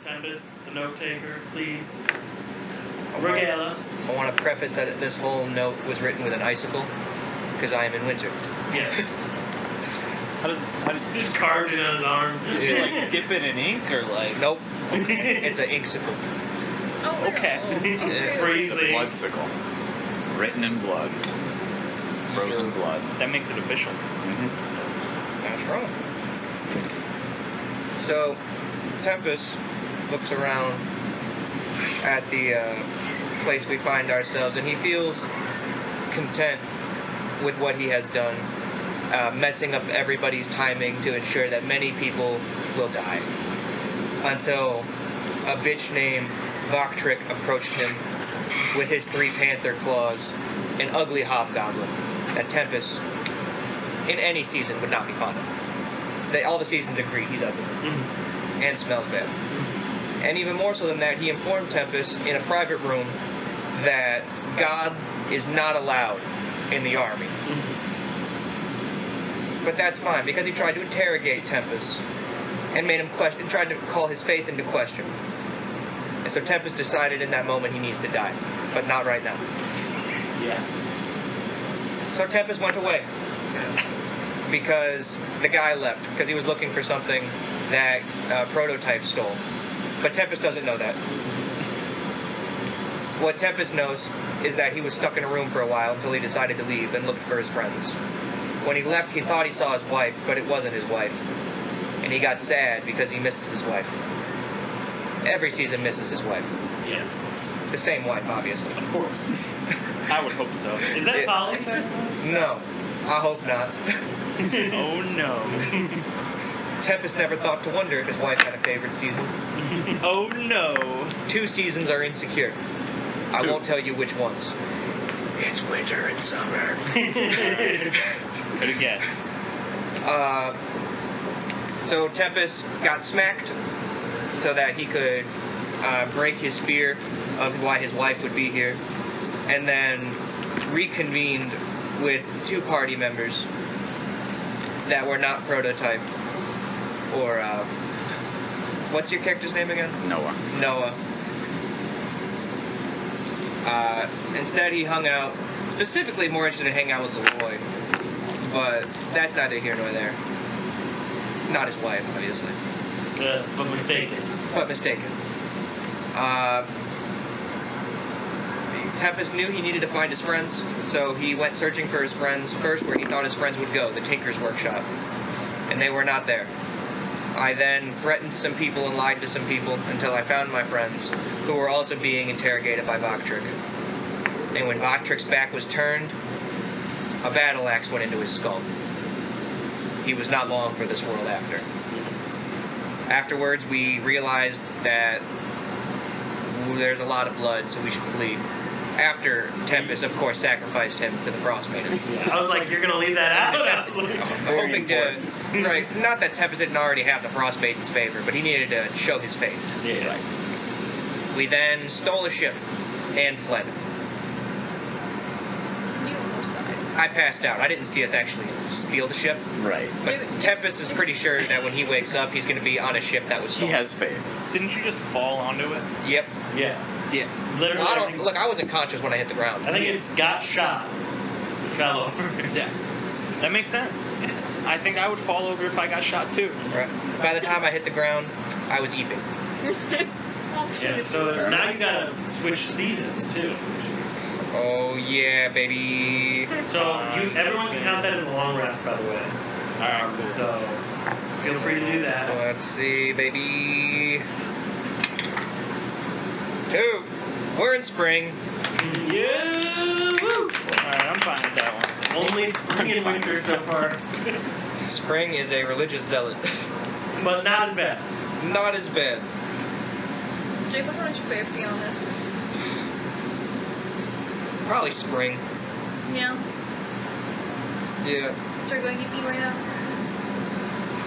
Tempest, the note taker, please regale us. I want to preface that this whole note was written with an icicle, because I am in winter. Yes. How did Just carved it on his arm. did you like dip it in ink or like? Nope. It's an inksicle. Oh, Okay. Freeze It's a blood sickle. Written in blood. Frozen blood. That makes it official. That's wrong. So, Tempest looks around at the place we find ourselves, and he feels content with what he has done, messing up everybody's timing to ensure that many people will die. Until a bitch named Voktrick approached him with his 3 panther claws, an ugly hobgoblin that Tempest, in any season, would not be fond of. All the seasons agree he's ugly and smells bad. And even more so than that, he informed Tempest in a private room that God is not allowed in the army. But that's fine, because he tried to interrogate Tempest and made him question, tried to call his faith into question. And so Tempest decided in that moment he needs to die, but not right now. Yeah. So Tempest went away because the guy left, because he was looking for something that Prototype stole. But Tempest doesn't know that. What Tempest knows is that he was stuck in a room for a while until he decided to leave and looked for his friends. When he left, he thought he saw his wife, but it wasn't his wife. And he got sad because he misses his wife. Every season misses his wife. Yes, of course. The same wife, obviously. Of course. I would hope so. Is that Polly? No, I hope not. Oh no. Tempest never thought to wonder if his wife had a favorite season. Oh no. 2 seasons are insecure. I won't tell you which ones. It's winter and summer. Could have guessed. So Tempest got smacked so that he could break his fear of why his wife would be here, and then reconvened with 2 party members that were not Prototype or what's your character's name again? Noah. Noah. Instead, he hung out, specifically more interested in hanging out with Leroy, but that's neither here nor there. Not his wife, obviously. But mistaken. But mistaken. Tempest knew he needed to find his friends, so he went searching for his friends first where he thought his friends would go, the Tinker's Workshop. And they were not there. I then threatened some people and lied to some people until I found my friends, who were also being interrogated by Voktrick. And when Voktrick's back was turned, a battle axe went into his skull. He was not long for this world after. Afterwards, we realized that there's a lot of blood, so we should flee. After Tempest, of course, sacrificed him to the Frost Maiden. I was like, you're going to leave that out? I was like, Hoping to, right, not that Tempest didn't already have the Frost Maiden's favor, but he needed to show his faith. yeah. Right. We then stole a ship and fled. You almost died. I passed out. I didn't see us actually steal the ship, Right. but Tempest is pretty sure that when he wakes up, he's going to be on a ship that was He stolen. has faith. Didn't you just fall onto it? Yep. Yeah. Yeah. Literally. Well, I think, look, I wasn't conscious when I hit the ground. I think it's got shot. Fell over. Yeah. That makes sense. I think I would fall over if I got shot too. Right. By the time I hit the ground, I was eeping. Yeah, so now you gotta switch seasons too. Oh yeah, baby. So everyone can count that as a long rest, by the way. Alright, cool. So feel free to do that. Let's see, baby. 2. We're in spring. Yeah! Woo! Alright, I'm fine with that one. Only spring and winter so far, Spring is a religious zealot. but not as bad. Not as bad. Jake, which one is your favorite, be honest? Probably spring. Yeah. Yeah. So you're going EP right now?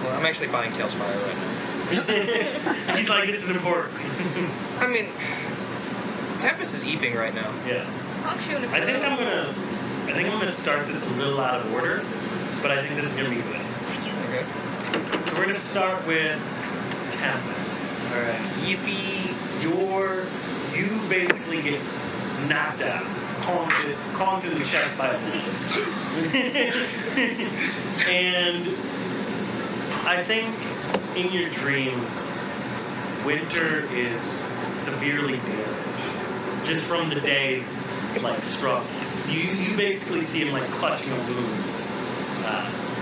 Well, I'm actually buying Tailspire right now. He's like, this is important. I mean, Tempest is eeping right now. Yeah. I'll shoot if I think I'm gonna start this a little out of order, but I think this is gonna be good. Okay. So we're gonna start with Tempest. Alright. Yippee! You basically get knocked out, conked in the chest by a bullet. And I think in your dreams, Winter is severely damaged. Just from the day's struggles. You basically see him clutching a wound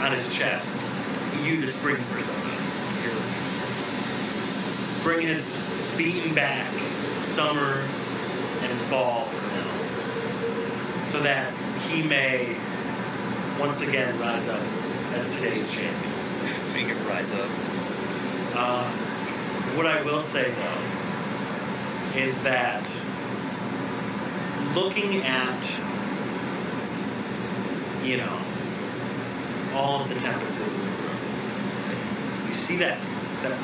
on his chest. You, the spring persona. Spring has beaten back summer and fall for now, so that he may once again rise up as today's champion. So you can rise up. What I will say though is that looking at all of the tempestuses in the room, you see that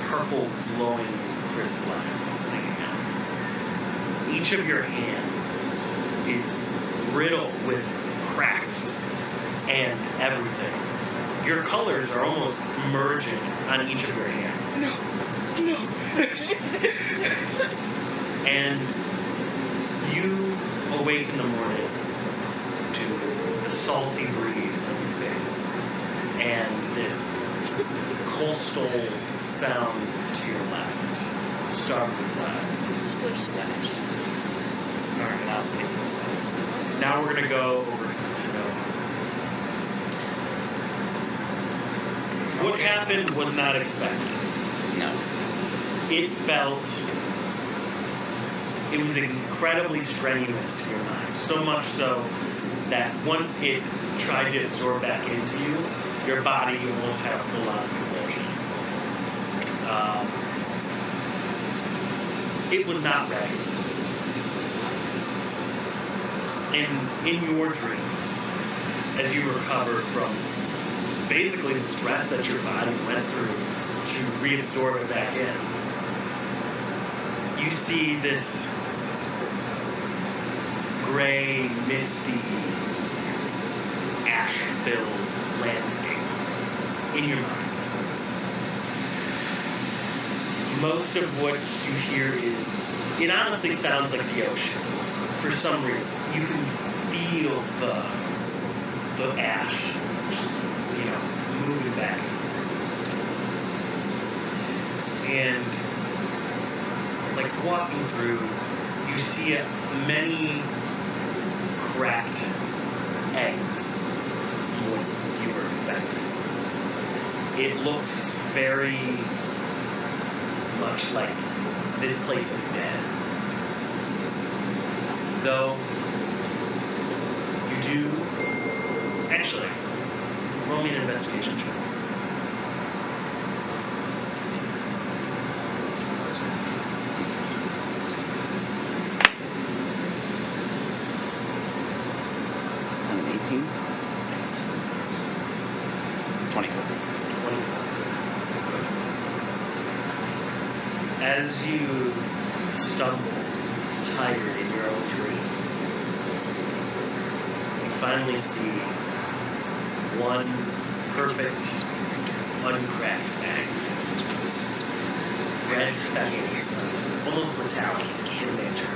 purple glowing crystalline hanging out. Each of your hands is riddled with cracks and everything. Your colors are almost merging on each of your hands. No. And you awake in the morning to the salty breeze on your face and this coastal sound to your left, starboard side. Splish splash. Alright, Now we're gonna go over to Nova. What happened was not expected. no. It was incredibly strenuous to your mind. So much so that once it tried to absorb back into you, your body almost had a full-on convulsion. It was not ready. And in your dreams, as you recover from basically the stress that your body went through to reabsorb it back in, you see this gray, misty, ash-filled landscape in your mind. Most of what you hear it honestly sounds like the ocean. For some reason, you can feel the ash, moving back and forth. And walking through, you see many cracked eggs from what you were expecting. It looks very much like this place is dead. Though you do actually roll me an investigation check. Is that an 18? 24. 24. As you stumble, tired in your own dreams, you finally see one perfect, uncracked egg. Red speckles, almost metallic in nature.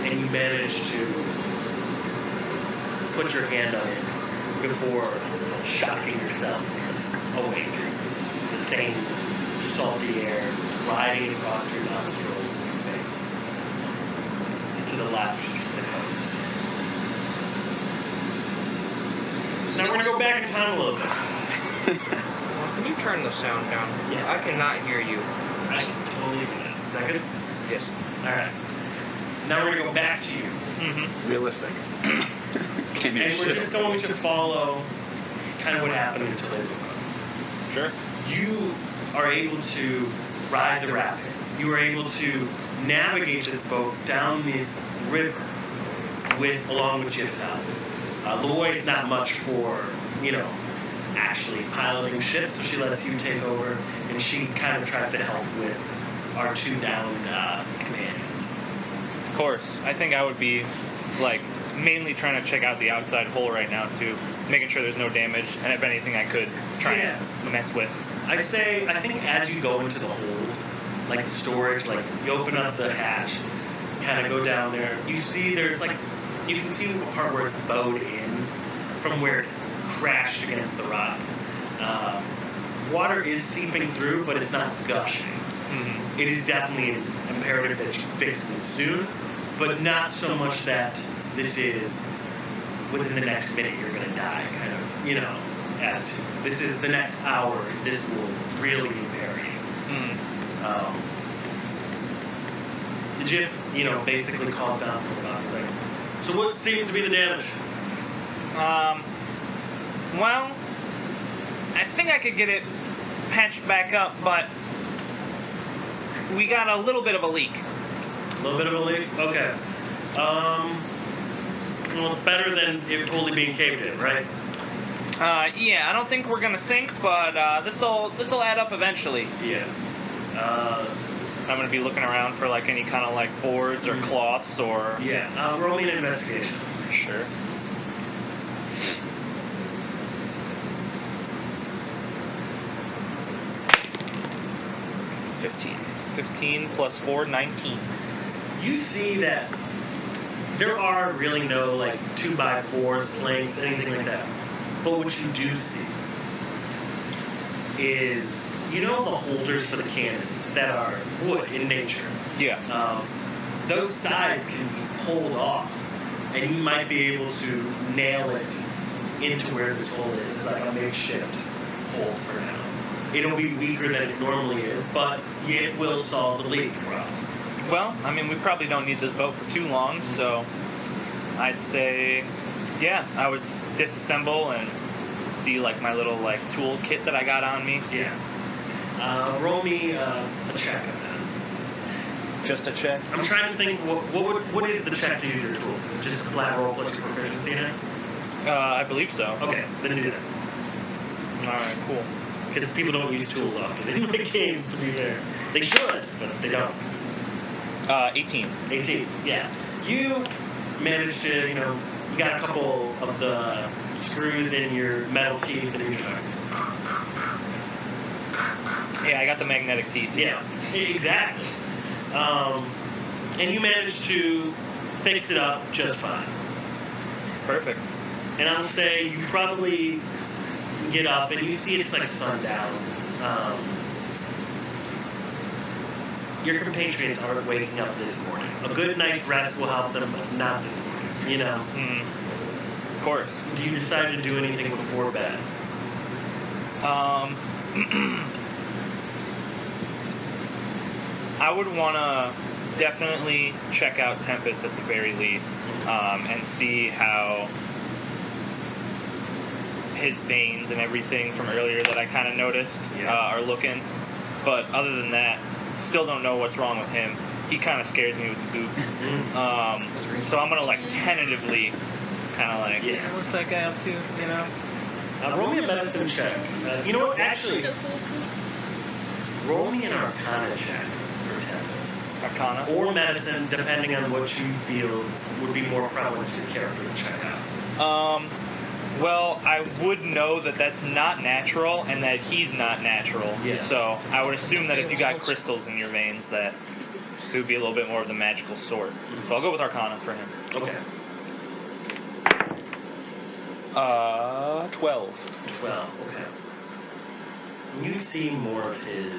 And you manage to put your hand on it before shocking yourself awake. The same salty air riding across your nostrils and your face. And to the left, the coast. Now we're going to go back in time a little bit. Can you turn the sound down? Yes. I cannot hear you. I can totally do that. Is that good? Yes. Alright. Now we're going to go back to you. Mm-hmm. Realistic. Can't hear And we're shit. just going to follow kind of what happened until they woke up. Sure. You are able to ride the rapids. You are able to navigate this boat down this river along with Jif's help. Loy's not much for, actually piloting ships, so she lets you take over, and she kind of tries to help with our two downed companions. Of course. I think I would be, mainly trying to check out the outside hull right now, too. Making sure there's no damage, and if anything I could try and mess with. I think as you go into the hold, like the storage, like you open up the hatch, kind of go down there, you see there's like, you can see the part where it's bowed in from where it crashed against the rock. Water is seeping through, but it's not gushing. Mm-hmm. It is definitely imperative that you fix this soon, but not so much that this is within the next minute you're going to die kind of, you know, attitude. This is the next hour, this will really impair you. Mm. The GIF, you know, basically calls down from above. He's like, so what seems to be the damage? Well, I think I could get it patched back up, but we got a little bit of a leak. A little bit of a leak? Okay. Well, it's better than it totally being caved in, right? Yeah, I don't think we're gonna sink, but this'll add up eventually. Yeah. I'm gonna be looking around for like any kind of like boards or cloths or. Yeah. Roll me an investigation. Sure. $15 plus 4, 19. You see that there are really no like 2x4s, planks, anything like that. But what you do see is, you know, the holders for the cannons that are wood in nature. Yeah. Those sides can be pulled off, and you might be able to nail it into where this hole is. It's like a makeshift hole for now. It'll be weaker than it normally is, but it will solve the leak problem. Well, I mean, we probably don't need this boat for too long, so I'd say, yeah, I would disassemble and see like my little like tool kit that I got on me. Yeah. Roll me a check on that. Just a check. I'm trying to think, what is the check to use your tools? Is it just a flat roll plus your proficiency in it? I believe so. Okay, then do that. All right, cool. Because people don't use tools often in the games, to be fair. They should, but they don't. 18. 18, yeah. You managed to, you know, you got a couple of the screws in your metal teeth, and you're just like, Yeah, I got the magnetic teeth. yeah, exactly. And you managed to fix it up just fine. Perfect. And I'll say you probably get up and you see it's like sundown. Your compatriots aren't waking up this morning. A good night's rest will help them, but not this morning, you know? Of course. Do you decide to do anything before bed? I would want to definitely check out Tempest at the very least, and see how his veins and everything from earlier that I kind of noticed are looking. But other than that, still don't know what's wrong with him. He kind of scares me with the goop. So I'm gonna like tentatively, kind of like, what's that guy up to? You know? Roll me a medicine check. You know what? Actually, So cool. roll me an Arcana check for Tempest. Arcana. Or medicine, depending on what you feel would be more prevalent to your character to check out. Well, I would know that that's not natural and that he's not natural. Yeah. So I would assume that if you got crystals in your veins, that it would be a little bit more of the magical sort. So I'll go with Arcana for him. Okay. 12. 12, okay. You see more of his...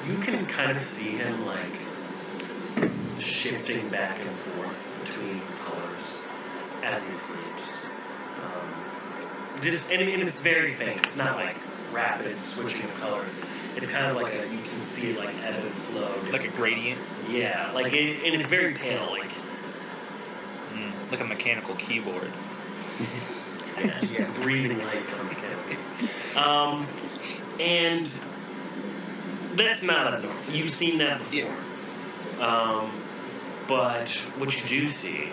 You can kind of see him, like, shifting back and forth between colors as he sleeps. And it's very faint. It's not, like, rapid switching of colors. It's kind of like you can see it, like, ebb and flow. Like a gradient? Yeah, like, and it's very pale, like... Like a mechanical keyboard. Yes, it's breathing light from mechanical. And that's not abnormal. You've seen that before. But what you do see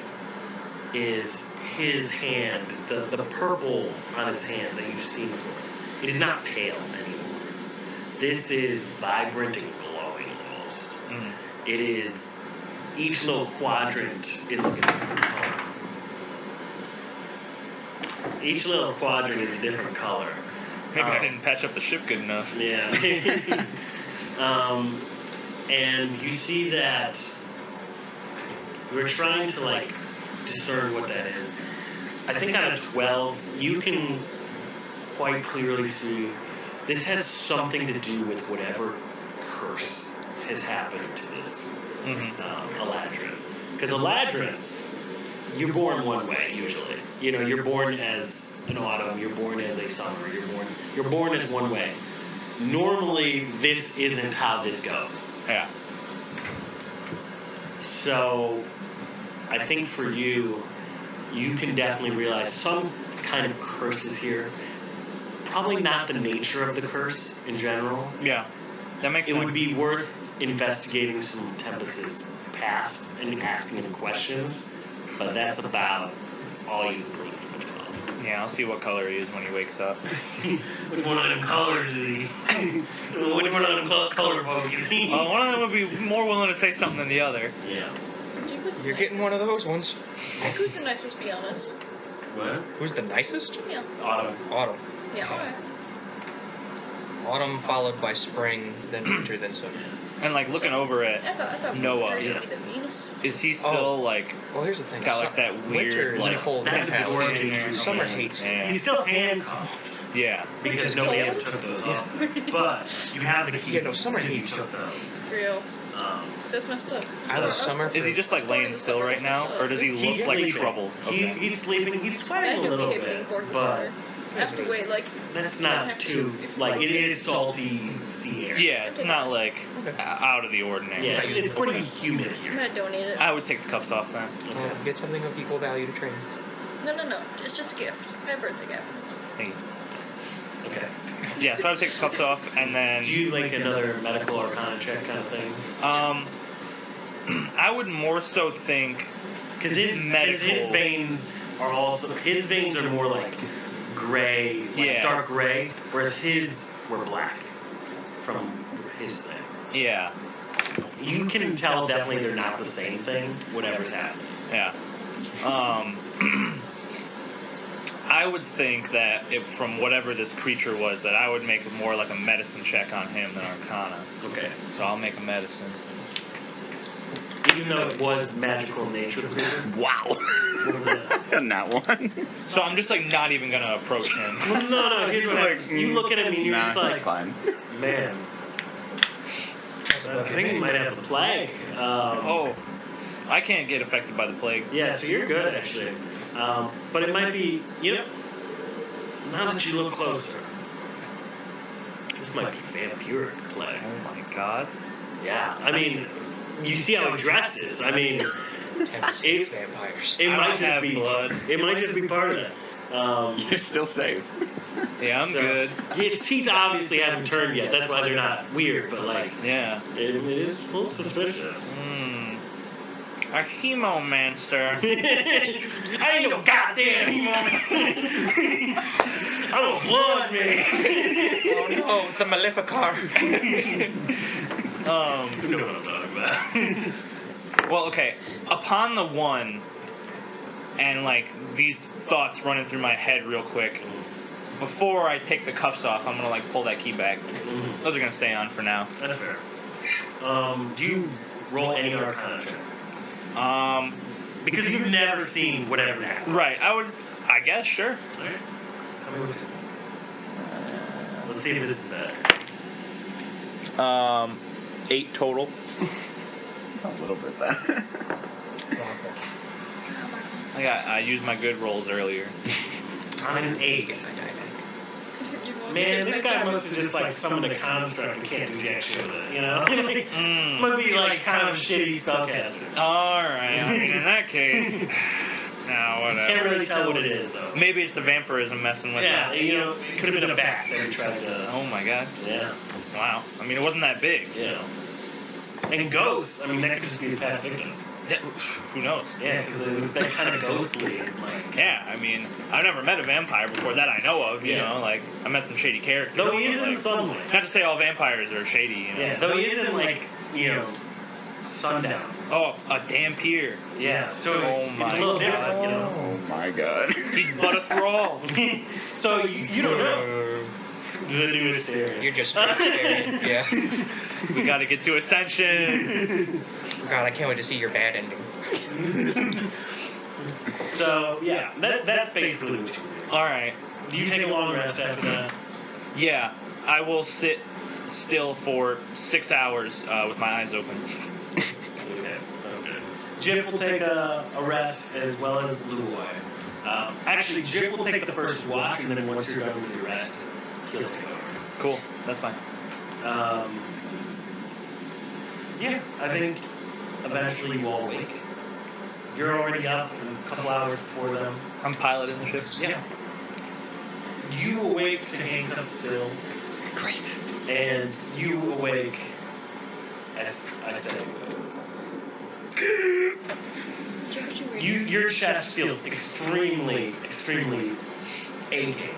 is his hand, the purple on his hand that you've seen before. It is not pale anymore. This is vibrant and glowing almost. It is, each little quadrant is like a different color. Each little quadrant is a different color. Maybe I didn't patch up the ship good enough. Yeah. And you see that we're trying to like discern what that is. I think on a 12, you can quite clearly see this has something to do with whatever curse has happened to this Alarian. Because Alarians, you're born one way usually. You know, you're born as an autumn, you're born as a summer, you're born as one way. Normally, this isn't how this goes. Yeah. So, I think for you, you can definitely realize some kind of curse is here. Probably not the nature of the curse in general. Yeah. That makes sense. It would be worth investigating some of Tempest's past and asking him questions, but that's about all you can glean from a 12. Yeah, I'll see what color he is when he wakes up. Which one of them colors is he? Which one of them color folk is he? One of them would be more willing to say something than the other. Yeah. You're getting one of those ones. Who's the nicest, be honest? What? Who's the nicest? Yeah. Autumn. Autumn. Yeah, alright. Autumn followed by spring, then winter, then summer. And like looking over it, I thought Noah, Winter yeah. should be the meanest. is he still like Well, here's the thing. got like that Winter weird is like a whole that different is house. organic. Summer hates you. Yeah. He's still handcuffed Yeah. because nobody ever took those off. But you have the key. Yeah, no, summer You hates you. took those. Real. Um, That's messed up. I love summer. Is he just like laying still right now, or does he He's look like sleeping. troubled? Okay. He's sleeping. He's I sweating a do little hate being bit, bored this but summer. I have to wait, like... that's I not have to too if- like it is salty sea air. Yeah, it's not like out of the ordinary. Yeah, it's pretty humid I'm here. gonna donate it. I would take the cuffs off then. Okay. Get something of equal value to training. No. It's just a gift. My birthday gift. Hey. Okay. Yeah, so I would take the cuffs off and then. Do you like another medical arcana check kind of thing? I would more so think. Because his veins are also his veins are more like gray, like Yeah. dark gray, whereas his were black from his thing. Yeah. You can tell definitely they're not the same thing. Whatever's happening. Yeah. I would think that if from whatever this creature was, that I would make more like a medicine check on him than Arcana. Okay. So I'll make a medicine. Even though it was magical in nature, the creature. Wow. What was it? Not one. So I'm just like not even gonna approach him. Well, no. Here's what happens. You look at him and you're Nah, just like, it's fine. man. I think he might have the plague. Oh, I can't get affected by the plague. Yeah, so you're good actually. But it might be, now that you look closer, this might be vampiric plague. Oh my god. Yeah, I mean, you see how he dresses. I mean, Tempest vampires. it I might don't just have be blood. It might just be part of that. You're still safe. Yeah, I'm so- good. His teeth obviously haven't turned yet. That's why they're not weird. But like, Yeah. it is a little suspicious. A hemomancer. I ain't no goddamn human. I'm a blood man. Oh no, it's a Maleficar. You know what I'm talking about. Well, okay. Upon the one, and like these thoughts running through my head real quick, before I take the cuffs off, I'm gonna like pull that key back. Mhm. Those are gonna stay on for now. That's fair. Do you roll any arcana check? Because you've never seen whatever happened. Right. I guess, sure. Alright. Tell me what you think. Let's see if this is better. 8 total. A little bit better. I used my good rolls earlier. I'm an 8. Man, this guy must have just like summoned a construct and can't do jack shit with it, you know? Like, might be like kind of a shitty spellcaster. Alright, I mean, in that case, no, whatever. Can't really tell what it is though. Maybe it's the vampirism messing with Yeah, it. it could have been a bat that he tried to. Oh my god. Yeah. Wow. I mean, it wasn't that big. Yeah. And ghosts, I mean, that could just be his past victims. Yeah, who knows? Yeah, because it was that kind of ghostly. Like, Yeah, I mean, I've never met a vampire before that I know of, you Yeah. know, like, I met some shady characters. though he is in like, sunlight. not to say all vampires are shady, you know. Yeah, though he is in like, sundown. Oh, a dampier. Yeah, so Oh it's my a little God. different, you know. Oh my god. He's but a thrall. So you don't know. The newest area. You're just straight staring. Yeah. We gotta get to Ascension. God, I can't wait to see your bad ending. So yeah, that's basically what you do. All right. Do you take a long rest after that? Yeah, I will sit still for 6 hours with my eyes open. Okay, sounds good. Jiff will take a rest as well as Luoy. Actually, Jiff will take the first watch, and then once you're done with your rest, he'll take over. Cool. That's fine. Yeah, I think eventually you all wake. You're already up a couple hours before them. I'm piloting the ship. Yeah. You awake to handcuffs still. Great. And you awake, as I said, your chest feels extremely aching,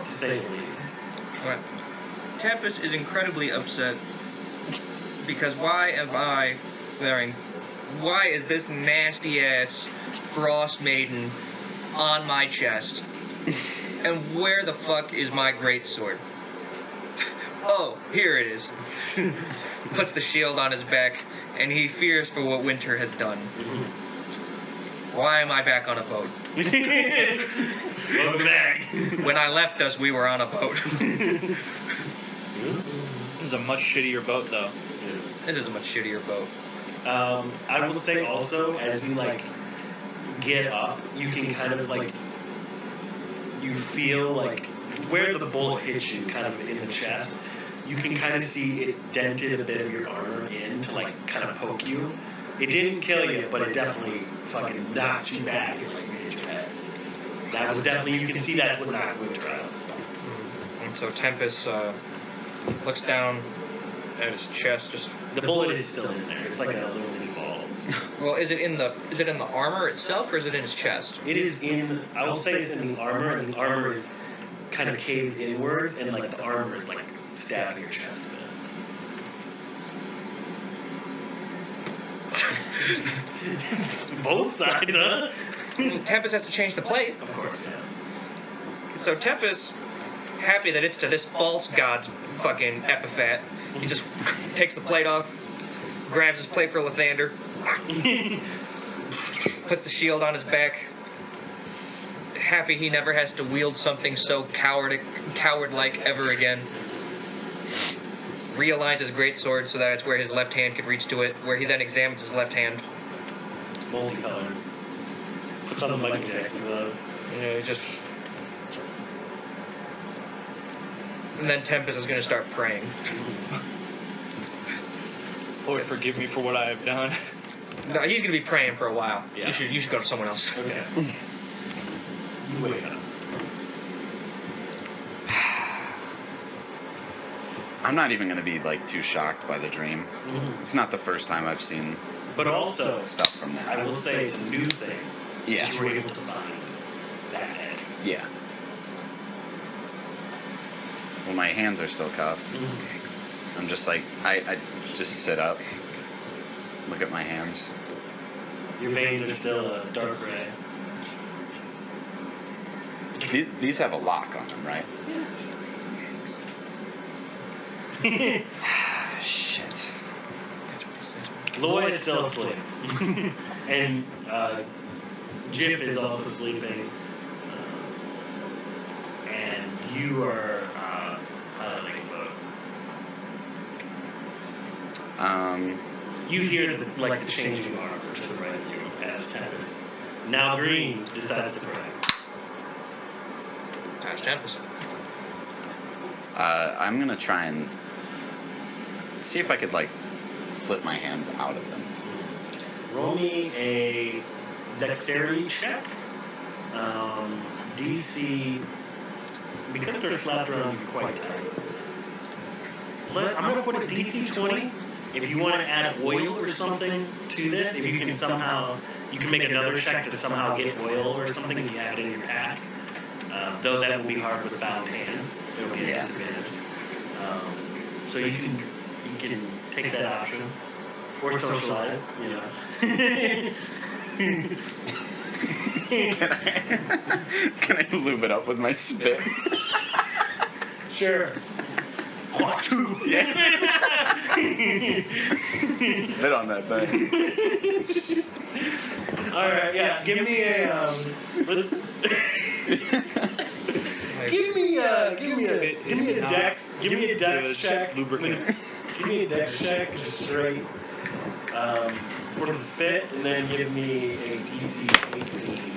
to say the least. Alright. Tempest is incredibly upset because why is this nasty ass Frost Maiden on my chest? And where the fuck is my greatsword? Oh, here it is. Puts the shield on his back, and he fears for what winter has done. Why am I back on a boat? Welcome back. When I left us, we were on a boat. This is a much shittier boat, though. This is a much shittier boat. I will say also, as you get up, you can kind of you feel where the bullet hits you, kind of in the chest. You can kind of see it dented a bit of your armor in to kind of poke you. It didn't kill you, but it definitely fucking knocked you back and hit your head. That was definitely, you can see that's what knocked Winter out. And so Tempest looks down at his chest. Just the bullet is still in there. It's like a little mini ball. Well, is it in the armor itself, or is it in his chest? It is in. I will say it's in the armor, and the armor is kind of caved inwards, and the armor is stabbing your chest a bit. Both sides, huh? Tempest has to change the plate. Of course, yeah. So Tempest, happy that it's to this false god's fucking epithet, he just takes the plate off, grabs his plate for Lathander, puts the shield on his back. Happy he never has to wield something so coward-like ever again. Realigns his greatsword so that it's where his left hand could reach to it, where he then examines his left hand. Multicolored. Puts on the Michael Jackson glove. Yeah, just... And then Tempest is going to start praying. Lord, forgive me for what I have done. No, he's going to be praying for a while. Yeah. You should go to someone else. Okay. You wake up. I'm not even going to be too shocked by the dream. Mm-hmm. It's not the first time I've seen But also, stuff from that. I will say it's a new thing Yeah. that you were able to find that head. Yeah. Well, my hands are still cuffed. I'm just I just sit up, look at my hands. Your veins are still a dark gray. These have a lock on them, right? Shit. Loy is still asleep. And Jiff is also sleeping. And you are piloting a boat. You hear the changing armor to the right of you as Tempest. Now Green decides to pray. That's Tempest. I'm gonna try and see if I could slip my hands out of them. Roll me a dexterity check. DC, because they're slapped around you quite tight. I'm going to put a DC 20. If you want to add oil or something to this, if you can somehow, you can make another check to somehow get oil or something if you have it in your pack. Though that will be hard with bound hands. It'll be a disadvantage. So you can take that option. Or socialize, you know. Can I lube it up with my spit? Sure. Walk two. Spit on that thing. All right, yeah. Give me a give me a dex check. Lubricant. Give me a dex check, just straight for the spit, and then give me a DC 18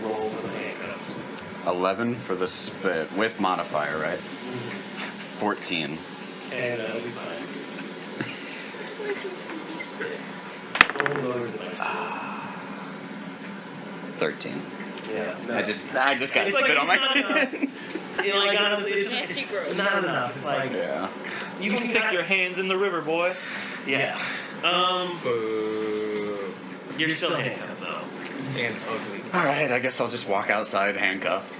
roll for the handcuffs. 11 for the spit with modifier, right? 14. And that'll be fine. What's a baby spit? It's only lowers than my 13. Yeah. No. I just got It's spit like on my it's not enough. Like honestly, it's just Nasty it's growth. not enough. It's like Yeah. you You can stick your hands in the river, boy. Yeah. You're still handcuffed though. And ugly. Alright, I guess I'll just walk outside handcuffed.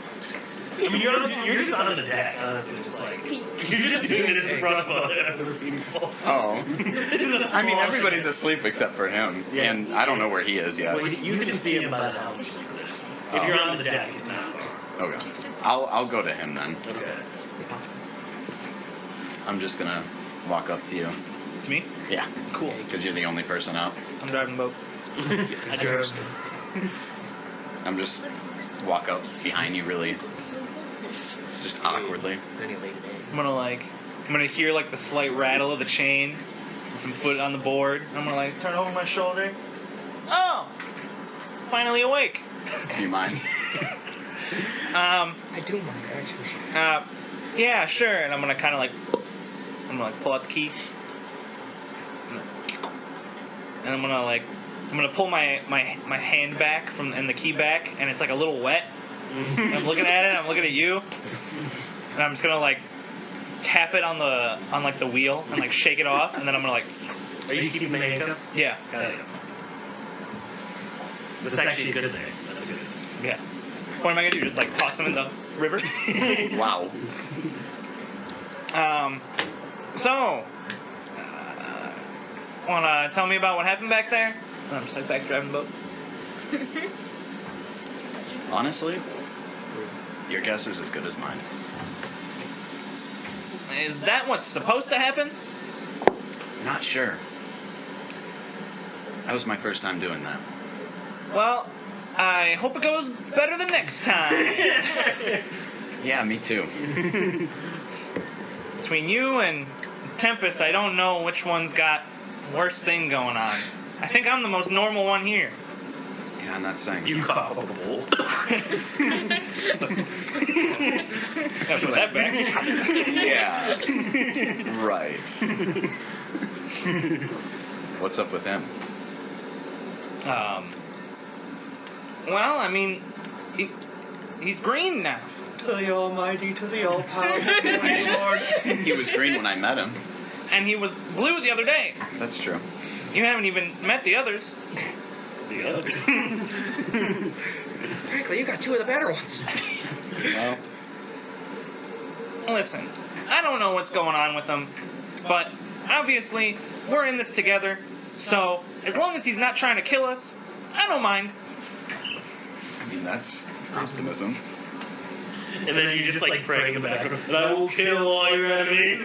I mean, you're just on the deck. Honestly, it's like you're just doing this in front of other people. Oh. This is a I mean, small everybody's ship. asleep except for him. Yeah. And I don't know where he is yet. Well, you can see him by the helm. If you're on the deck, it's not far. Okay. I'll go to him then. Okay. I'm just gonna walk up to you. To me? Yeah. Cool. Because you're the only person out. I'm driving the boat. I drove. I'm just walk up behind you really, just awkwardly. Then he laid it I'm gonna hear like the slight rattle of the chain, and some foot on the board. I'm gonna like turn over my shoulder. Oh, finally awake. Do you mind? I do mind, actually. Yeah, sure. And I'm gonna kind of like, pull out the key, and I'm gonna pull my hand back and the key back, and it's like a little wet. And I'm looking at it. I'm looking at you, and I'm just gonna like tap it on the wheel and like shake it off, and then I'm gonna like, Are you keeping the handcuffs? yeah, That's actually a good thing. That's a good thing. yeah. What am I gonna do? Just like toss them in the river? Wow. So, wanna tell me about what happened back there? And I'm just like back driving the boat. Honestly, your guess is as good as mine. Is that what's supposed to happen? Not sure. That was my first time doing that. Well, I hope it goes better the next time. Yeah, me too. Between you and Tempest, I don't know which one's got worst thing going on. I think I'm the most normal one here. Yeah, I'm not saying. You cough up a bowl. Gotta put that back. Yeah. Right. What's up with him? Well, I mean, he's green now. To the almighty, to the all-powerful, Lord. He was green when I met him. And he was blue the other day. That's true. You haven't even met the others. The others. Frankly, you got two of the better ones. Well, Listen, I don't know what's going on with him, but obviously we're in this together, so as long as he's not trying to kill us, I don't mind. I mean, that's optimism. And then you just like praying in the background, and I will kill all your enemies.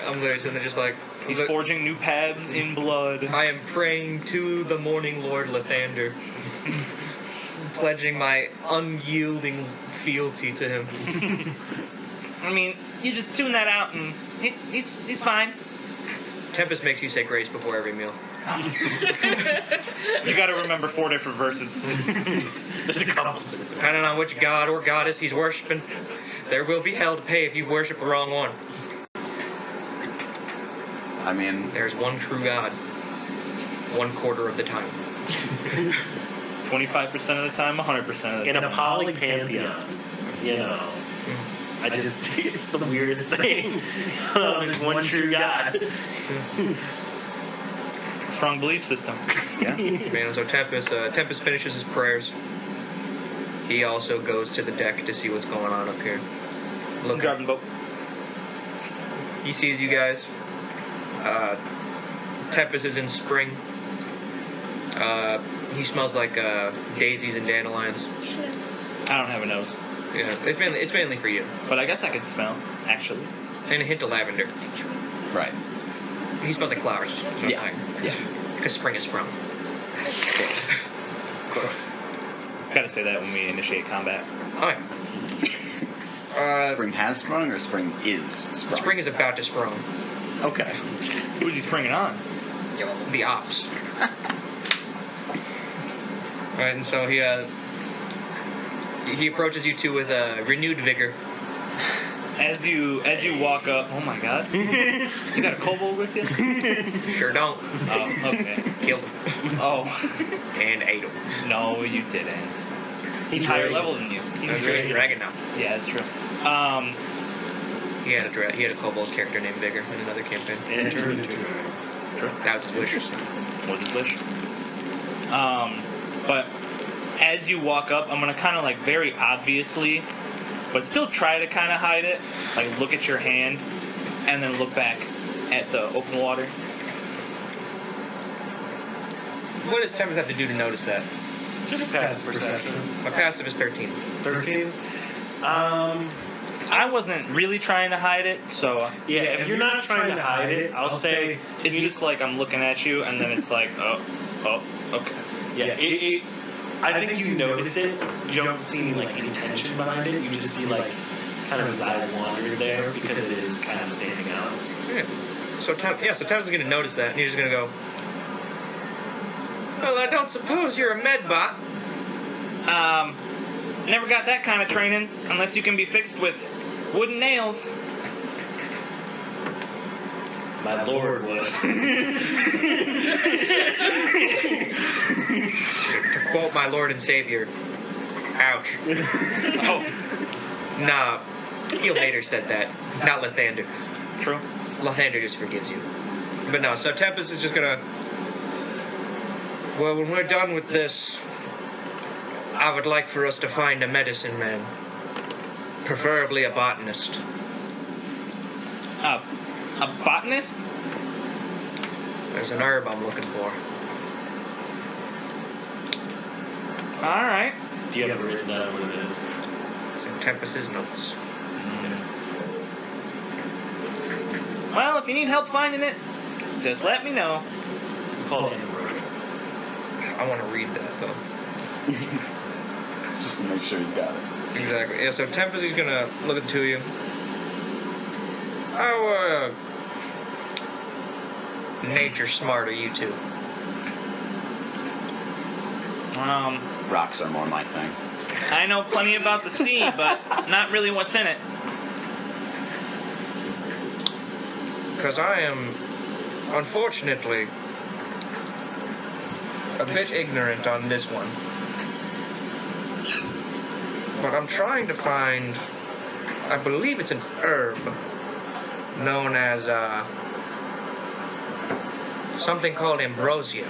I'm literally sitting there just like, He's forging new paths in blood. I am praying to the morning Lord Lathander, pledging my unyielding fealty to him. I mean, you just tune that out and he's fine. Tempest makes you say grace before every meal. You gotta remember 4 different verses. There's a couple. Depending on which god or goddess he's worshiping, there will be hell to pay if you worship the wrong one. I mean, There's one true god. 1/4 of the time. 25% of the time, 100% of the In time. a polypantheon, you know, it's the weirdest thing. There's one true God. Strong belief system. yeah. Man, so Tempest finishes his prayers. He also goes to the deck to see what's going on up here. I'm driving the boat. He sees you guys. Tempest is in spring. He smells like daisies and dandelions. I don't have a nose. Yeah, it's mainly for you. But I guess I could smell, actually. And a hint of lavender. Right. He smells like flowers. So Yeah. Yeah. Because spring is sprung. Of course. Gotta say that when we initiate combat. Oh yeah. Spring has sprung or spring is sprung? Spring is about to sprung. Okay. Who's he springing on? The ops. Alright, and so he approaches you two with renewed vigor. As you walk up, oh my god. You got a kobold with you? Sure don't. Oh, okay. Killed him. Oh, And ate him. no, you didn't. He's He's higher ready. level than you. He's a dragon now. Yeah, that's true. He had a kobold character named Vigor in another campaign. And it turned into a dragon. True. That was his wish. Was his wish. But as you walk up, I'm gonna kind of like very obviously, but still try to kind of hide it. Like look at your hand, and then look back at the open water. What does Tempest have to do to notice that? Just passive perception. My passive is 13. 13. I wasn't really trying to hide it, so Yeah, if you're not trying to hide it, I'll say it's just like I'm looking at you, and then it's like, oh, okay. yeah. I think you notice it. You don't see any like intention behind it. You just see like kind of his eyes wandered there because it is kind of standing out. Yeah. So Tempest is going to notice that, and he's just going to go, well, I don't suppose you're a medbot. Never got that kind of training unless you can be fixed with wooden nails. My lord was. To quote my lord and savior, ouch. Oh, Nah, Eelmater said that, not Lathander. true. Lathander just forgives you. But no, so Tempest is just gonna... Well, when we're done with this, I would like for us to find a medicine man. Preferably a botanist. A botanist? There's an herb I'm looking for. All right. Do you have it written down what it is? It's in Tempest's notes. Well, if you need help finding it, just let me know. It's called ambrosia. I want to read that, though. Just to make sure he's got it. Exactly. Yeah, so Tempest is gonna look at the two of you. How, nature smart are you two? Rocks are more my thing. I know plenty about the sea, but not really what's in it. Because I am, unfortunately, a bit ignorant on this one. But I'm trying to find, I believe it's an herb known as something called ambrosia.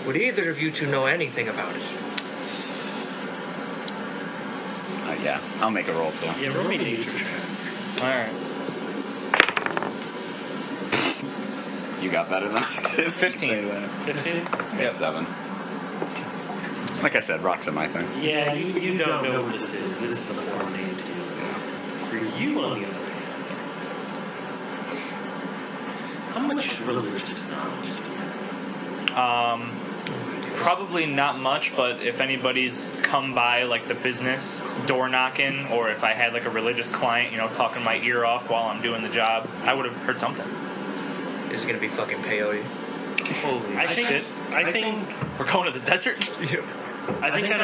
Would either of you two know anything about it? Yeah, I'll make a roll too. Yeah, roll me nature checks. All right. You got better than I did. 15. 15? Yep. 7. Like I said, rocks are my thing. Yeah, you don't know what this is. This is a foreign name to you. For you, on the other hand, how much religious knowledge do you have? Probably not much, but if anybody's come by like the business door knocking, or if I had like a religious client, talking my ear off while I'm doing the job, I would have heard something. This is gonna be fucking peyote. Holy I shit. think We're going to the desert? I think on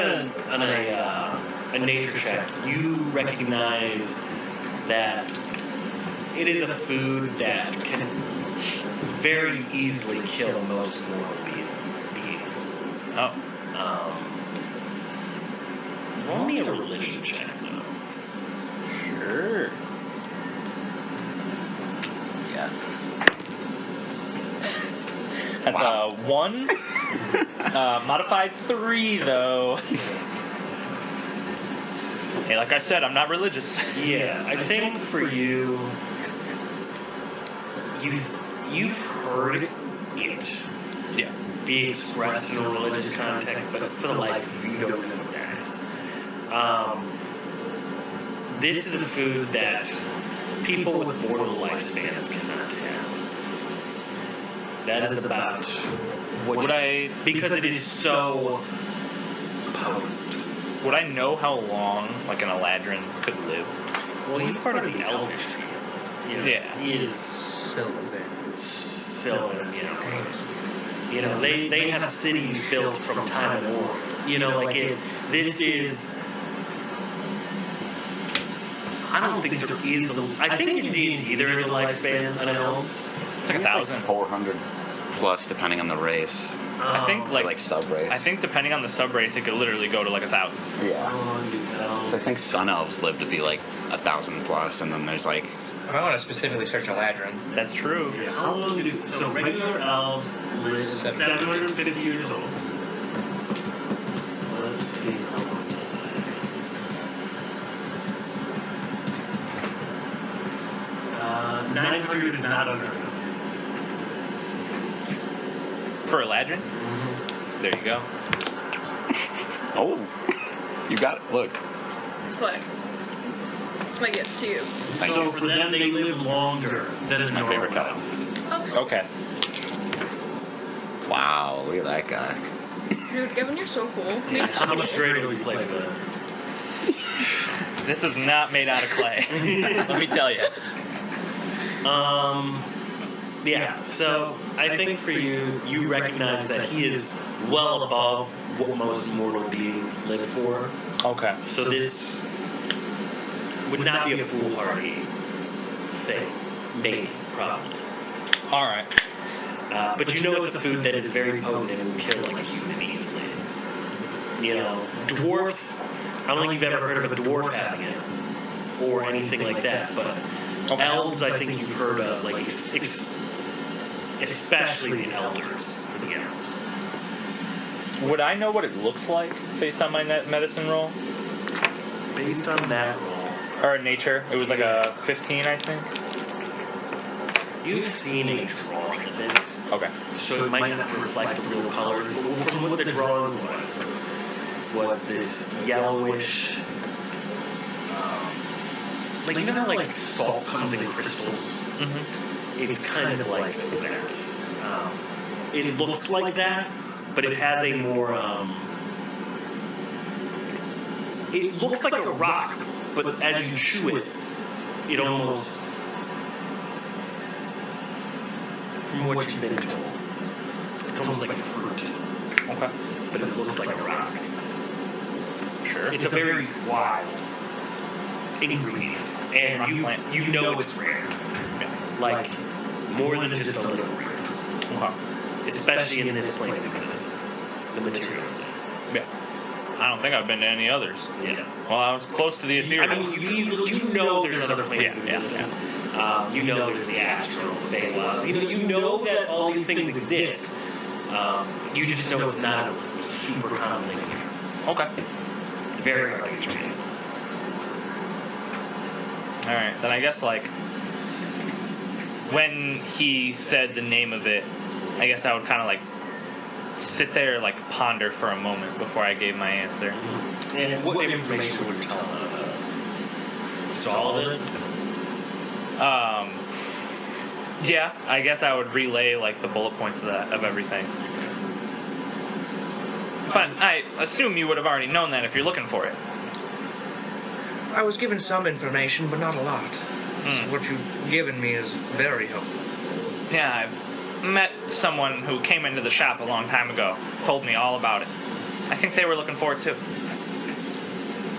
a nature check, you recognize that it is a food that can very easily kill most mortal beings. Oh. Roll me a religion check, though. Sure. Yeah. That's Wow. 1. Modified 3, though. Hey, like I said, I'm not religious. Yeah, I think for you, you've heard it Yeah. be expressed in a religious context, but for the life of you, you don't know what that is. This is a food that people with mortal lifespans cannot have. That is about what Would I because it is so potent. would I know how long like an Alarian could live? Well, he's part of the elfish people. You know, Yeah. he is Sylvan, you know. You know, they have cities built from time immemorial. You know, like this is. I don't think there is. I think in D&D there is a lifespan on elves. It's like 1,000. 400 plus, depending on the race. I think Like sub race. I think depending on the sub race, it could literally go to like 1,000. Yeah. So I think sun elves live to be like 1,000 plus, and then there's like. I want to specifically search Alarian. That's true. Yeah, how long do so regular elves live 750 years old? Let's see how long. 900 is not unheard of. For Alarian? There you go. Oh, you got it. Look. Slag. My gift to you. Thank So you. for them, they live longer than a my normal favorite color. elf. Oh, Okay. Wow, look at that guy. dude, Gavin, you're so cool. Maybe How much Dreidel you play for them? This is not made out of clay. Let me tell you. Yeah, so I think for you, you recognize that he is well above what most mortal beings live for. Okay. So this would not be a foolhardy thing. Maybe, probably. All right. But you know it's a food that is very potent and will kill like a human easily. You know, dwarfs, I don't think you've ever heard of a dwarf having it or anything like that, but elves I think you've heard of, like especially the elders for the elves. Would I know what it looks like based on my medicine roll Based on that roll, or nature? It was like a 15, I think. you've seen a drawing of it, Okay. so it might not reflect the real colors, but from what the drawing was this yellowish, like you know how like salt comes in crystals? Mm-hmm. It's kind of like that. It looks like that, but it has a more. It looks like a rock, but as you chew it, it almost. From what you've been told, it's almost like a fruit, Okay. but it looks like a rock. Sure. It's a very wild ingredient, and you know it's rare. Like more than just a little rare. Okay. Especially in this plane of existence, the material. Yeah. I don't think I've been to any others. Yeah. Well, I was close to the ethereal. I mean, you know there's other planes of Yeah, existence. You know there's the astral, Feywild. You know that all these things exist. You just know it's not a super common thing here. Okay. Very hard to experience. All right. Then I guess like when he said the name of it, I guess I would kind of like sit there, like ponder for a moment before I gave my answer. And what information would you tell them about it? So all of it? Yeah, I guess I would relay like the bullet points of everything. But I assume you would have already known that if you're looking for it. I was given some information, but not a lot. Hmm. What you've given me is very helpful. Yeah, I've met someone who came into the shop a long time ago, told me all about it. I think they were looking for it too.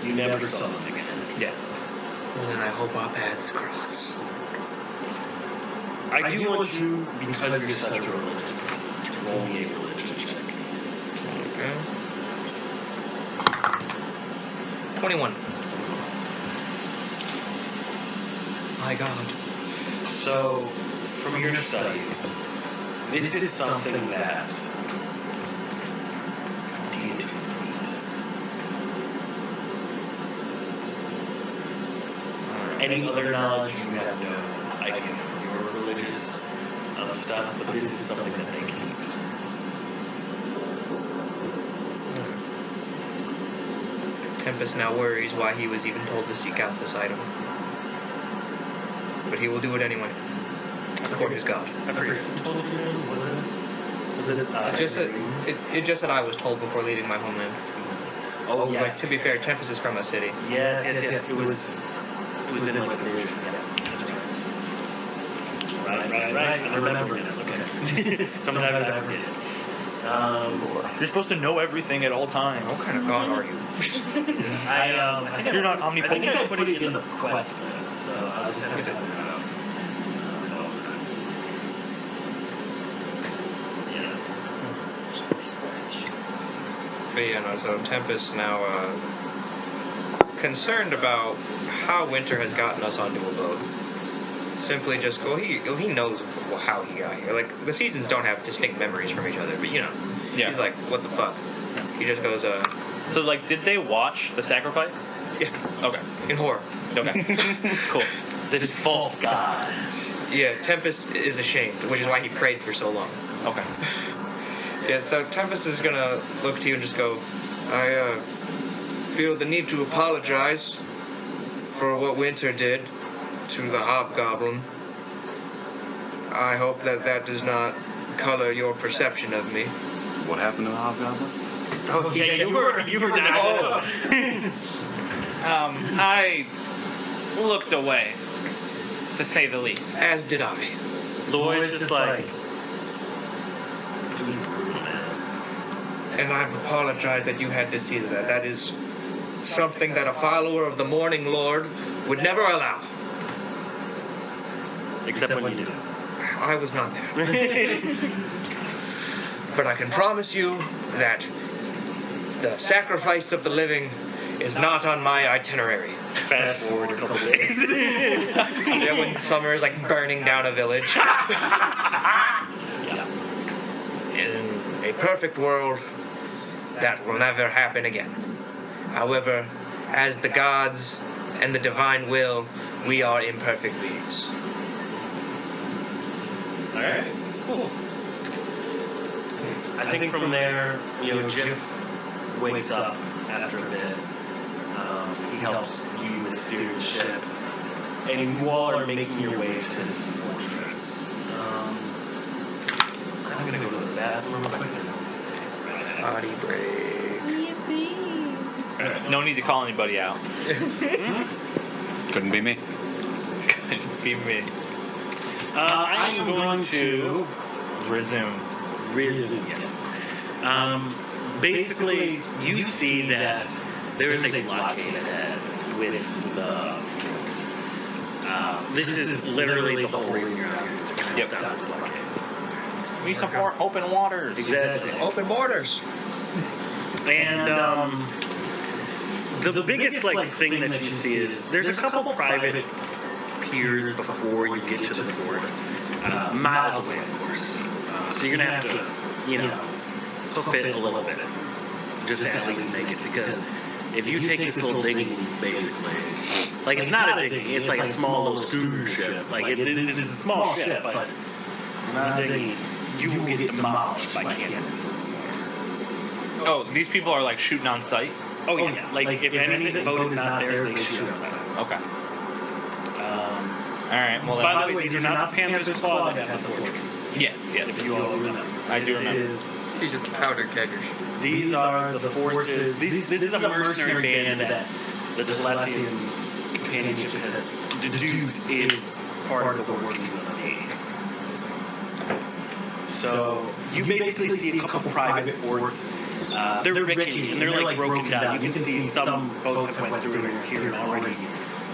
You never saw them again. Yeah. Well, then I hope our paths cross. I do want you, because you're such a religious person, to roll me a religion check. Okay. 21. My God. So, from your studies, this is something that deities eat. Any other knowledge you have no idea from your religious stuff, but this is something that they can eat. Tempest now worries why he was even told to seek out this item. But he will do it anyway. For his god. I forget. Who told you again? Was it? It just said I was told before leaving my homeland. Oh, yes. Like, to be fair, Tempest is from a city. Yes. It was in like a vision. Yeah. That's right. Right. I remember it. Okay. Sometimes I forget it. You're supposed to know everything at all times. What kind of god are you? I think You're not I omnipotent. think I put it in the quest list, so I'll just have to look it up. But yeah, no, so Tempest now concerned about how winter has gotten us onto a boat. Simply just go, he knows how he got here. Like, the seasons don't have distinct memories from each other, but you know. Yeah. He's like, what the fuck? He just goes, So, like, did they watch the sacrifice? yeah, Okay. in horror. Okay. Cool. This false god. Yeah, Tempest is ashamed, which is why he prayed for so long. Okay. Yeah, so Tempest is gonna look to you and just go, I feel the need to apologize for what Winter did to the Hobgoblin. I hope that does not color your perception of me. What happened to the hobgoblin? Oh, yeah, you were not. I looked away, to say the least. As did I. Lloyd's just like, it was brutal, man. And I apologize that you had to see that. That is something that a follower of the Morning Lord would never allow. Except when you did. I was not there. But I can promise you that the sacrifice of the living is not on my itinerary. Fast forward a couple days. Yeah, when summer is like burning down a village. Yeah. In a perfect world, that will never happen again. However, as the gods and the divine will, we are imperfect beings. All right. Cool. I think from there, Jiff wakes up after a bit. He helps you steer the ship, and you all are making your way to this fortress. I'm gonna go to the bathroom real quick. Body break. Yippee. No need to call anybody out. Couldn't be me. Couldn't be me. I am going to Resume. yes. Basically, you see that there is a blockade ahead with the fort. This is literally the whole reason you're out here is to kind of stop this blockade. We support open waters. Exactly. Open borders. And the biggest thing that you see is there's a couple private piers before you get to the fort, miles away, of course. So you're gonna have to, hoof it a little bit, just to at least make it. Because if you take this little dinghy, basically, like it's not a dinghy, it's like a small little schooner ship. Like this is a small ship, but it's not a dinghy. You will get demolished by cannons. Oh, these people are like shooting on sight? Oh yeah, like if any of the boat is not theirs, they shoot inside. Okay. Alright, well By then. the way, these are not the Panther's Claw that have the fortress. Yes. If you all remember. I do remember. These are the powder keggers. These are the forces. This is a mercenary band that the Telethian companionship has deduced is part of the workings of the Navy. So you basically see a couple private ports. They're rickety and they're like broken down. You can see some boats have went through here and already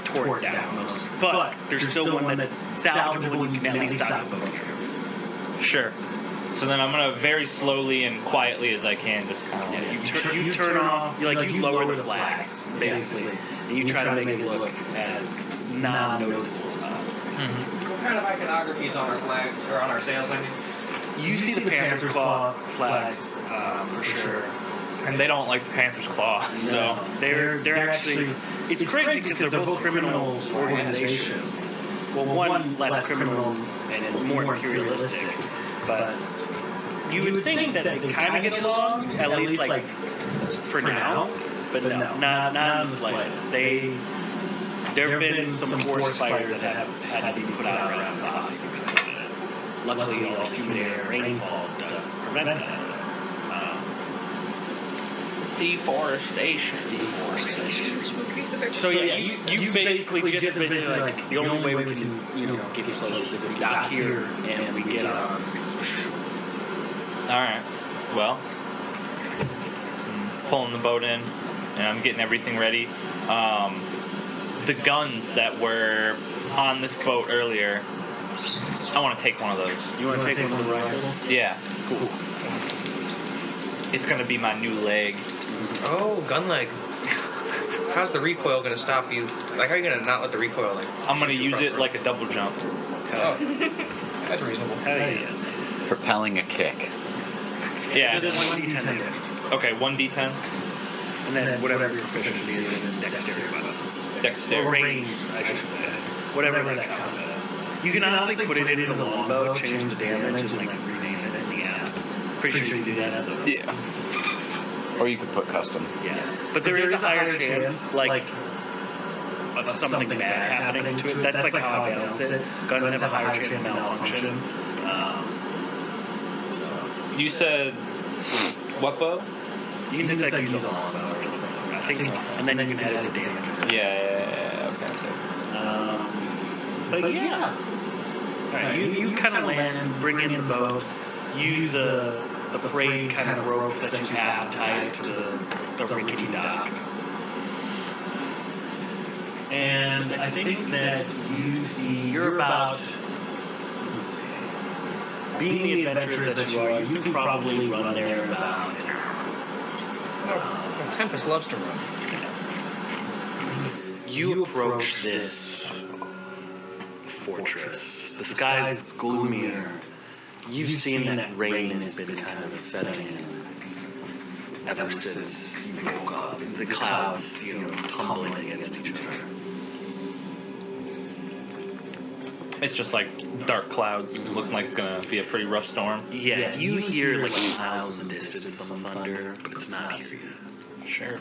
tore it down most. But there's still one that's salvageable and you can at least dock the boat here. Sure. So then I'm gonna very slowly and quietly as I can just kind of. You turn off. You lower the flags basically, and you try to make it look as non-noticeable as possible. Mm-hmm. What kind of iconography is on our flags or on our sails? I mean, You see the Panther's Claw flags for sure. And they don't like the Panther's Claw, so. No, they're actually. It's crazy because they're both criminal organizations. Well, one less criminal and more imperialistic, but you would think that they kind of get along, at least like for now. but no, not in the slightest. There have been some forest fires that have had to be put out around crossing. Luckily, all the humid air and rainfall does prevent that. Deforestation. So yeah, you basically just basically like the only way we can get close is if we dock here and we get on. All right. Well, I'm pulling the boat in, and I'm getting everything ready. The guns that were on this boat earlier, I want to take one of those. You want to take one of the rifles? Yeah. Cool. It's gonna be my new leg. Oh, gun leg. How's the recoil gonna stop you? Like, how are you gonna not let the recoil like? I'm gonna use it like a double jump. Oh, that's reasonable. Hell yeah. Propelling a kick. Yeah. There's 1d10 damage. Okay, 1d10. And then whatever your proficiency is in dexterity weapons. Dexterity. Or range, I should say. Whatever that counts as. You can honestly put it in as a longbow, change the damage, and like rename it in the app. Pretty sure you can do that. So. Yeah. Or you could put custom. Yeah. But there is a higher chance, like of something bad happening to it. That's like how I balance it. Guns have a higher chance of malfunction. So You said what bow? you can just like use a longbow or something. I think, and then you can edit the damage. Yeah. Okay. But yeah. Alright, you kind of land, bring in the boat, use the frayed kind of ropes that you have tied to the rickety dock. And I think that you see, you're about, let's see, being the adventurers that you are, you can probably run there in about an hour. Tempest loves to run. You approach this fortress. The sky's gloomier. You've seen that rain has been kind of setting in ever since you woke up. The clouds, tumbling against each other. It's just like dark clouds. Looks like it's gonna be a pretty rough storm. Yeah, you hear like miles in the distance some thunder, but it's not here yet. Sure.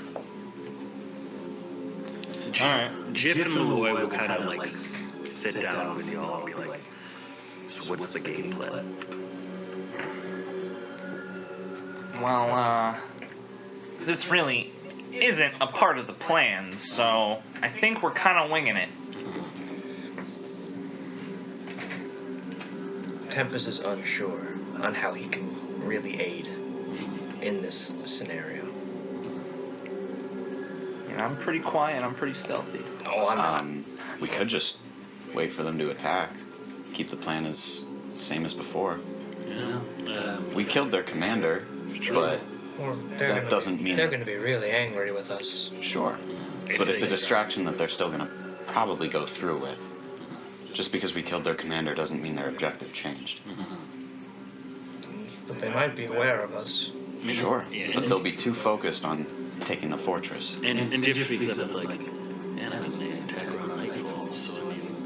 All right. Jiff and Malloy will kind of like sit down with y'all and be like, so what's the game plan? Well, this really isn't a part of the plan, so I think we're kind of winging it. Tempest is unsure on how he can really aid in this scenario. And I'm pretty quiet. I'm pretty stealthy. Oh, I'm not. We could just wait for them to attack. Keep the plan as same as before. Yeah. We killed their commander, but Well, that doesn't mean they're going to be really angry with us. sure. But it's a distraction that they're still going to probably go through with. Just because we killed their commander doesn't mean their objective changed. But they might be aware of us. Sure, Yeah. but they'll be too focused on taking the fortress. And Jiff speaks up as like, man, I mean, they attack around nightfall, so I mean,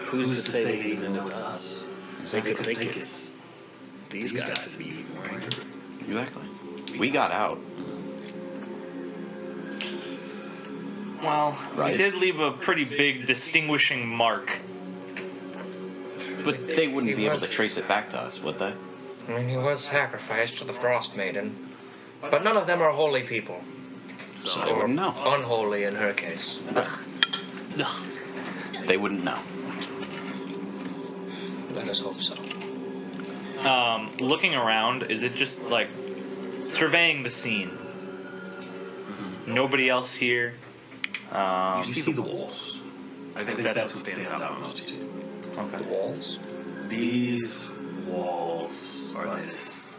who's to say they even know it's us? They could think it's these guys would be even more angry. Exactly. We got out. Well, Right. we did leave a pretty big distinguishing mark. But they wouldn't be able to trace it back to us, would they? I mean, he was sacrificed to the Frost Maiden. But none of them are holy people. So they wouldn't know. Unholy in her case. They wouldn't know. Let us hope so. Looking around, is it just like surveying the scene? Nobody else here. You see the walls. I think that's what stands out most to you. The walls? These walls are this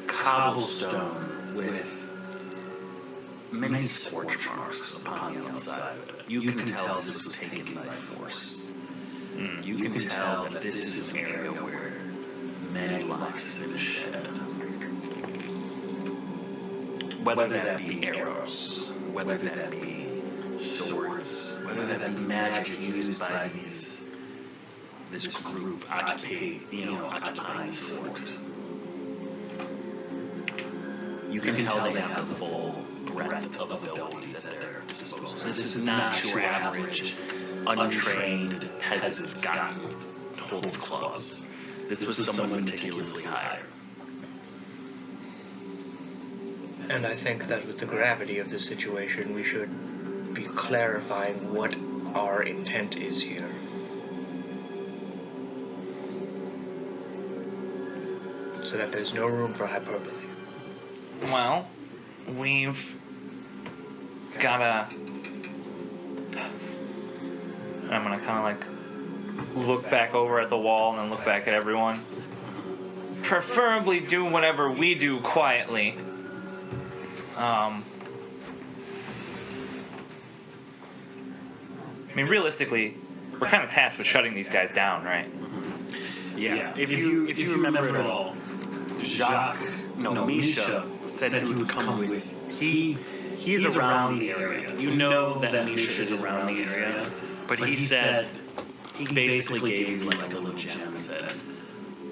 cobblestone with many scorch marks upon the outside of it. You can tell this was taken by force. You can tell that this is an area where many lives have been shed. Whether that be arrows, whether that be swords, whether that be magic used by this group occupying this fort. you can tell they have the full breadth of abilities at their disposal. This is not your average untrained peasant's gotten hold of clubs. This was someone meticulously hired. And I think that with the gravity of the situation, we should be clarifying what our intent is here. So that there's no room for hyperbole. Well, we've gotta. I'm gonna kind of like look back over at the wall and then look back at everyone. Preferably do whatever we do quietly. I mean, realistically, we're kind of tasked with shutting these guys down, right? Yeah. If you remember at all, Misha said he would come with. He's around the area. You know that Misha is around the area, but he said he basically gave you like a little gem and said,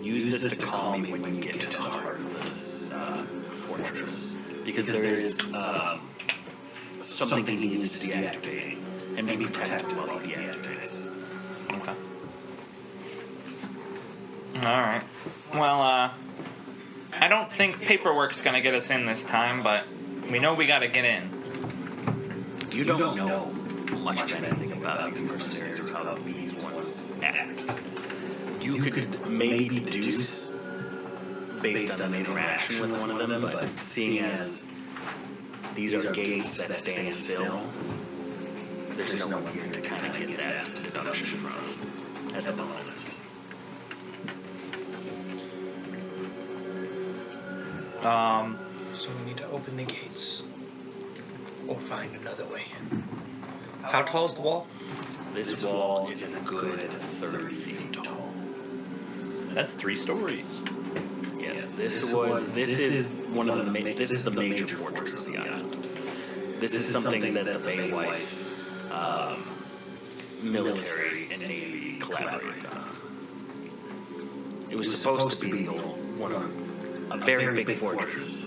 use this to call me when you get to the heart of this fortress, because there is something he needs to deactivate and be protected while he deactivates. Okay. Alright. Well, I don't think paperwork's gonna get us in this time, but we know we gotta get in. You don't know much of anything about these mercenaries or how these ones act. You could maybe deduce based on an interaction with one of them, but seeing as these are gates that stand still, there's no one here to kind of get that deduction from at the moment. So we need to open the gates. Or find another way in. How tall is the wall? This wall is a good 30 feet tall. That's 3 stories. Yes, this is one of this is the major fortress of the island. This is something that the Baywife military and navy collaborated on. It was supposed to be a very big fortress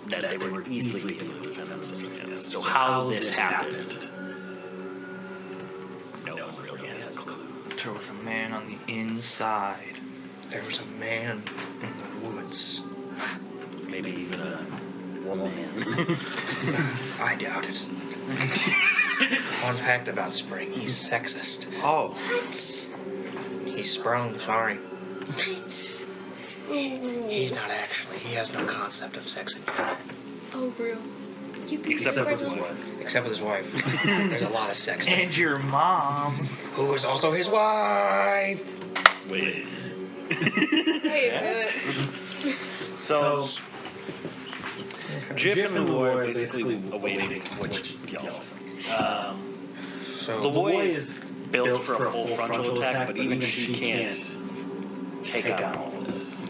that they would easily be able to defend themselves against. So how this happened, no one really has a clue. There was a man on the inside. There was a man in the woods. Maybe even a woman. I doubt it. Fun fact about Spring, he's sexist. Oh. He's sprung, sorry. He's not actually. He has no concept of sex. Oh, bro. You think Except it's with his right. wife. Except with his wife. There's a lot of sex there. And your mom. Who is also his wife. Wait. Wait a minute. So, Jiff and Leroy are basically awaiting which y'all. So Leroy is built for a full frontal attack, but even she can't take on all of this.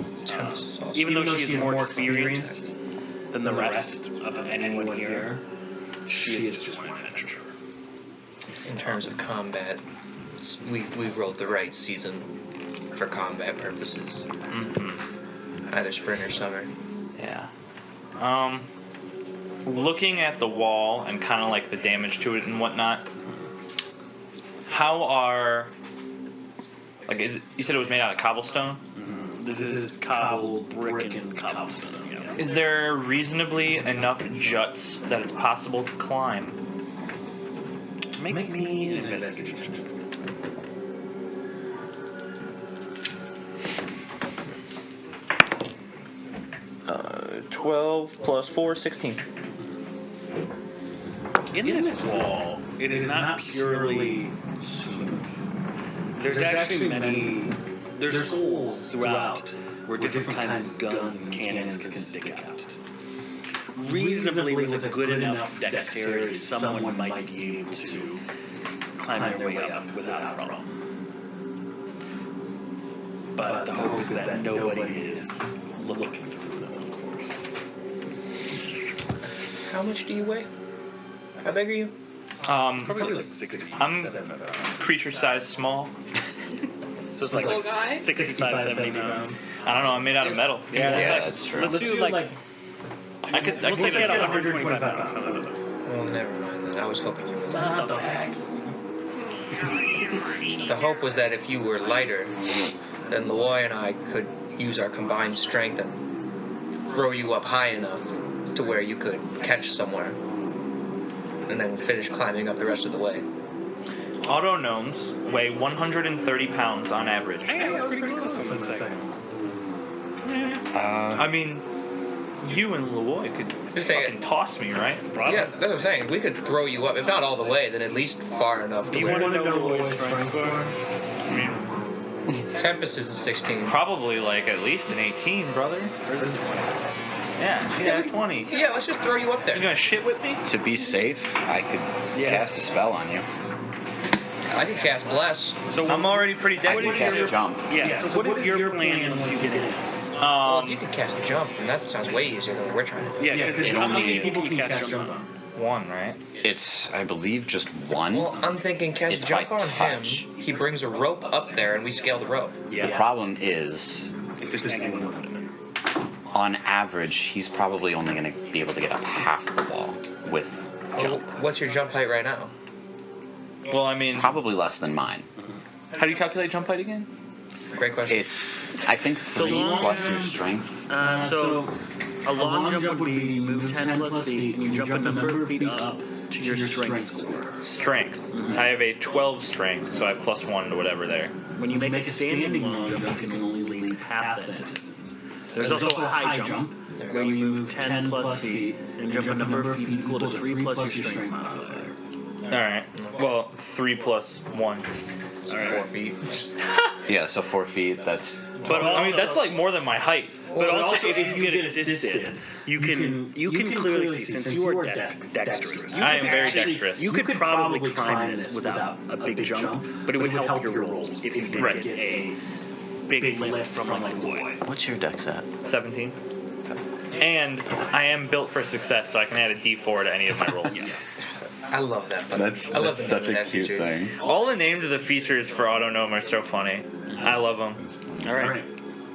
Even though she is more experienced than the rest of anyone here, she is just one adventurer. in terms of combat, we rolled the right season for combat purposes. Mm-hmm. Either spring or summer. Yeah. Looking at the wall and kind of like the damage to it and whatnot, how are, like, you said it was made out of cobblestone? Mm-hmm. This is cobbled brick and cobblestone. Yeah. Is there reasonably enough juts that it's possible to climb? Make me an investigation check. 12 plus 4, 16. In this wall, it is not purely smooth. There's actually there's holes throughout where different kinds of guns and cannons can stick out. Reasonably, with a good enough dexterity, someone might be able to climb their way up without a problem. But the hope is that nobody is looking through them, of course. How much do you weigh? How big are you? Probably like 60. I'm creature size small. So it's like Little guy? 65, 70 pounds. I don't know. I'm made out of metal. Yeah, that's true. Let's do like. I could. We'll say we had 125 pounds. Well, never mind then. I was hoping you would. What the heck? The hope was that if you were lighter, then Leroy and I could use our combined strength and throw you up high enough to where you could catch somewhere, and then finish climbing up the rest of the way. Auto gnomes weigh 130 pounds on average. Hey, that's pretty close. I mean, you and Leroy could Just say fucking toss me, right? Yeah, that's what I'm saying. We could throw you up, if not all the way, then at least far enough Do to you where... want to know Roy's strength score? I mean, Tempest is a 16. probably like at least an 18, brother. Where's his 20? Yeah, 20. Yeah, let's just throw you up You there. gonna shit with me? To be safe, I could cast a spell on you. I could cast Bless. So I'm already pretty I dead. could cast jump. Yeah, so what is your plan once you get in? Well, if you could cast Jump, then that sounds way easier than what we're trying to do. Yeah, because how many people can you cast jump on? One, right? It's, I believe, just one. Well, I'm thinking cast It's Jump by on him. touch. He brings a rope up there, and we scale the rope. Yeah. The problem is, If there's anyone with him. on average, he's probably only going to be able to get up half the wall with Well, jump. what's your jump height right now? Well, I mean, Probably less than mine. how do you calculate jump height again? Great question. It's, I think, 3 long plus jump- your strength. So a long jump would be you move 10 plus feet and you jump a number of feet up to your strength score. Strength. I have a 12 strength, so I have +1 to whatever there. When you make a standing long jump, you can only leap half that distance. There's also a high jump, where you move 10 plus feet and jump a number of feet equal to 3 plus your strength modifier. Alright. Well, 3 plus 1. All right. 4 feet. Yeah, so 4 feet, that's... But also, I mean, that's like more than my height. But also, if you get assisted, you can clearly see since you are dexterous. You I am could very actually- dexterous. You could probably climb this without a big jump, but it would help your rolls if you did Right. get a big lift from like the boy. What's your dex at? 17. And I am built for success, so I can add a D4 to any of my rolls. I love that. But That's I love the such name of a that cute feature. thing. All the names of the features for Autonome are so funny. I love them. All right.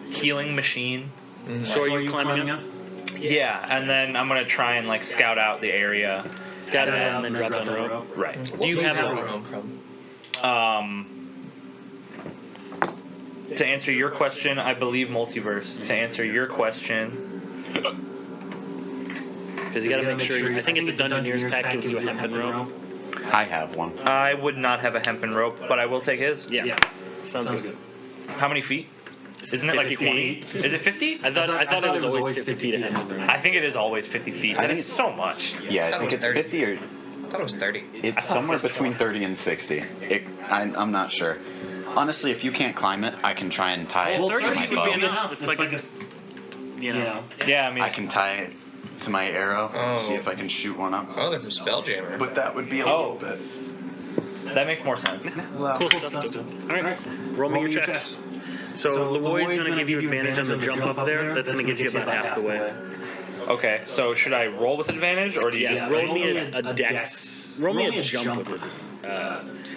Healing machine. So are you climbing up? Yeah, and then I'm gonna try and like scout out the area. Scout it out and then drop down the rope. Right. What Do you have where a we rope? come from? To answer your question, I believe multiverse. To answer your question, Because you got to make sure. I think it's a Dungeoneer's pack gives you a hempen rope. I have one. I would not have a hempen rope, but I will take his. Yeah. Sounds good. How many feet? Isn't it like 50 20? feet. Is it 50? I thought it was always 50 feet of hempen rope. I think it is always 50 feet. I That think is so much. Yeah, I That think was it's 30. 50 or... I thought it was 30. It's somewhere between 30 and 60. I'm not sure. Honestly, if you can't climb it, I can try and tie it Well, to 30 my feet would be bow. enough. It's like a, you know. Yeah, I mean, I can tie it to my arrow, Oh. see if I can shoot one up. Oh, there's a Spelljammer. But that would be a Oh. little bit... that makes more sense. Cool stuff, still. All right. Roll me your checks. So Leroy's going to give you advantage on the jump up there. That's going to get you about half the way. Okay, so should I roll with advantage, or do you Yeah, just... roll me a dex. Roll me a jump with it.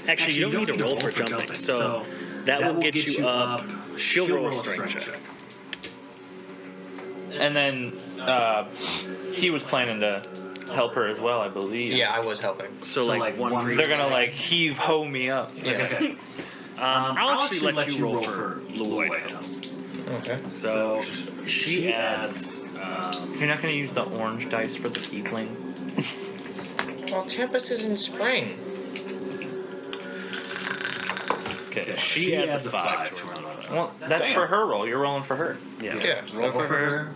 Actually, you don't need to roll for jumping. So that will get you up. She'll roll a strength check. And then he was planning to help her as well, I believe. Yeah, I was helping. So like one for each. They're gonna like heave-ho me up. Yeah. I'll actually let you roll for Leroy to help. Okay. So she adds. You're not gonna use the orange dice for the tiefling? Well, Tempest is in spring. Okay, she adds a 5 to her modifier. Well, that's for her roll. You're rolling for her. Yeah, roll for her.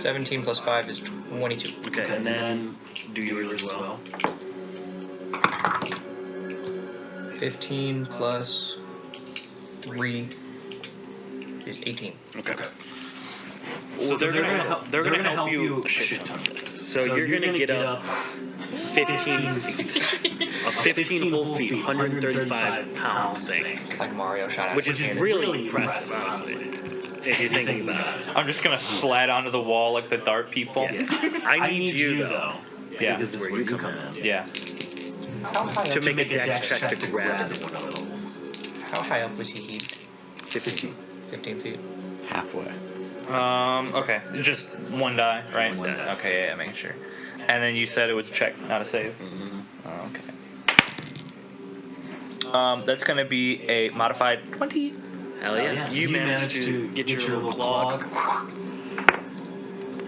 17 plus 5 is 22. Okay, and then do yours as well. 15 plus 3 is 18. Okay. So they're gonna help. They're gonna help you a shit ton of this. So you're gonna get up 15 feet, a 15 whole feet, 135-pound thing, It's like Mario shot at which is cannon. really impressive, honestly, if you're thinking about it. I'm just gonna splat onto the wall like the dart people. I need you though. Yeah. This is where you come in. Yeah. How high To up, make a dex check to grab one of those. how high up was he heaved? 15 feet. Halfway. Okay. Just one die, right? One die. Okay, yeah, making sure. And then you said it was a check, not a save. Okay. That's gonna be a modified 20. Hell yeah. You managed to get your little clog.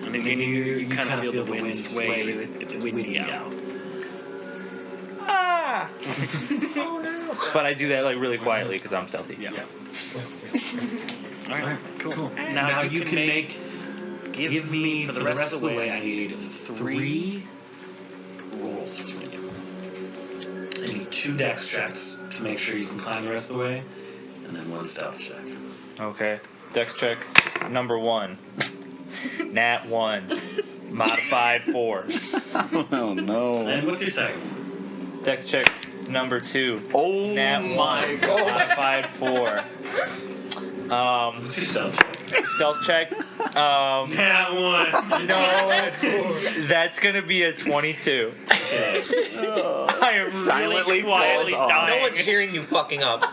I mean, you kind of feel the wind sway. It's windy out. Ah! Oh no! But I do that like really quietly because I'm stealthy. Yeah. All right. Cool. Now you can make. Give me for the rest of the way. I need 3 rolls from you. I need 2 dex checks to make sure you can climb the rest of the way, and then 1 stealth check. Okay. Dex check number 1. Nat 1. Modified 4. Oh no. And what's your second? Dex check number 2. Oh Nat 1. my God. Modified 4. What's your stealth check? Stealth check. Nat 1. No, that's gonna be a 22. Okay. I am Silently really quietly falls off. dying. No one's hearing you fucking up.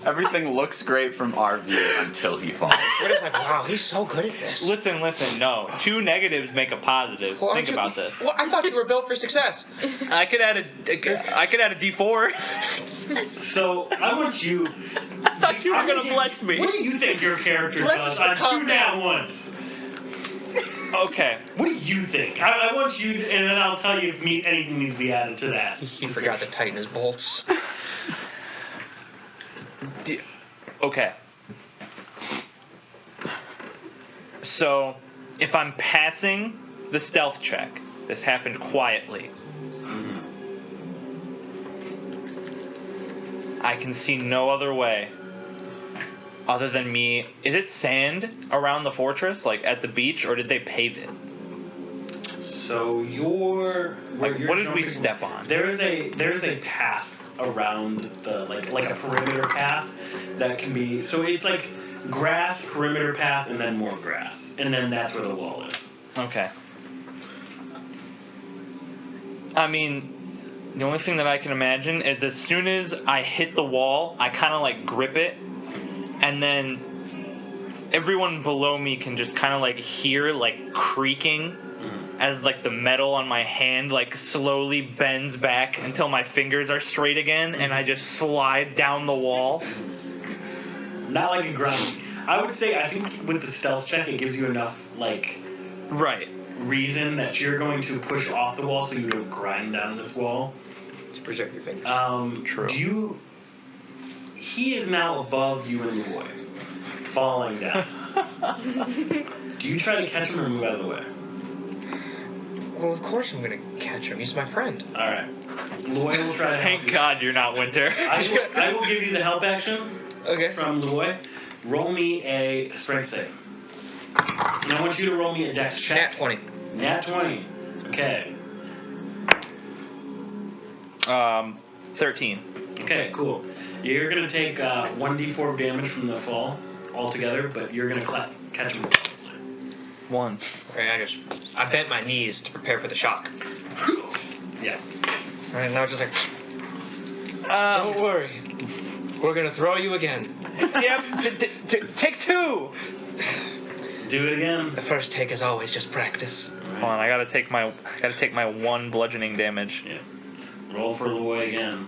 Everything looks great from our view until he falls. We're just like, wow, he's so good at this. Listen. No. 2 negatives make a positive. Well, Think aren't you- about this. Well, I thought you were built for success. I could add a D4. So I want you. I thought you were gonna bless me. What do you think your character Bless does for on 2 combat. nat 1s? Okay. What do you think? I want you, to, and then I'll tell you if anything needs to be added to that. He forgot to tighten his bolts. Okay. So, if I'm passing the stealth check, this happened quietly. I can see no other way other than me. Is it sand around the fortress, like at the beach, or did they pave it? So you're Like, what did we step on? There's a path around the like a perimeter path that can be. So it's like grass, perimeter path, and then more grass, and then that's where the wall is. Okay. I mean, the only thing that I can imagine is as soon as I hit the wall, I kind of like grip it, and then everyone below me can just kind of like hear like creaking as like the metal on my hand like slowly bends back until my fingers are straight again, and I just slide down the wall. Not like a grind. I would say I think with the stealth check it gives you enough like Right. reason that you're going to push off the wall so you don't grind down this wall. To preserve your fingers. True. He is now above you and Leroy, falling down. Do you try to catch him or move out of the way? Well, of course I'm gonna catch him. He's my friend. All right. Loy will try to help Thank you. God you're not Winter. I will give you the help action Okay. from Loy. Roll me a strength save. And I want you to roll me a dex check. Nat 20. Nat 20. Okay. 13. Okay, cool. You're going to take 1d4 of damage from the fall altogether, but you're going to catch him first. 1. Okay, I bent my knees to prepare for the shock. Yeah. Alright, now just like, don't worry. We're gonna throw you again. Yep. Take 2. Do it again. The first take is always just practice. Hold on, I gotta take my 1 bludgeoning damage. Yeah. Roll for Loy again.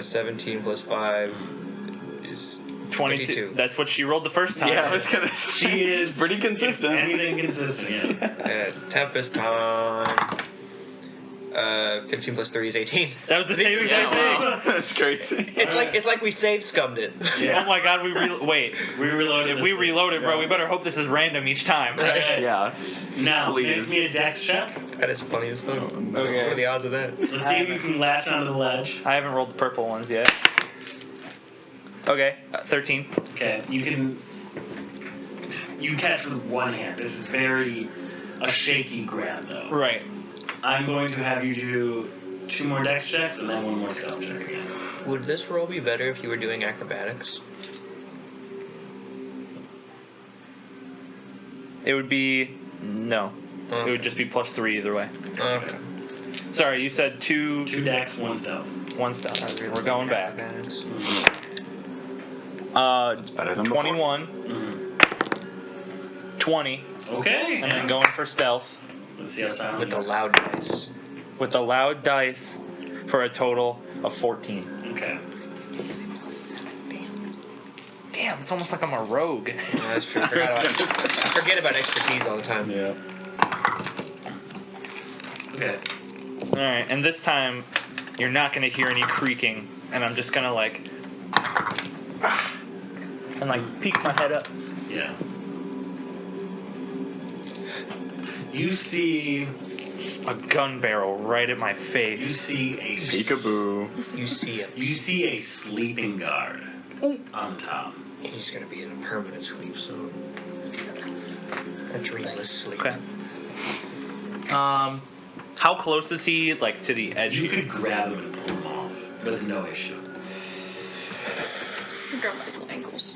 17 plus 5 is 22. That's what she rolled the first time. Yeah, I was gonna say. She is pretty consistent. Anything consistent, yeah. Tempest time. 15 plus 3 is 18. That was the same Yeah, exact thing. wow. That's crazy. It's like we save scummed it. Yeah. Oh my God, wait. We reloaded. If we this reload it, bro, Yeah. we better hope this is random each time. thing. Okay. Yeah. Now, Please. make me a dex check. That is funny as fuck. no. What are the odds of that? Let's see if you can latch onto the ledge. I haven't rolled the purple ones yet. Okay, 13. Okay, you catch with one hand. This is very a shaky grab, though. Right. I'm going to have you do 2 more dex checks and then 1 more stealth check again. Would this roll be better if you were doing acrobatics? It would be no. It would just be +3 either way. Okay. Sorry, you said 2. 2 dex, 1 stealth. 1 stealth. I really We're going like back. acrobatics. Better than 21, Mhm. 20, Okay. and then going for stealth Let's see how silent With you the are. loud dice. with the loud dice for a total of 14. Okay. Damn, it's almost like I'm a rogue. Yeah, that's true. I forget about expertise all the time. Yeah. Okay. All right, and this time you're not gonna hear any creaking, and I'm just gonna like and like peek my head up. Yeah. You see A gun barrel right at my you face. see a Peekaboo. You see it. You see a sleeping guard on the top. He's gonna be in a permanent sleep soon. A dreamless sleep. Okay. How close is he, like, to the edge? You here? could grab him and pull him off with no issue. Grab my little ankles.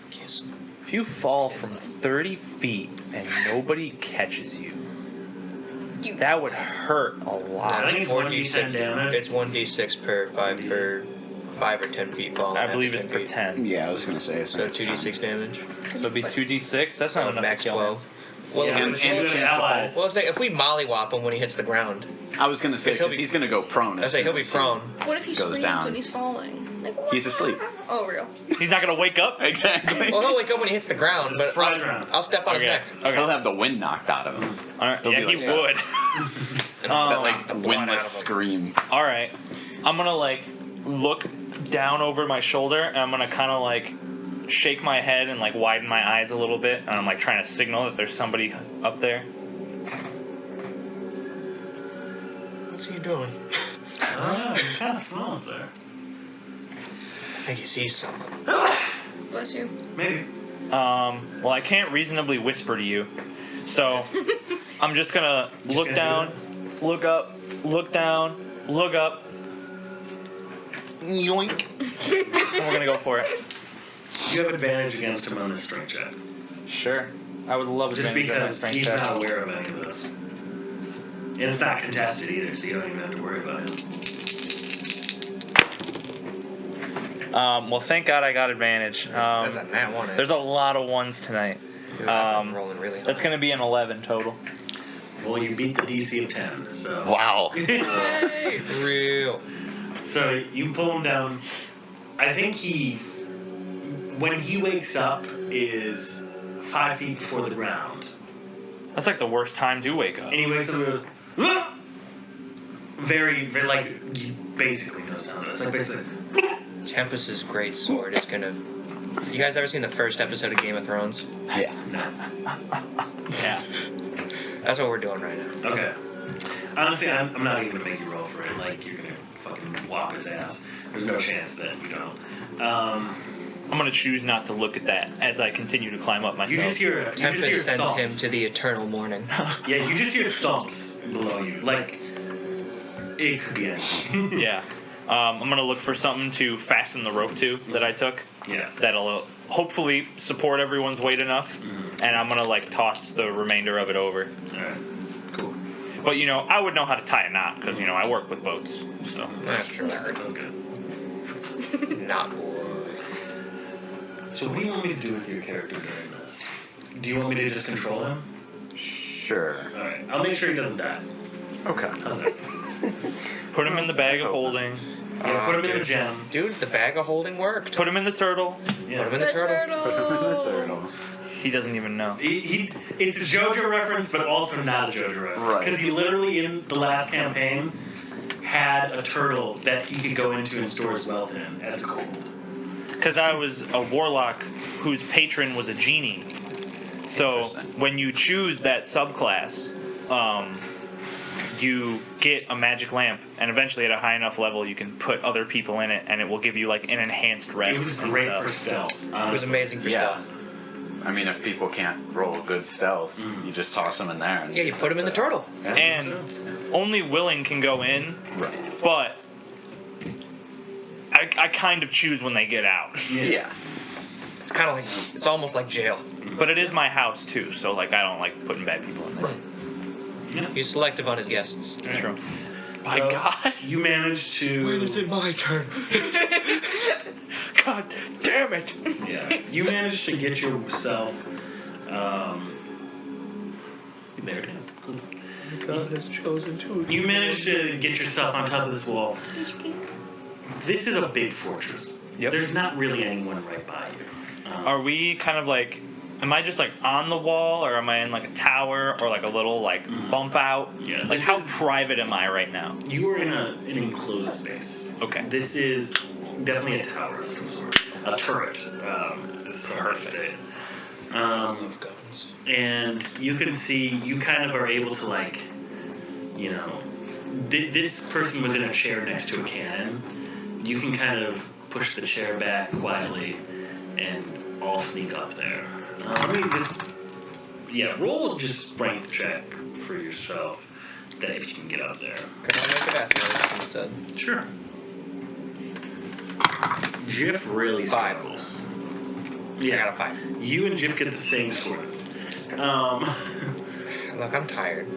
Kiss. If you fall from 30 feet and nobody catches you, You. that would hurt a I lot. think it's 1d10 damage. It's 1d6 per 5 or 10 feet falling. I believe after it's per 10. Yeah, I was gonna say. So 2d6 damage. So it'd be 2d6. That's not enough Max to kill 12. him. Well, Yeah, dude, and you have allies. well, it's like if we mollywop him when he hits the ground, I was gonna say He'll because be- he's gonna go prone. I as say he'll soon be as prone. What if he Goes screams down. when he's falling? Like, He's asleep. Oh, real. He's not gonna wake up? Exactly. Well, he'll wake up when he hits the ground, It's but surprise round. I'll step on his Okay. neck. Okay. He'll have the wind knocked out of him. All right. He'll Yeah, be he like, would. That like the blood out windless of him. scream. All right. I'm gonna like look down over my shoulder, and I'm gonna kind of like shake my head and like widen my eyes a little bit, and I'm like trying to signal that there's somebody up there. What's he doing? Oh, it's kind of small up there. I think he sees something. Bless you. Maybe. Well, I can't reasonably whisper to you, so I'm just gonna Just look gonna down, look up, look down, look up. Yoink. And we're gonna go for it. You have advantage against him on this strength check. Sure. I would love Just advantage on my because strength he's check. not aware of any of this. And it's not contested either, so you don't even have to worry about it. Well, thank God I got advantage. That's a nat one. There's a lot of ones tonight. Dude, I've been rolling really high. That's gonna be an 11 total. Well, you beat the DC of 10, so. Wow. Hey, real. So you pull him down. I think when he wakes up, is 5 feet before the ground. That's like the worst time to wake up. And he wakes up with "Ah!" very, very, like, you basically no sound. It's like basically, Tempest's great sword is gonna. You guys ever seen the first episode of Game of Thrones? Yeah. no. Yeah. That's what we're doing right now. Okay. Honestly, I'm not even gonna make you roll for it. Like, you're gonna fucking whop his ass. There's no chance that you don't. I'm gonna choose not to look at that as I continue to climb up myself. You just hear Tempest sends thumps. him to the eternal morning. Yeah, you just hear thumps below you. Like, it could be anything. Yeah. I'm gonna look for something to fasten the rope to that I took. Yeah. That'll hopefully support everyone's weight enough, and I'm gonna like toss the remainder of it over. Alright. Cool. But you know, I would know how to tie a knot because you know I work with boats. So That's true. Sounds good. Not. So what do you want me to do with your character during this? Do you want me to just control him? Sure. Alright. I'll make sure he doesn't die. Okay. How's that? put him in the bag of holding. Yeah, put him in the dude. gem. Dude, the bag of holding worked. Put him in the turtle. Yeah. Put him in the turtle. Put him in the turtle. He doesn't even know. It's a JoJo reference, but also not a JoJo reference. Right. Because he literally, in the last campaign, had a turtle that he could go into and store his wealth in as a gold. Because I was a warlock whose patron was a genie. So Interesting. when you choose that subclass, you get a magic lamp, and eventually at a high enough level, you can put other people in it, and it will give you like an enhanced rest. It was and great stuff. for stealth. It was honestly. amazing for Yeah. stuff. I mean, if people can't roll good stealth, you just toss them in there. And Yeah, you put him in the turtle. Yeah. And only willing can go in, Right. but I kind of choose when they get out. Yeah. It's kind of like, it's almost like jail. But it is my house too, so like I don't like putting bad people in there. He's selective on his guests. It's true. My God. You managed to. When is it my turn? God damn it. Yeah. You managed to get yourself. There it is. God has chosen to. You managed to get yourself on top of this wall. This is a big fortress. Yep. There's not really anyone right by you. Are we kind of like, am I just like on the wall, or am I in like a tower, or like a little like bump out? Yeah, Like this how is- private am I right now? You are in an enclosed space. Okay. This is definitely a tower of some sort. A turret. Is perfect. Love guns. And you can see, you kind of are able to like, you know, this person was in a chair next to a cannon. You can kind of push the chair back quietly and all sneak up there. Let me just, roll just strength check for yourself, that if you can get up there. Could I make it athletics instead? Sure. Jiff really 5. struggles. I got a 5. You and Jiff get the same score. Look, I'm tired.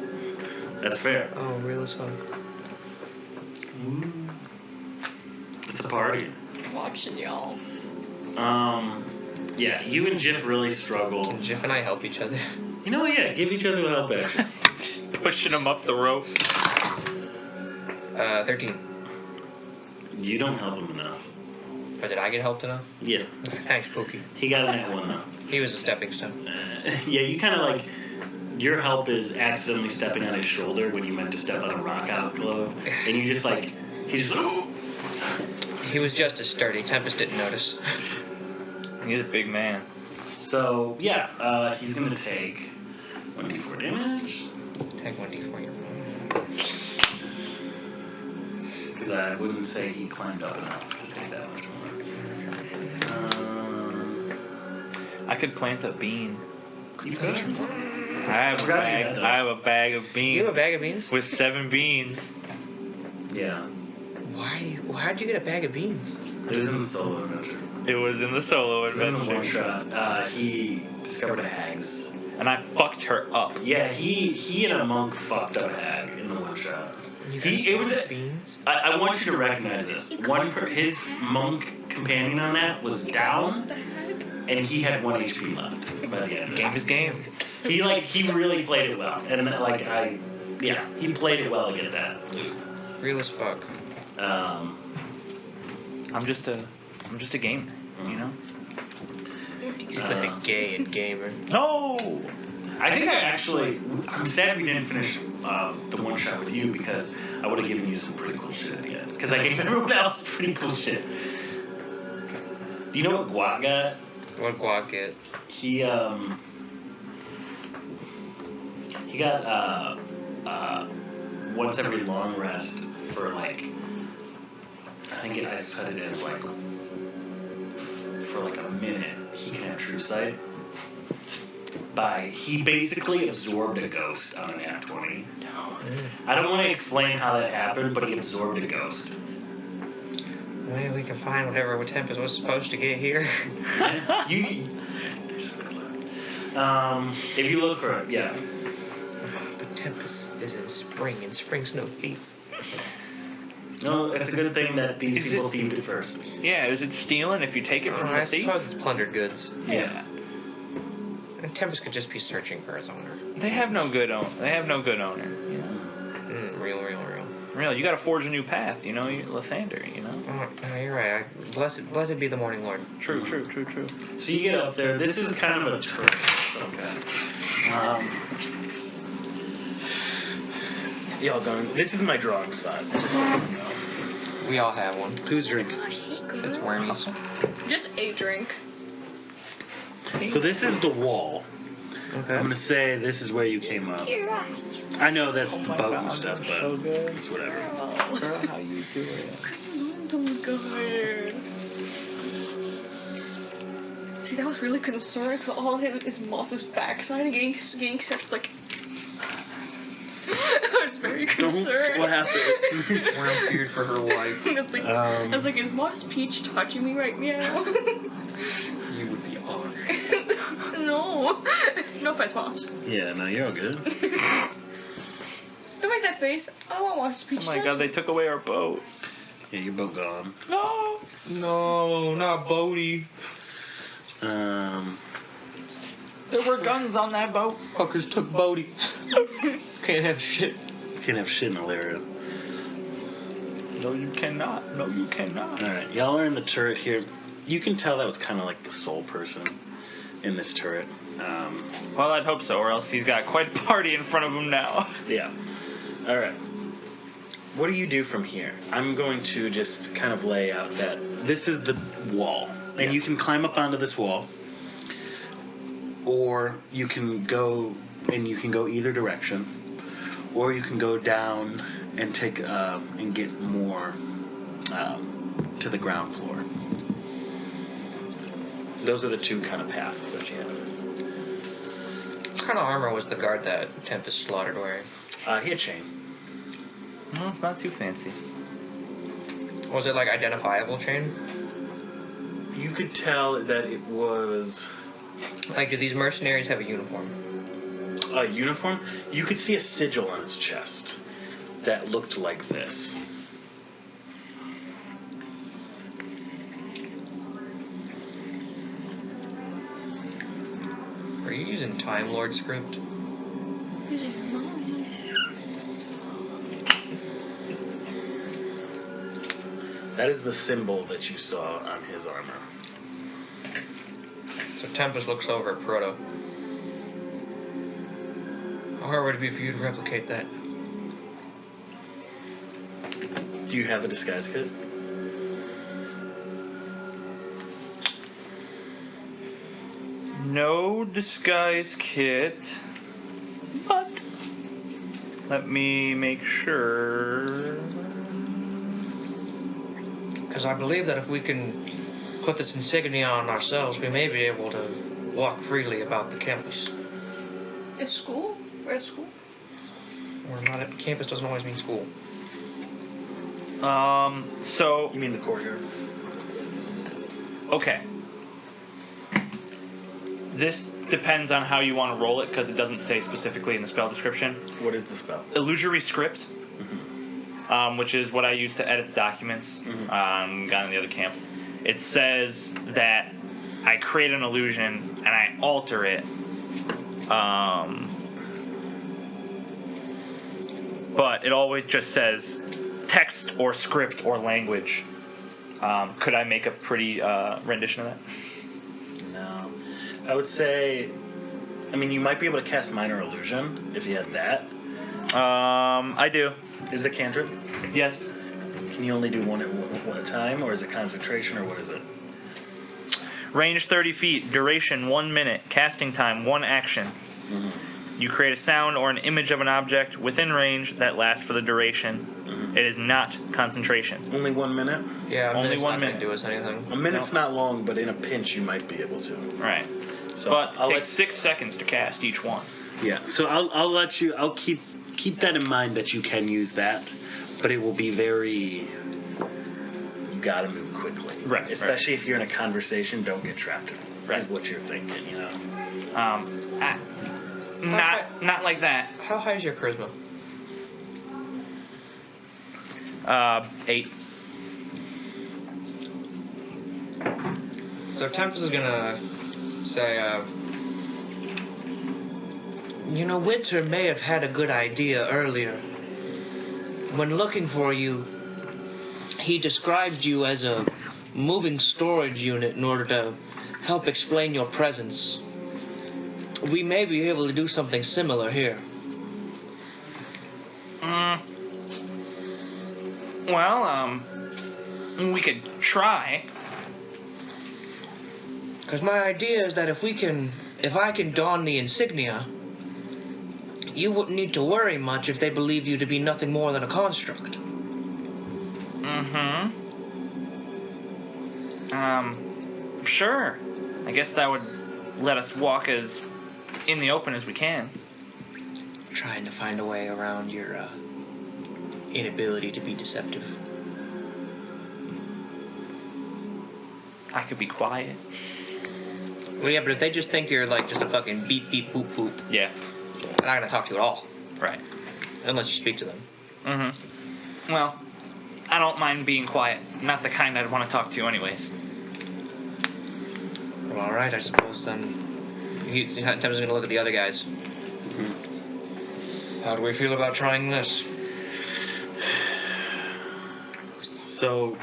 That's fair. Oh, real as fun. It's a party. Watching y'all. Yeah, you and Jiff really struggle. Can Jiff and I help each other? You know what? Yeah, give each other the help action. Just pushing him up the rope. 13. You don't help him enough. Or did I get helped enough? Yeah, Thanks, Pookie. he got an at one though. He was a stepping stone. Yeah, you kind of like, your help is accidentally stepping on his shoulder when you meant to step on a rock outglow, and you just like, he's just, ooh. He was just as sturdy. Tempest didn't notice. He's a big man. So yeah, he's gonna take 1d4 damage. Take 1d4 your Because I wouldn't say he climbed up enough to take that much more. I could plant a bean. You could. I have a Forgot you bag. had those. I have a bag of beans. You have a bag of beans? with 7 beans. Yeah. Why? Well, how'd you get a bag of beans? It was in the solo adventure. It was in the solo It was in the one adventure, shot. He discovered a hag's. and I fucked her up. Yeah, he and a monk fucked up a hag in the one shot. You It was a, beans? I want you to recognize this. His monk companion on that was down, and he had 1 HP left by the end. Of Game it. is game. He really played it well, and he played it well to get that loot. Real as fuck. I'm just a gamer, you know. He's like a gay and gamer. No. I think I'm sad we didn't finish the one shot with you, because I would have given you some pretty cool shit at the end. Because I gave everyone else pretty cool shit. Do you know what Guat got? What Guac get? He got once every long rest for like, I think I said it as like, for like a minute, he can have true sight. He basically absorbed a ghost on an Act 20. I don't want to explain how that happened, but he absorbed a ghost. Maybe we can find whatever Tempest was supposed to get here. If you look for it, yeah. But Tempest is in spring, and spring's no thief. No, it's a good thing that these Is people it- thieved it first. Yeah, is it stealing if you take it from I the thief? suppose it's plundered goods. Yeah. And Tempest could just be searching for its owner. They have no good owner. They have no good owner. You know? Real. Real, you got to forge a new path. You know, Lysander. You know. Oh, no, you're right. Blessed be the morning lord. True. So you get up there. This is kind of a turret of some kind. Y'all going? This is my drawing spot. Just so you know. We all have one. Who's drinking? Gosh, I hate girls. It's wormies. Just a drink. So this is the wall. Okay. I'm gonna say this is where you came up. I know that's the boat and stuff, but so good. it's whatever. Girl, how you doing? So good. See, that was really concerning because all I had is Moss's backside and getting steps like. I was very concerned. What happened? We're feared for her life. It's like, I was like, is Moss Peach touching me right now? You would be honored. No. No offense, Moss. Yeah, no, you're all good. Don't make that face. I want to watch Speech. Oh my god, they took away our boat. Yeah, your boat gone. No. No, not Bodie. There were guns on that boat. Fuckers took Bodie. Can't have shit. Can't have shit in Alarian. No, you cannot. No, you cannot. Alright, y'all are in the turret here. You can tell that was kind of like the sole person in this turret. Well, I'd hope so, or else he's got quite a party in front of him now. Yeah. Alright. What do you do from here? I'm going to just kind of lay out that this is the wall. And you can climb up onto this wall. Or you can go, and you can go either direction. Or you can go down and take, and get more to the ground floor. Those are the two kind of paths that you have. What kind of armor was the guard that Tempest slaughtered wearing? He had chain. Well, it's not too fancy. Was it like identifiable chain? You could tell that it was Like, do these mercenaries have a uniform? a uniform. You could see a sigil on his chest that looked like this. Are you using Time Lord script? That is the symbol that you saw on his armor. So Tempest looks over at Proto. How hard would it be for you to replicate that? Do you have a disguise kit? No disguise kit, but let me make sure. Because I believe that if we can put this insignia on ourselves, we may be able to walk freely about the campus. At school? We're at school? We're not at campus doesn't always mean school. So, You mean the courtyard? okay. This depends on how you want to roll it, because it doesn't say specifically in the spell description. What is the spell? Illusory script, which is what I use to edit documents guy in the other camp. It says that I create an illusion and I alter it. But it always just says text or script or language. Could I make a pretty rendition of that? No. I would say, I mean, you might be able to cast Minor Illusion if you had that. I do. Is it cantrip? Yes. Can you only do one at a time, or is it concentration, or what is it? Range 30 feet. Duration 1 minute. Casting time 1 action. You create a sound or an image of an object within range that lasts for the duration. It is not concentration. Only 1 minute? Yeah, Only minute's 1 not gonna minute. do us anything. A minute's not long, but in a pinch you might be able to. Right. So But I'll it let takes 6 seconds to cast each one. Yeah, so I'll let you. I'll keep that in mind that you can use that, but it will be very. You gotta move quickly, Right, Especially if you're in a conversation, don't get trapped in it. Right. Is what you're thinking, you know. Not like that. How high is your charisma? 8. So Tempest is gonna say, you know, Winter may have had a good idea earlier. When looking for you, he described you as a moving storage unit in order to help explain your presence. We may be able to do something similar here. Well, we could try. Because my idea is that if I can don the insignia, you wouldn't need to worry much if they believe you to be nothing more than a construct. Sure. I guess that would let us walk as in the open as we can. Trying to find a way around your inability to be deceptive. I could be quiet. Well, yeah, but if they just think you're like just a fucking beep beep boop boop, Yeah. they're not gonna talk to you at all. Right. unless you speak to them. Mm-hmm. Well, I don't mind being quiet. Not the kind I'd want to talk to anyways. Well, all right, I suppose then. Tempest is gonna look at the other guys. How do we feel about trying this? So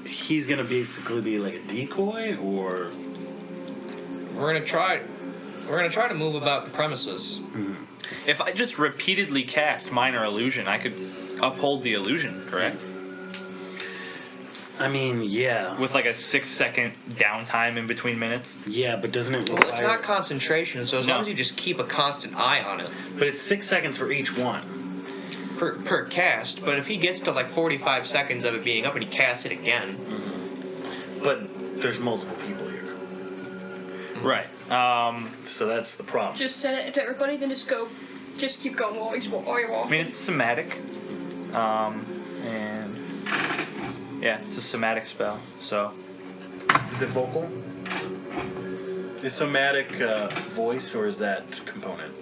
he's gonna basically be like a decoy, or We're gonna try to move about the premises. If I just repeatedly cast minor illusion, I could uphold the illusion, correct? I mean, yeah, With like a 6-second downtime in between minutes. yeah, but doesn't it Well, require? it's not concentration, so as long as you just keep a constant eye on it But it's 6 seconds for each one. per cast. But if he gets to like 45 seconds of it being up and he casts it again, But there's multiple people here, Right. so that's the problem. Just send it to everybody, then just keep going while you're I walking. mean, it's somatic. And yeah, it's a somatic spell. So Is it vocal? Is somatic voice, or is that component?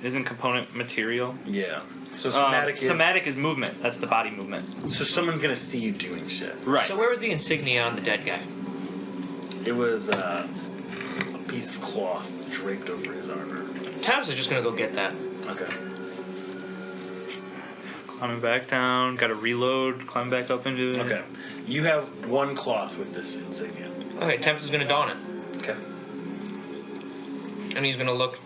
isn't component material? Yeah. So somatic is. Somatic is movement. That's the body movement. So someone's gonna see you doing shit. Right. So where was the insignia on the dead guy? It was a piece of cloth draped over his armor. Tabs is just gonna go get that. Okay. Climbing back down. Got to reload. Climb back up into it. Okay. You have one cloth with this insignia. Okay, Tempest is gonna don it, Okay. and he's gonna look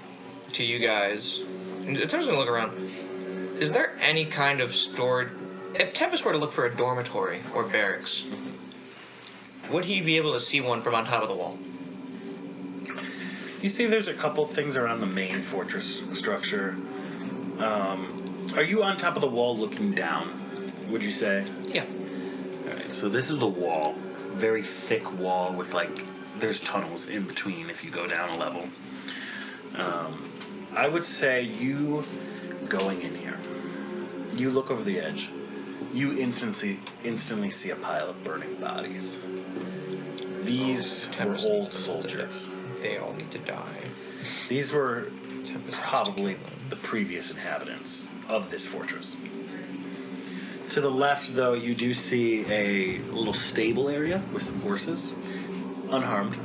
to you guys. And Tempest is gonna look around. Is there any kind of stored? If Tempest were to look for a dormitory or barracks, would he be able to see one from on top of the wall? You see, there's a couple things around the main fortress structure. Are you on top of the wall looking down, would you say? Yeah. Alright, so this is the wall. Very thick wall with, like, there's tunnels in between if you go down a level. I would say you going in here, you look over the edge, you instantly see a pile of burning bodies. These were Tempest old needs to hold it. soldiers. They all need to die. These were Tempest probably has to kill them. the previous inhabitants of this fortress. To the left, though, you do see a little stable area with some horses, unharmed,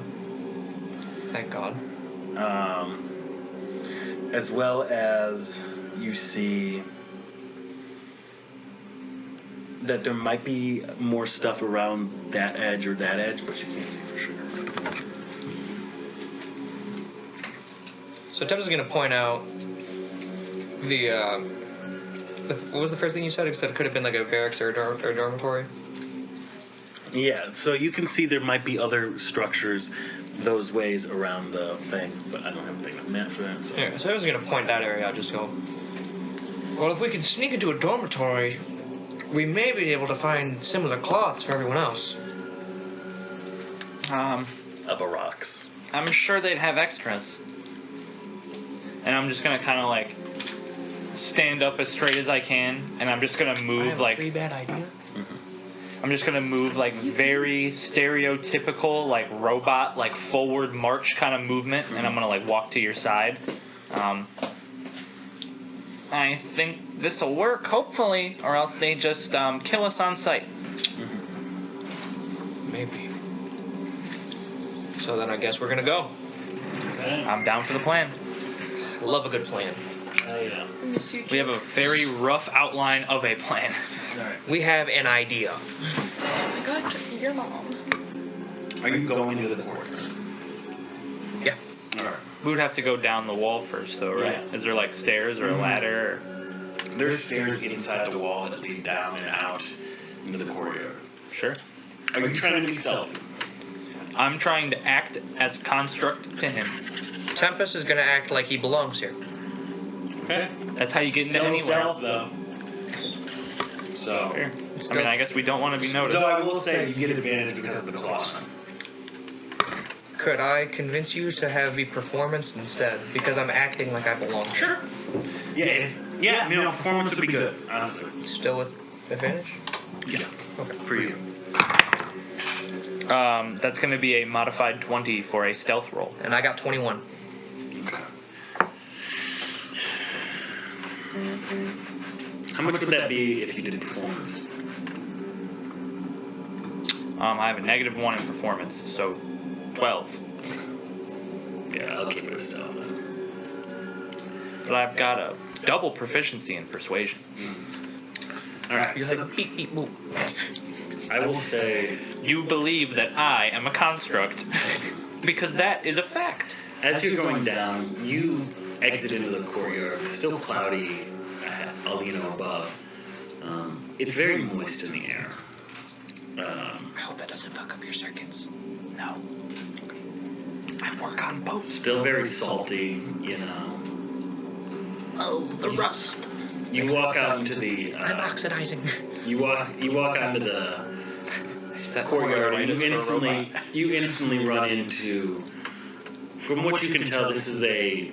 Thank God. as well as you see that there might be more stuff around that edge or that edge, but you can't see for sure. So Tempest is gonna point out what was the first thing you said? You said it could have been like a barracks or a dormitory. Yeah, so you can see there might be other structures those ways around the thing, but I don't have a big enough map for that. So. Yeah, so I was gonna point that area out. Just go. Well, if we can sneak into a dormitory, we may be able to find similar cloths for everyone else. Upper rocks. I'm sure they'd have extras. And I'm just gonna kind of like stand up as straight as I can, and I'm just gonna I move have like a pretty bad idea. I'm just gonna move like very stereotypical, like robot, like forward march kind of movement, and I'm gonna like walk to your side. I think this will work, hopefully, or else they just kill us on sight. Maybe. So then I guess we're gonna go. I'm down for the plan. Love a good plan. Oh yeah. Miss you, We have a very rough outline of a plan. Alright. We have an idea. Oh my God, your mom. Are you going into the courtyard? Yeah. Alright. We would have to go down the wall first, though, right? Yeah. Is there like stairs or a ladder? There's stairs inside the wall that lead down and out into the courtyard. Sure. Are you trying to be stealthy? I'm trying to act as construct to him. Tempest is gonna act like he belongs here. Okay. That's how you get into anywhere. Stealth, though. So, Fair. I mean, I guess we don't want to be noticed. though I will say you get advantage because of the cloth. Could I convince you to have the performance instead? Because I'm acting like I belong here. Yeah, performance would be good, honestly. Still with advantage? Yeah, Okay. for you. That's going to be a modified 20 for a stealth roll. And I got 21. Okay. How much would that be if you did performance? I have a -1 in performance, so 12. Yeah, I'll keep it a stealth then. But I've got a double proficiency in persuasion. All right. You So have a beep beep boop. I will say, You believe that I am a construct, because that is a fact. as you're going down, you exit into the courtyard. It's still cloudy, above. It's very moist in the air. I hope that doesn't fuck up your circuits. No. I work on both. Still very salty, you know. Oh, the rust. You walk out into the. I'm oxidizing. You walk out into the Is that courtyard, and arthritis for a robot? you instantly run into. From what you can tell, this is a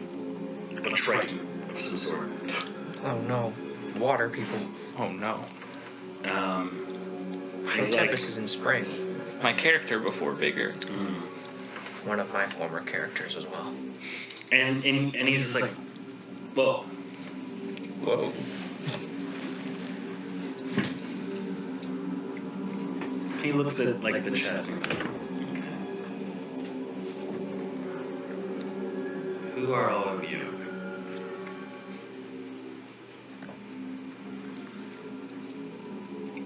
triton of some sort. Oh no. Water people. Oh no. He's like, Tempest is in spring. My character before Vigor. One of my former characters as well. and he's just like, whoa. Whoa. He looks at like the chest. And, okay. Who are all of you?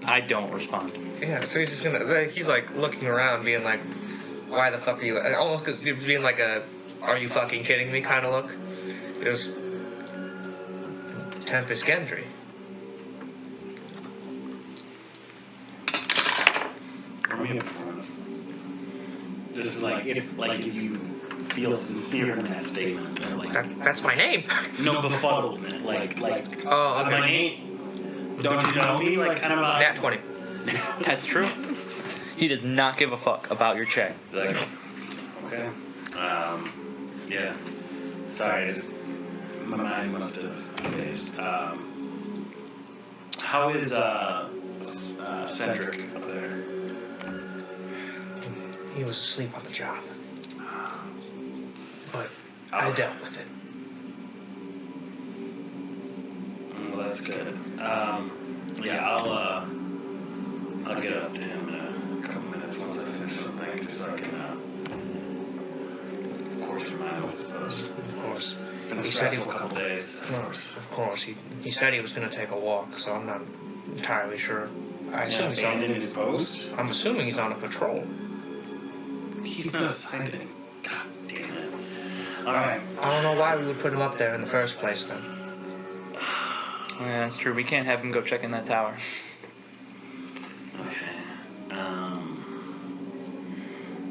I don't respond. Yeah, so he's just gonna, he's like looking around being like, why the fuck are you, almost because being like a, are you fucking kidding me kind of look. It was Tempest Gendry. Roll me a performance. Just like if you feel sincere in that statement, or like That's my name. no befuddlement, like Oh, okay. my name. Don't you know me? Like kind of a Nat 20. That's true. He does not give a fuck about your check. Like, okay. Yeah. Sorry, my mind must have phased. How is Cedric up there? He was asleep on the job. But I dealt with it. Well, that's good. Yeah, I'll get up to him in a couple minutes once I finish something, just so I can, of course, remind him of his post. Of course. It's been a He said he stressful would- couple days, of course. Of course. He said he was going to take a walk, so I'm not entirely sure. I assume he's Abandon on, his post? I'm assuming he's on a patrol. He's not assigned to any. God damn it. Alright. I don't know why we would put him up there in the first place then. Yeah, that's true. We can't have him go check in that tower. Okay.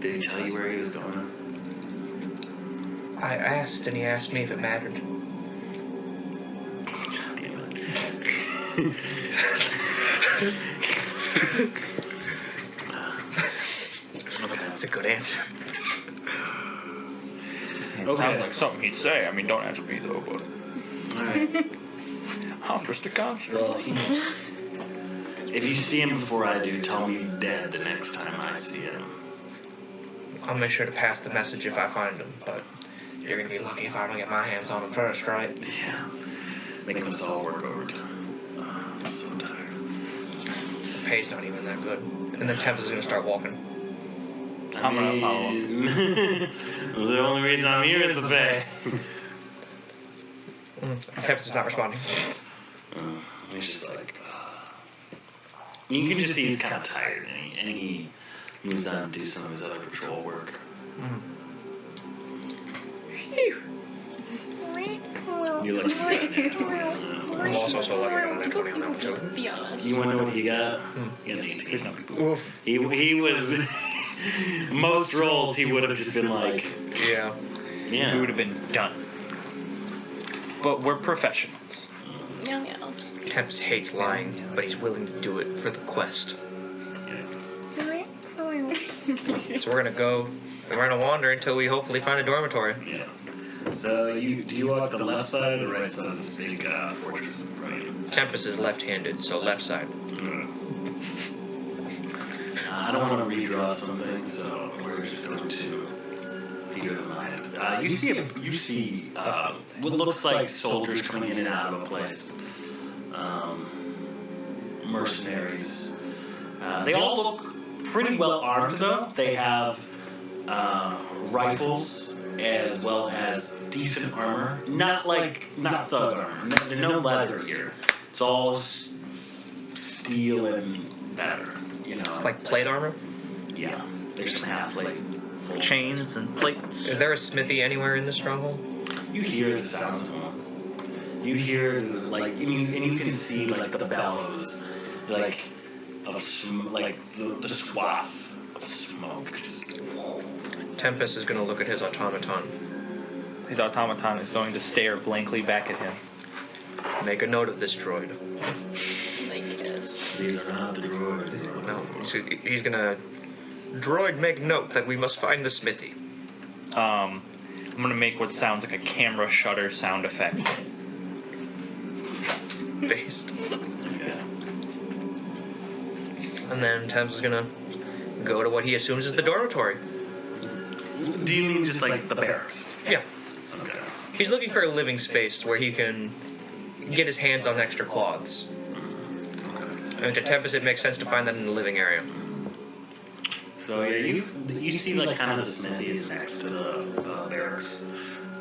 Did he tell you where he was going? I asked and he asked me if it mattered. God damn it. Okay. That's a good answer. It Okay. sounds like something he'd say. I mean, don't ask me though, but Alright. I'm just a construct. Well, if you see him before I do, tell me he's dead the next time I see him. I'll make sure to pass the message if I find him, but you're going to be lucky if I don't get my hands on him first, right? Yeah. Making us all work overtime. I'm so tired. The pay's not even that good. And then Tempest is going to start walking. I'm gonna follow him. The only reason I'm here is the pay. Tempest is not responding. He's just like, you can just see he's kind of tired, and he moves on to do some of his other patrol work. You're lucky you got an I'm also so lucky I got a 20 on that too. Be honest. You want to know what he got? He got an 18. He was most rolls he would have just been like, Yeah. yeah. We would have been done. But we're professionals. Yeah. Tempest hates lying, but he's willing to do it for the quest. So we're gonna go, and we're gonna wander until we hopefully find a dormitory. Yeah. So do you walk the left side or the right side of this big fortress in front of you? Tempest is left-handed, so left side. I don't want to redraw something, so we're just going to theater of the mind. You see what looks like soldiers coming in and out of a place. Mercenaries. They all look pretty well armed, though. They have rifles as well as decent armor. Not thug armor. There's no leather here. It's all steel and better. You know. Like plate armor? Yeah. There's some half plate. Chains and plates. Is there a smithy anywhere in the stronghold? You hear the sounds of one. You hear and you can see like the bellows, like of the swath of smoke. Tempest is going to look at his automaton. His automaton is going to stare blankly back at him. Make a note of this droid. These are not the droids. No, he's going to... Droid, make note that we must find the smithy. I'm going to make what sounds like a camera shutter sound effect. Based. Yeah. And then Tempest is going to go to what he assumes is the dormitory. Do you mean just like the barracks? Yeah. Okay. He's looking for a living space where he can get his hands on extra cloths. And to Tempest, it makes sense to find that in the living area. So yeah, you see like kind of the smithy is next to the barracks.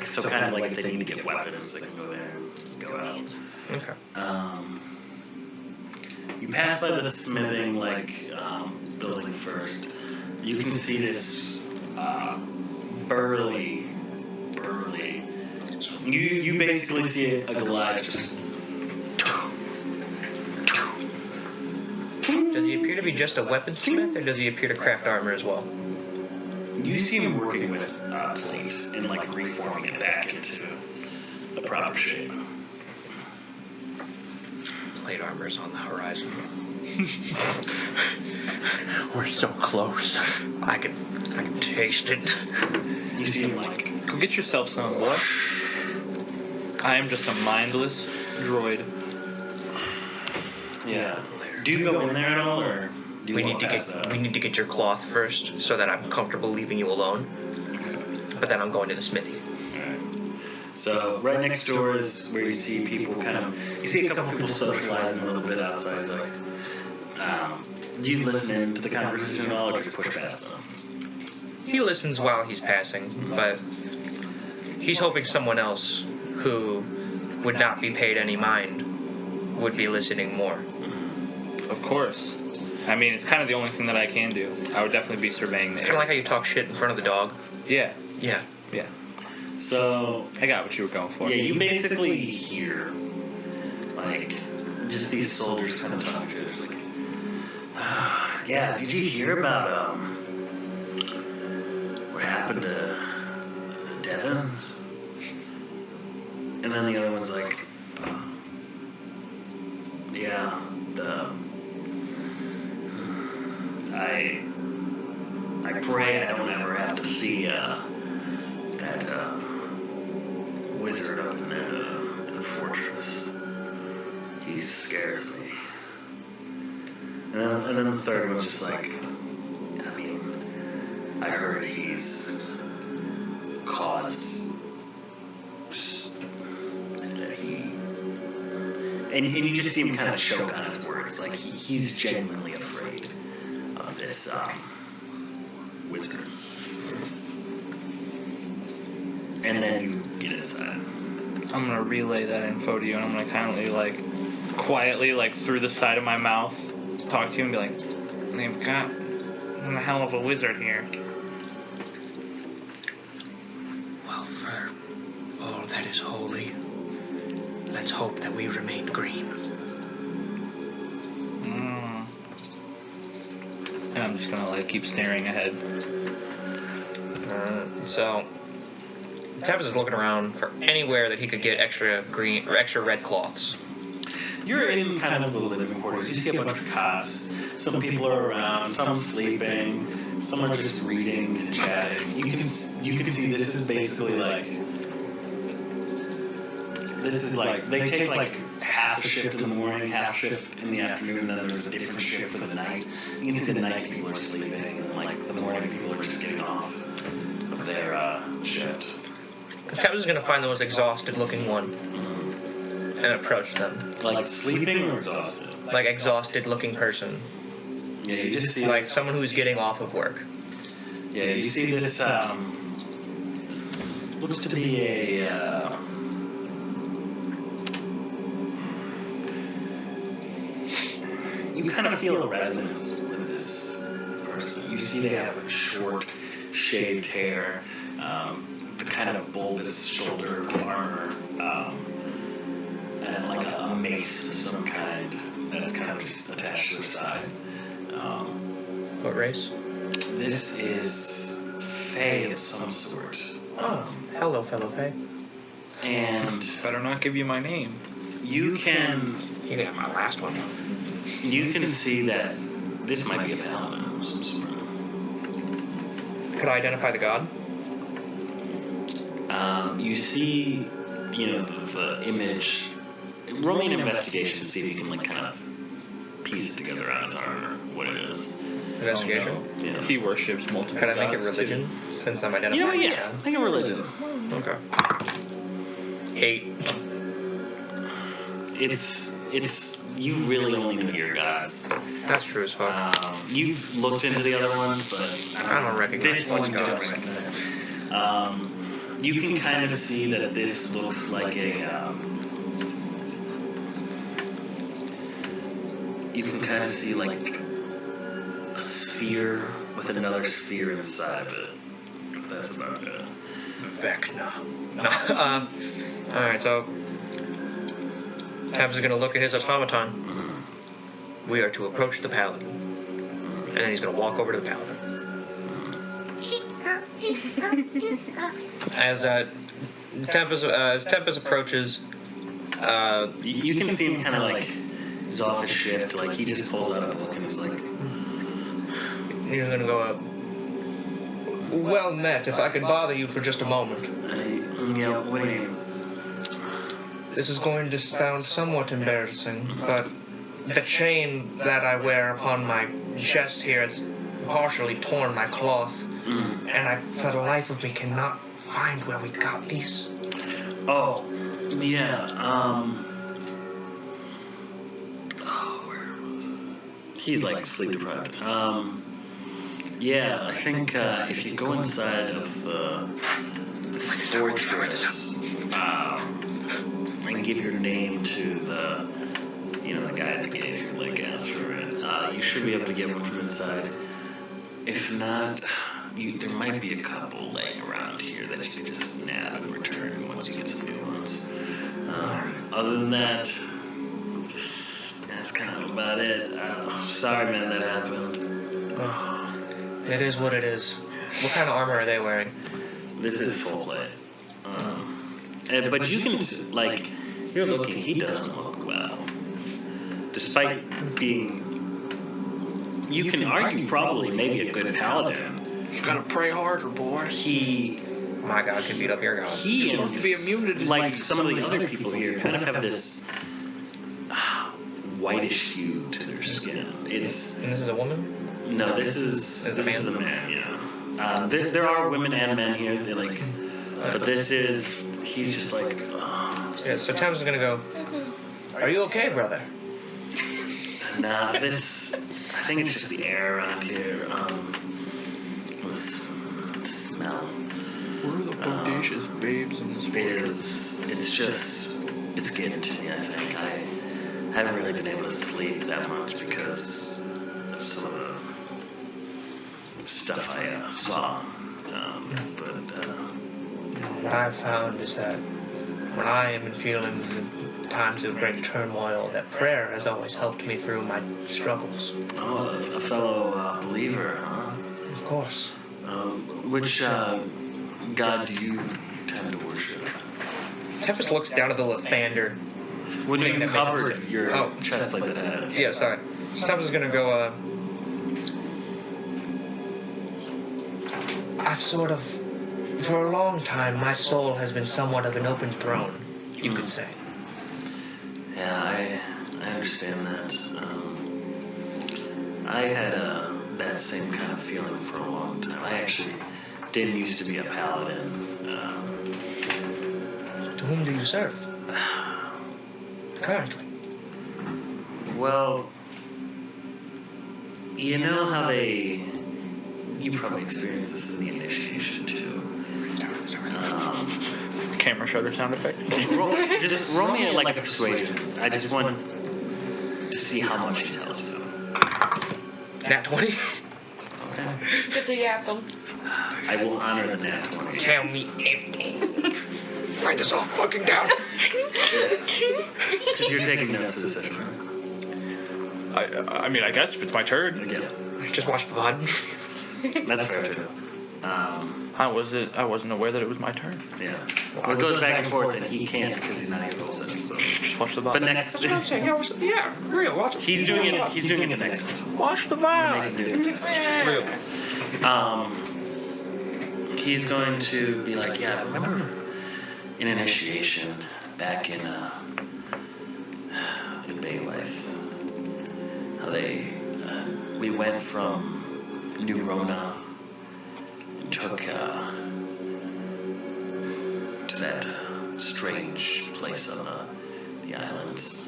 So kind of like if they need to get weapons, they can go there and go out. Okay. You pass by the smithing building first. You can see this burly. You basically see a Goliath just. Does he appear to be just a weaponsmith, or does he appear to craft armor as well? You see him working with plate and reforming it back into the proper shape. Plate armor is on the horizon. We're so close. I can taste it. You see him Go get yourself some, boy. I am just a mindless droid. yeah. Do you go in there at all, or do you We walk need to get your cloth first, so that I'm comfortable leaving you alone. But then I'm going to the smithy. Alright. So right next door is where you see people you see a couple people socializing a little bit outside. It's do you listen in to the conversation at all, or just push past them? He listens while he's passing, but he's hoping someone else who would not be paid any mind would be listening more. Of course. I mean, it's kind of the only thing that I can do. I would definitely be surveying the Kind of like how you talk shit in front of the dog. Yeah. Yeah. Yeah. So I got what you were going for. yeah, you basically hear just these soldiers kind of talking to you. It's like, yeah, did you hear about what happened to Devin? And then the other one's like, yeah, I pray I don't ever have to see that wizard up in the fortress. He scares me. And then the third one's just like, I mean, I heard he's caused that he. And you just see him kind of choke on his words. Like, he's genuinely afraid of this wizard. And then you get inside. I'm gonna relay that info to you, and I'm gonna kind of quietly, through the side of my mouth, talk to you and be like, they've got one hell of a wizard here. Well, for all that is holy, let's hope that we remain green. And I'm just gonna keep staring ahead. So Tempest is looking around for anywhere that he could get extra green or extra red cloths. You're in kind of the living quarters. You see a bunch of cots. Some people are around. Some sleeping. Some are just reading and chatting. You can see this is basically they take half a shift in the morning, half shift in the afternoon, and then there's a different shift for the night. You can see the night people are sleeping, and the morning people are just getting off. But of their shift. Tempest is gonna find the most exhausted-looking one and approach them. Like sleeping or exhausted? Like exhausted-looking person, Yeah, you just see like someone who's getting off of work. Yeah, you see this looks to be a you kind of feel a resonance with this person. You see they have short, shaved hair, the kind of bulbous shoulder armor, and like a mace of some kind that's kind of just attached to their side. What race? This is Fae of some sort. Oh, hello, fellow Fae. And Better not give you my name. you can got my last one. see that this might be a paladin of some sort. Could I identify the god? You see, the image. Roll me an investigation to see if you can like kind of piece it together on his armor, what it is. Investigation? Yeah. He worships multiple Could I make it gods, religion, since I'm You identifying know what? the Yeah, god? make a religion. Okay. 8. It's you really only know your gods. That's true as fuck. You've looked into the other ones, but I don't recognize this one you much don't gods. recognize. You can kind of see that this looks like a. You can kind of see like a sphere with another sphere inside of it. That's about it. Vecna. No. Alright, so Tabs is gonna look at his automaton. We are to approach the paladin. And then he's gonna walk over to the paladin. As Tempest approaches, You can see him kind of like he's off his shift. Like he just pulls out a book and he's like, he's gonna go up. Well met, if I could bother you for just a moment. yeah, what do you mean? This is going to sound somewhat embarrassing, but the chain that I wear upon my chest here has partially torn my cloth, and I, for the life of me, cannot find where we got these. Oh, yeah. Where was it? He's like sleep deprived. Yeah, I think if you go inside of the fortress and give your name to the guy at the gate who like asks for it, you should be able to get one from inside. If not, there might be a couple laying around here that you can just nab and return once you get some new ones. Other than that, that's kind of about it. Sorry, man, that happened. It is what it is. What kind of armor are they wearing? This is full plate. But you can, you're looking, he doesn't look well. Despite being, you can argue probably maybe a good paladin. You gotta pray harder, boy. My god can beat up your god. He have to be immune to like disease. some of the other people here, kind of have this whitish hue to their skin. And this is a woman? No, this is a a man? man. Yeah. There are women and men here. They but he's just like. Yeah, so Thames is gonna go, are you okay, brother? Nah, I think it's just the air around here. The smell Where are the bodacious babes in this it's getting to me. I think I haven't really been able to sleep that much because of some of the stuff I saw. What I've found is that when I am in feelings and times of great turmoil, that prayer has always helped me through my struggles. Oh, a fellow believer, huh? Of course. Which god do you tend to worship? Tempest looks down at the Lathander. When Thing you that covered makes- your oh, chest plate that had. Yeah, sorry. Tempest is gonna go, I've sort of, for a long time, my soul has been somewhat of an open throne, you could say. Yeah, I understand that. I had that same kind of feeling for a long time. I actually didn't used to be a paladin. To whom do you serve? Currently. Well, you know how you probably experienced this in the initiation too. Camera shutter sound effect. Just roll me like a persuasion. I just want to see how much he tells you. Nat 20? Okay. Get to yap them. I will honor the nat 20. Tell me everything. Write this all fucking down. Because you're taking notes for the session, right? I mean, I guess if it's my turn. Yeah. Just watch the VOD. That's fair too. I wasn't aware that it was my turn. Yeah. Well, it goes back and forth, and he can't because he's not in the whole session. So. Just watch the VOD. But next, Yeah, real. Watch it. he's doing it. He's doing it the next one. Watch the Make him VOD. do it next one. Real. He's going to be like, yeah, remember in initiation back in Baylife, how we went from New Rona and took to that strange place on the islands.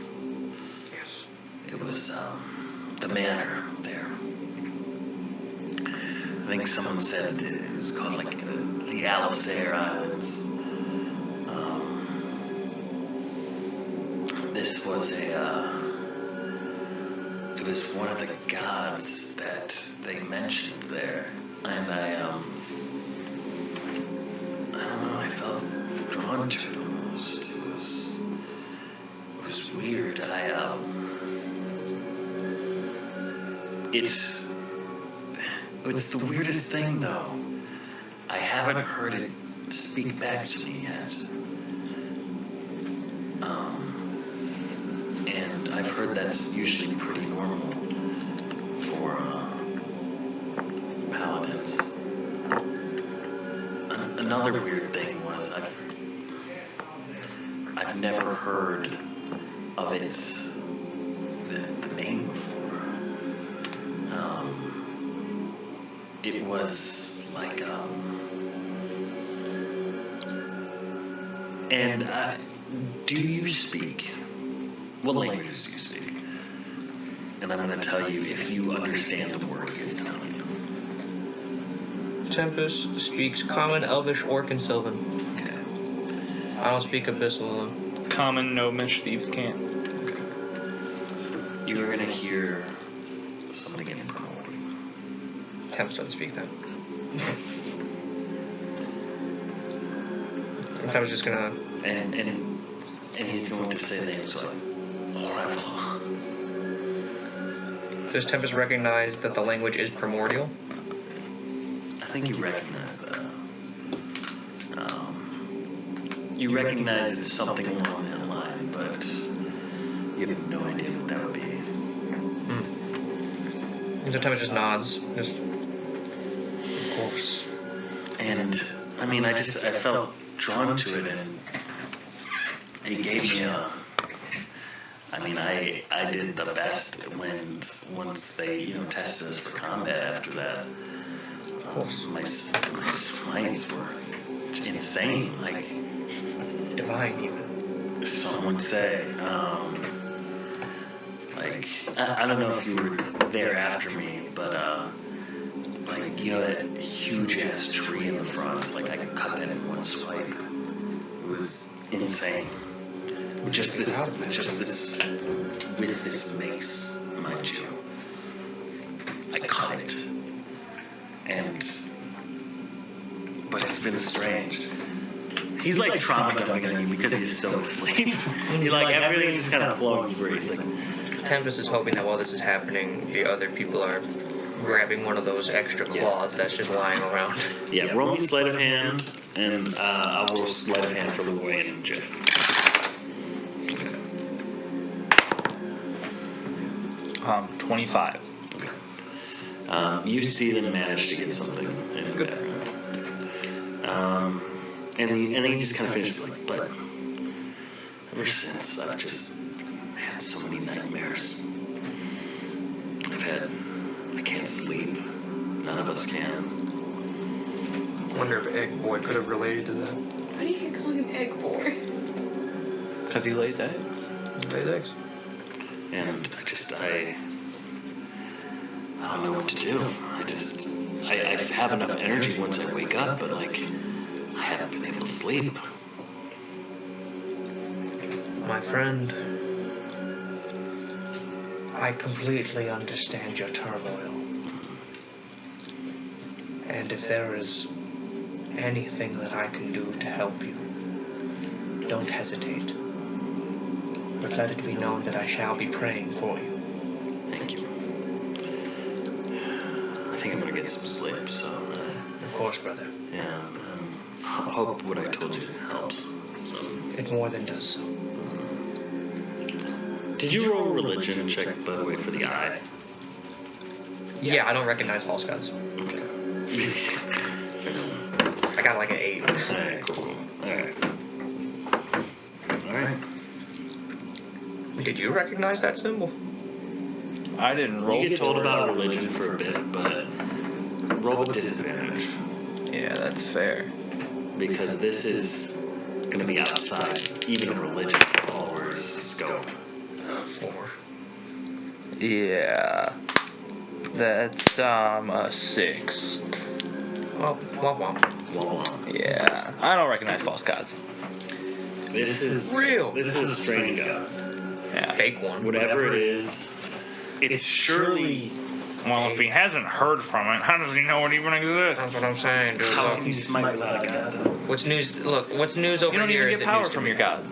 Yes. It was the manor there. I think someone said it was called like the Alisair Islands. This was it was one of the gods that they mentioned there, and I don't know, I felt drawn to it almost. It was weird. It's the weirdest thing though. I haven't heard it speak back to me yet. And I've heard that's usually pretty normal for paladins. Another weird thing was I've never heard of the name before. It was like and do you speak? What languages do you speak? And I'm going to tell you if you understand the word he is telling you. Tempest speaks Common, Elvish, Orc, and Sylvan. Okay. I don't speak Abyssal. Common, no Mish thieves can't. Okay. You are going to hear something in primordial. Tempest doesn't speak that. I was just gonna. And he's going to say names like Orevla. Does Tempest recognize that the language is primordial? I think you recognize that. You recognize it's something along that line, but you have no idea what that would be. So Tempest just nods. Just. Of course. And I mean, I felt drawn to it, and it gave me I mean, I did the best once they tested us for combat. After that, my smites were insane, like Divine, even. some would say. Like I don't know if you were there after me, but like that huge ass tree in the front, like I could cut that in one swipe. It was insane. With this mace, mind you. I cut it. But it's been strange. He's like trauma dumping on you because he's so asleep. You're like, everything's just kind of flowing through. He's like, Tempest is hoping that while this is happening, the other people are grabbing one of those extra claws that's just lying around. yeah, roll me sleight of hand, and I'll roll sleight of hand for Leroy and Jeff. 25. You see them manage to get something in there. And he just kind of finishes like, but ever since I've just had so many nightmares. I can't sleep. None of us can. Wonder if Egg Boy could have related to that. Why do you keep calling him Egg Boy? Because he lays eggs. Lays eggs. And I don't know what to do. I have enough energy once I wake up, but like, I haven't been able to sleep. My friend, I completely understand your turmoil. And if there is anything that I can do to help you, don't hesitate. But let it be known that I shall be praying for you. Thank you. I think I'm gonna get some sleep, so. Of course, brother. Yeah, I hope what I told you helps. It more than does so. Did you roll a religion check, by the way, for the eye? Yeah, I don't recognize false gods. Okay. I got like an 8. Alright, cool. Alright. Did you recognize that symbol? I didn't roll. You get told about religion for a bit, but roll with disadvantage. Yeah, that's fair. Because this is gonna be outside even a religious follower's scope. 4. Yeah. That's a 6. Well, Yeah. I don't recognize false gods. This is Real. This is a strange god. Yeah. Fake one. Whatever it is, it's surely. Well, if he hasn't heard from it, how does he know it even That's exists? what I'm saying, dude. How Look, can you smite without a god, though? what's news? Look, what's news over You don't here even is get it power news to from me. your god.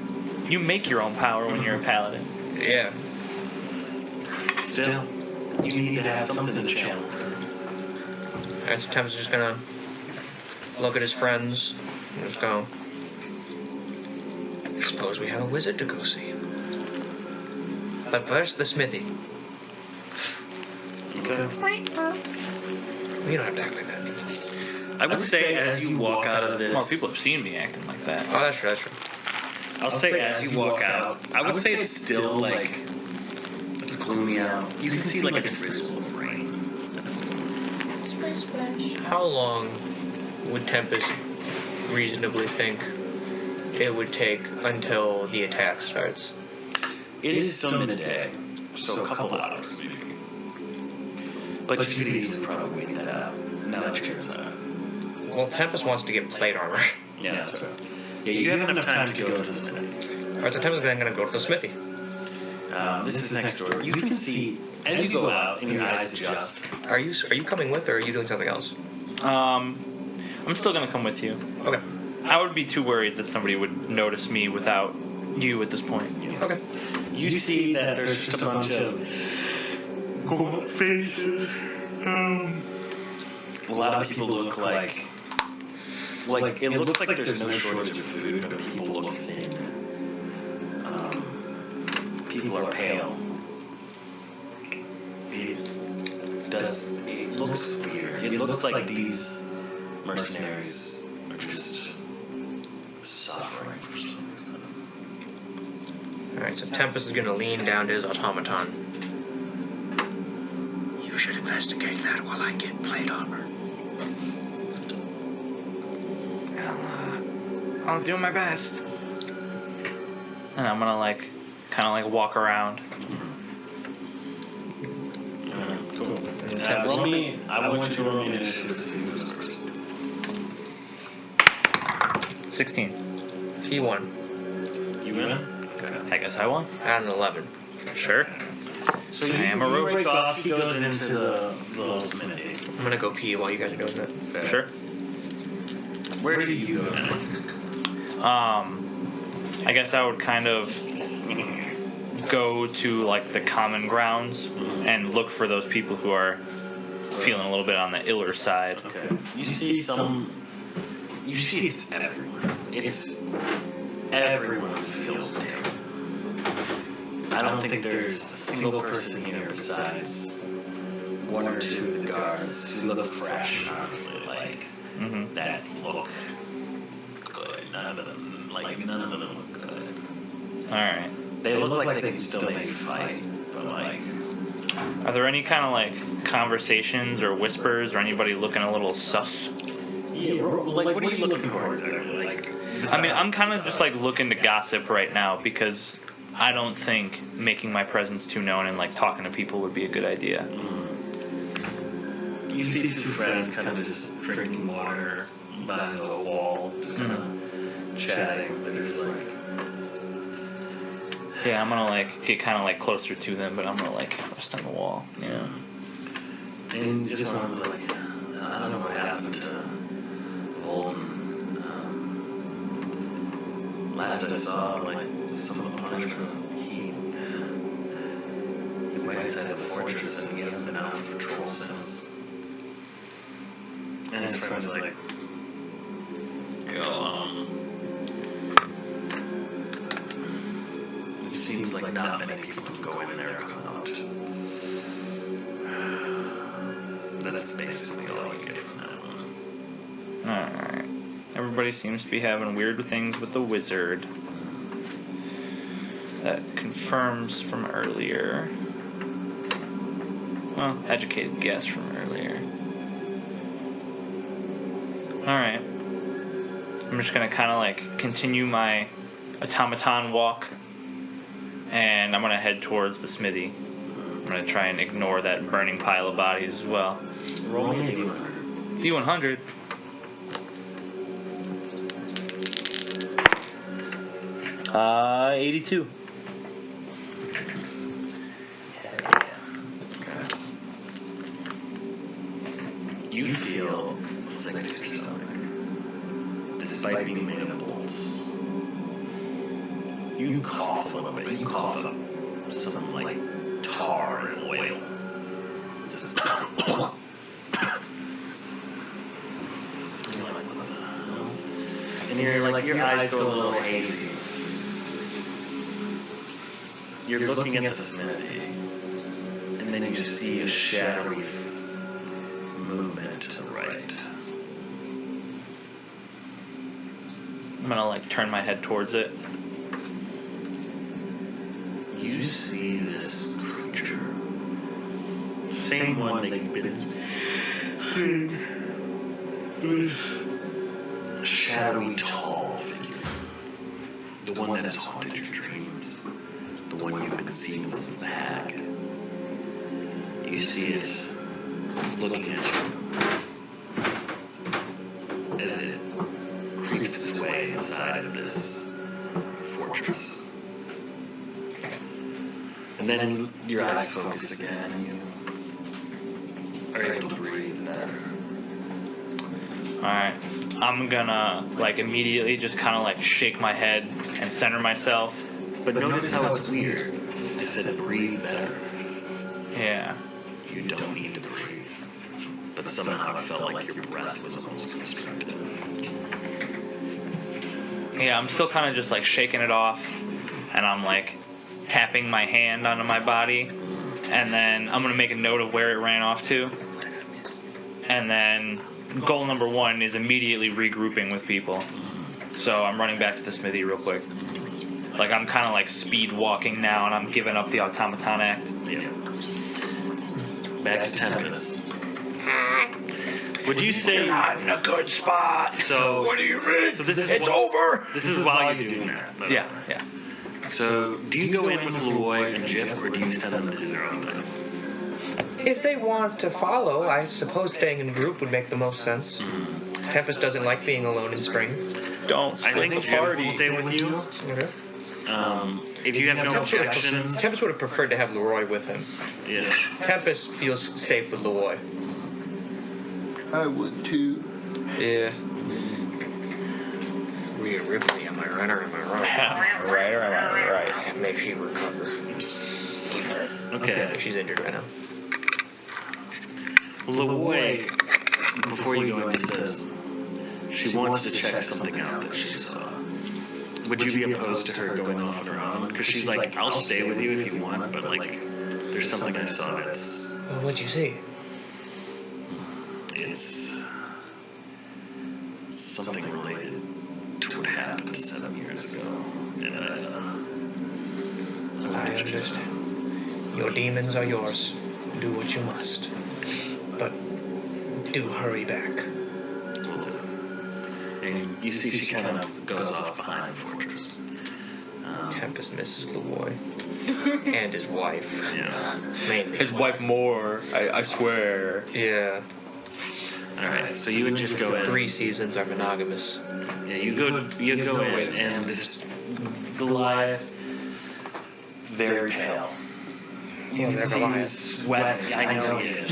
You make your own power when you're a paladin. Yeah. Still, you need to have something to channel. And sometimes just gonna look at his friends and just go, I suppose we have a wizard to go see. But first, the smithy. Okay. You don't have to act like that. I would say as you walk out of this. More people have seen me acting like that. Oh, that's true, that's true. I'll say as you walk out, I would say it's still like it's gloomy out. You can see like a drizzle of rain. Splash, splash. How long would Tempest reasonably think it would take until the attack starts? It is still midday, so a couple hours maybe. But you could easily probably wait that out. Now that you're inside. Well, Tempest wants to get plate armor. Yeah, that's right. Yeah, you have enough time to go to this minute. Alright, so Tempest is gonna go to the smithy. This is next door. You can see as you go out and your eyes adjust. Are you coming with, or are you doing something else? I'm still gonna come with you. Okay. I would be too worried that somebody would notice me without you at this point. Okay. You see that there's just a bunch of gold faces. A lot of people look like it looks like there's no shortage of food, but people look thin. People are pale. It looks weird. It looks like these mercenaries are just suffering for some reason. Alright, so Tempest is gonna lean down to his automaton. You should investigate that while I get plate armor. I'll do my best. And I'm gonna kind of walk around. Cool. I want you to roll me initiative to see who's first. 16. He won. You win? Okay. I guess I won. I had an 11. Sure. So I am a rogue. break off, he goes into the little smithy. I'm gonna go pee while you guys are doing that. Sure. Where do you go now? I guess I would kind of go to like the common grounds and look for those people who are feeling a little bit on the iller side. Okay. You see it's everywhere. It's everyone feels terrible. I don't think there's a single person here besides one or two of the guards who look fresh, honestly, that look good. None of them look good. All right. They look like they can still maybe fight, but Are there any kind of like conversations or whispers or anybody looking a little sus? Yeah, like, what are you looking for exactly? Like, I mean, I'm kind of just like looking to gossip right now because I don't think making my presence too known and like talking to people would be a good idea. You see two friends kind of just drinking water by the wall, just kind of chatting. They're just like, Yeah, I'm gonna like get kind of like closer to them, but I'm gonna like rest on the wall. Yeah. and just one was like, I don't know what happened to Bolton. Last I saw, like, some of the punishment, he went inside the fortress and he hasn't been out for patrol since. And his friend was like, it seems like not many people who go in there come out. That's basically all you get from that one. Alright. Everybody seems to be having weird things with the wizard. That confirms from earlier. Well, educated guess from earlier. Alright. I'm just gonna kind of like continue my automaton walk. And I'm gonna head towards the smithy. I'm gonna try and ignore that burning pile of bodies as well. Roll me a D100. D100. 82. You feel sick to your stomach, despite being made of bolts. You cough a little bit. You cough up some like tar and oil. Just and you're like, what the hell? And you're like, your eyes go a little hazy. You're looking at the smithy, and then you see a shadowy movement to the right. I'm gonna like turn my head towards it. You see this creature. Same one that you've been seeing. This shadowy, tall figure. The one that has haunted your dreams. The one you've been seeing since the hag. You see it looking at you as it creeps its way inside of this fortress. And then your eyes focus again and you are able to breathe better. Alright. I'm gonna like immediately just kind of like shake my head and center myself. But notice how it's weird. I said breathe better. Yeah. You don't need to breathe. But somehow it felt like your breath was almost constricted. Yeah, I'm still kind of just like shaking it off. And I'm like tapping my hand onto my body. And then I'm gonna make a note of where it ran off to. And then goal number 1 is immediately regrouping with people. So I'm running back to the smithy real quick. Like I'm kind of like speed walking now, and I'm giving up the automaton act. Yeah. Back to Tempest. Would you say Not in a good spot. so? What do you mean? So this is It's while- over. This is while you're doing that. by the Yeah, way. yeah. So do you go in with Leroy and Jiff, or do you send them to do their own thing? If they want to follow, I suppose staying in a group would make the most sense. Tempest doesn't like being alone in spring. Don't I think the Jiff party. will stay with you. Okay. If you have no objections, Tempest would have preferred to have Leroy with him. yeah. Tempest feels safe with Leroy. I would too. Yeah. Rhea Ripley, am I right or am I wrong? Right or am I right? Make she recover. Okay. She's injured right now. Leroy, before you go in, says she wants to check something out that she saw. Would you be opposed to her going off on her own? Because she's like, I'll stay with you if you want, but like, there's something I saw that's, Well, what'd you see? it's something related to what happened 7 years ago. And I understand. Your demons are yours. Do what you must. But do hurry back. Will do. and you see she kind of goes off behind the fortress. Tempest misses the boy. And his wife. Yeah. Mainly. His wife more, I swear. Yeah. All right, so you would just go in. 3 seasons are monogamous. Yeah, you go in, and this Goliath, very pale. You Well, can they're see Goliath. he's sweating. I know he is.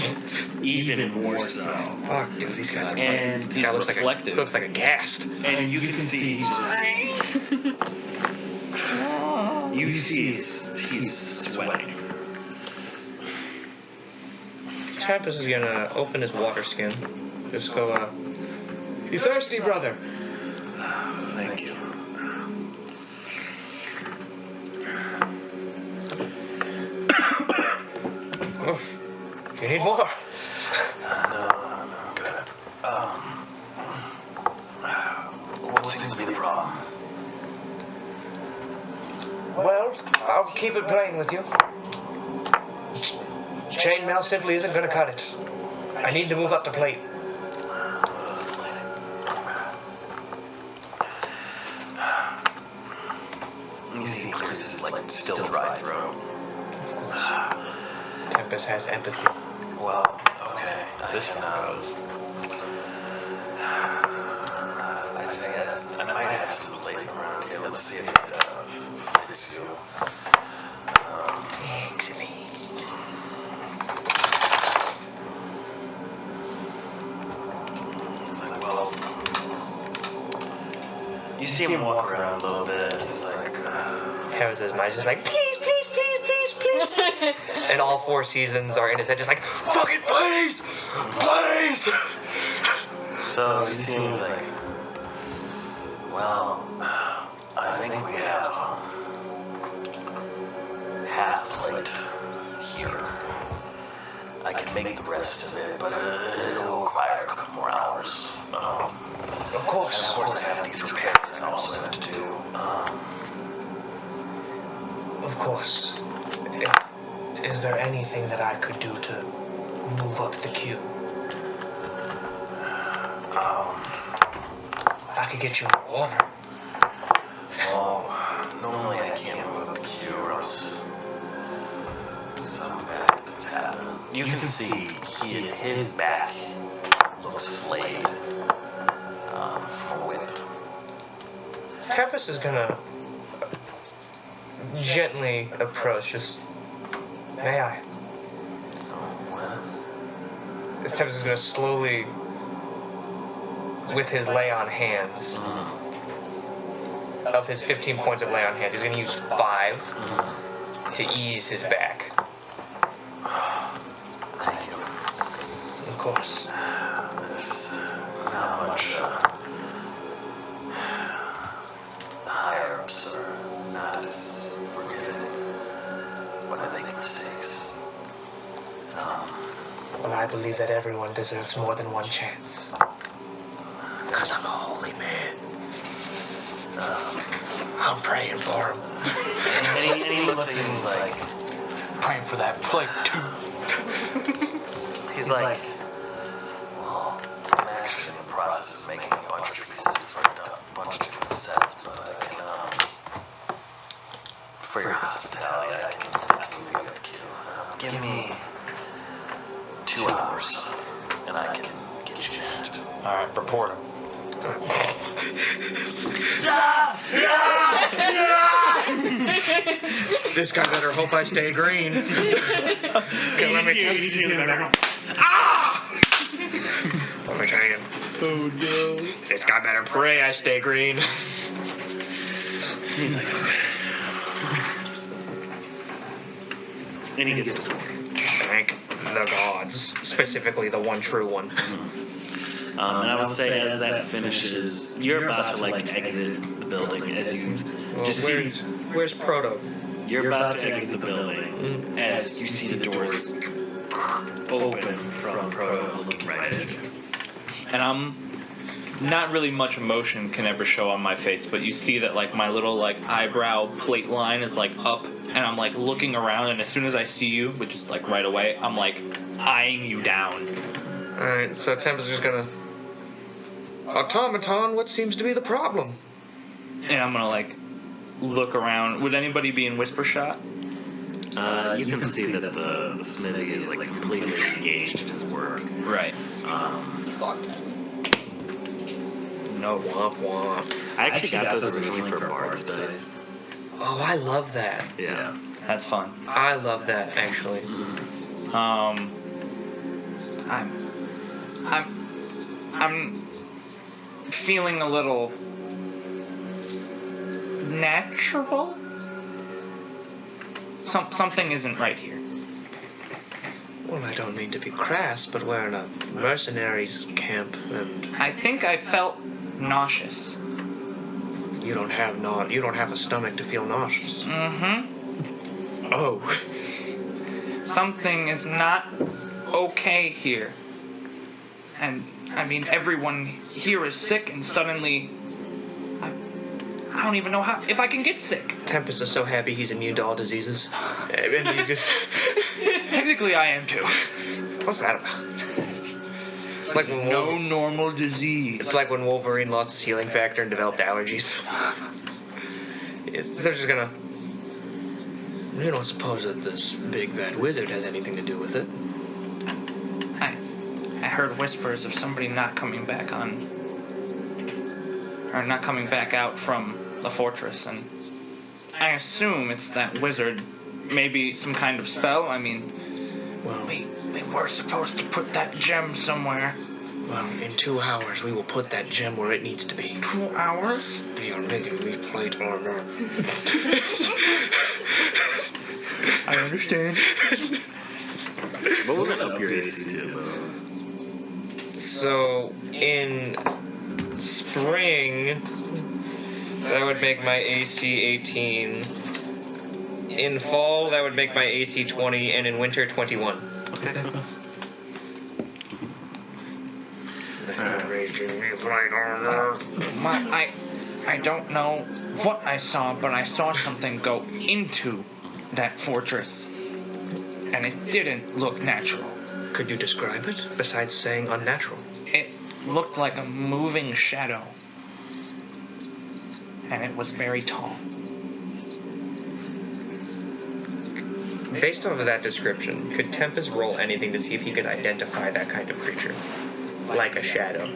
Even more so. Fuck, dude, these guys are And fucking... That looks reflective. looks like a ghast. And you can see he's just. You see he's sweating. Tempest is gonna open his water skin. Just go, You thirsty, brother? Thank you. Oh, you need more? No, I'm good. What seems to be the problem? Well, I'll keep it plain with you. Chainmail simply isn't gonna cut it. I need to move up the plate. You see he clears his still dry throat. Tempest has empathy. Well, okay. I think I might have some plating around here. Let's see if it fits you. Excellent. It's like, well, you see him walk around a little bit. He's like, Tempest's mind just like, please, please, please, please, please. And all 4 seasons are in his head just like, fucking please, please. so you see him, he's like, well, I think we have half a plate here. I can make the rest of it, but it'll require a couple more hours. Of course. And of course, I have these repairs I also have to do. Of course. Is there anything that I could do to move up the queue? I could get you water. Well, normally I can't move up the queue or else some bad things happen. You can see his back looks flayed from a whip. Tempest is gonna gently approach, just, may I? What? This Tempest is gonna slowly, with his lay on hands, of his 15 points of lay on hands, he's gonna use 5 to ease his back. Thank you. Of course. There's not much. The higher ups are not as forgiving when I make mistakes. Well, I believe that everyone deserves more than one chance. Because I'm a holy man. I'm praying for him. And he looks at you and he's like, Praying for that plate, too. he's like, well, I'm actually in the process of making a bunch of pieces for a bunch of different sets, but I can, for your hospitality, I can move you up the queue. Give me 2 hours, and I can get you that. Alright, report him. This guy better hope I stay green. Okay, let me tell you. Let me tell you. Oh no. This guy better pray I stay green. He's like, okay. And he gets it. Thank the gods, specifically the one true one. And I would say as that finishes, you're about to exit the building as you just see. Where's Proto? You're about to exit the building as you see the doors open from Proto looking right at you. And I'm not really much emotion can ever show on my face, but you see that my little eyebrow plate line is up, and I'm looking around, and as soon as I see you, which is right away, I'm eyeing you down. Alright, so Tempest is just gonna Automaton, what seems to be the problem? And I'm gonna look around. Would anybody be in whisper shot? You can see that the smithy is completely engaged in his work. Right. He's locked in. No. Womp womp. I actually got those originally for Bard's dice. Oh, I love that. Yeah. That's fun. I love that, actually. I'm feeling a little natural. Something isn't right here. Well, I don't mean to be crass, but we're in a mercenaries camp, and I think I felt nauseous. you don't have a stomach to feel nauseous. Mm-hmm. Oh. Something is not okay here. And, I mean, everyone here is sick, and suddenly... I don't even know if I can get sick. Tempest is so happy he's immune to all diseases. And he's just... Technically, I am too. What's that about? It's like when No normal disease. It's like when Wolverine lost his healing factor and developed allergies. They're just gonna... You don't suppose that this big bad wizard has anything to do with it? I heard whispers of somebody not coming back not coming back out from the fortress, and I assume it's that wizard. Maybe some kind of spell. I mean, Well, we were supposed to put that gem somewhere. well, in 2 hours we will put that gem where it needs to be. 2 hours? We are making me plate armor. I understand. What will that up your AC to? So, in spring, that would make my AC 18. In fall, that would make my AC 20, and in winter, 21. Okay. Raging me plate armor. I don't know what I saw, but I saw something go into that fortress, and it didn't look natural. Could you describe it, besides saying unnatural? It looked like a moving shadow, and it was very tall. Based off of that description, could Tempest roll anything to see if he could identify that kind of creature? Like a shadow.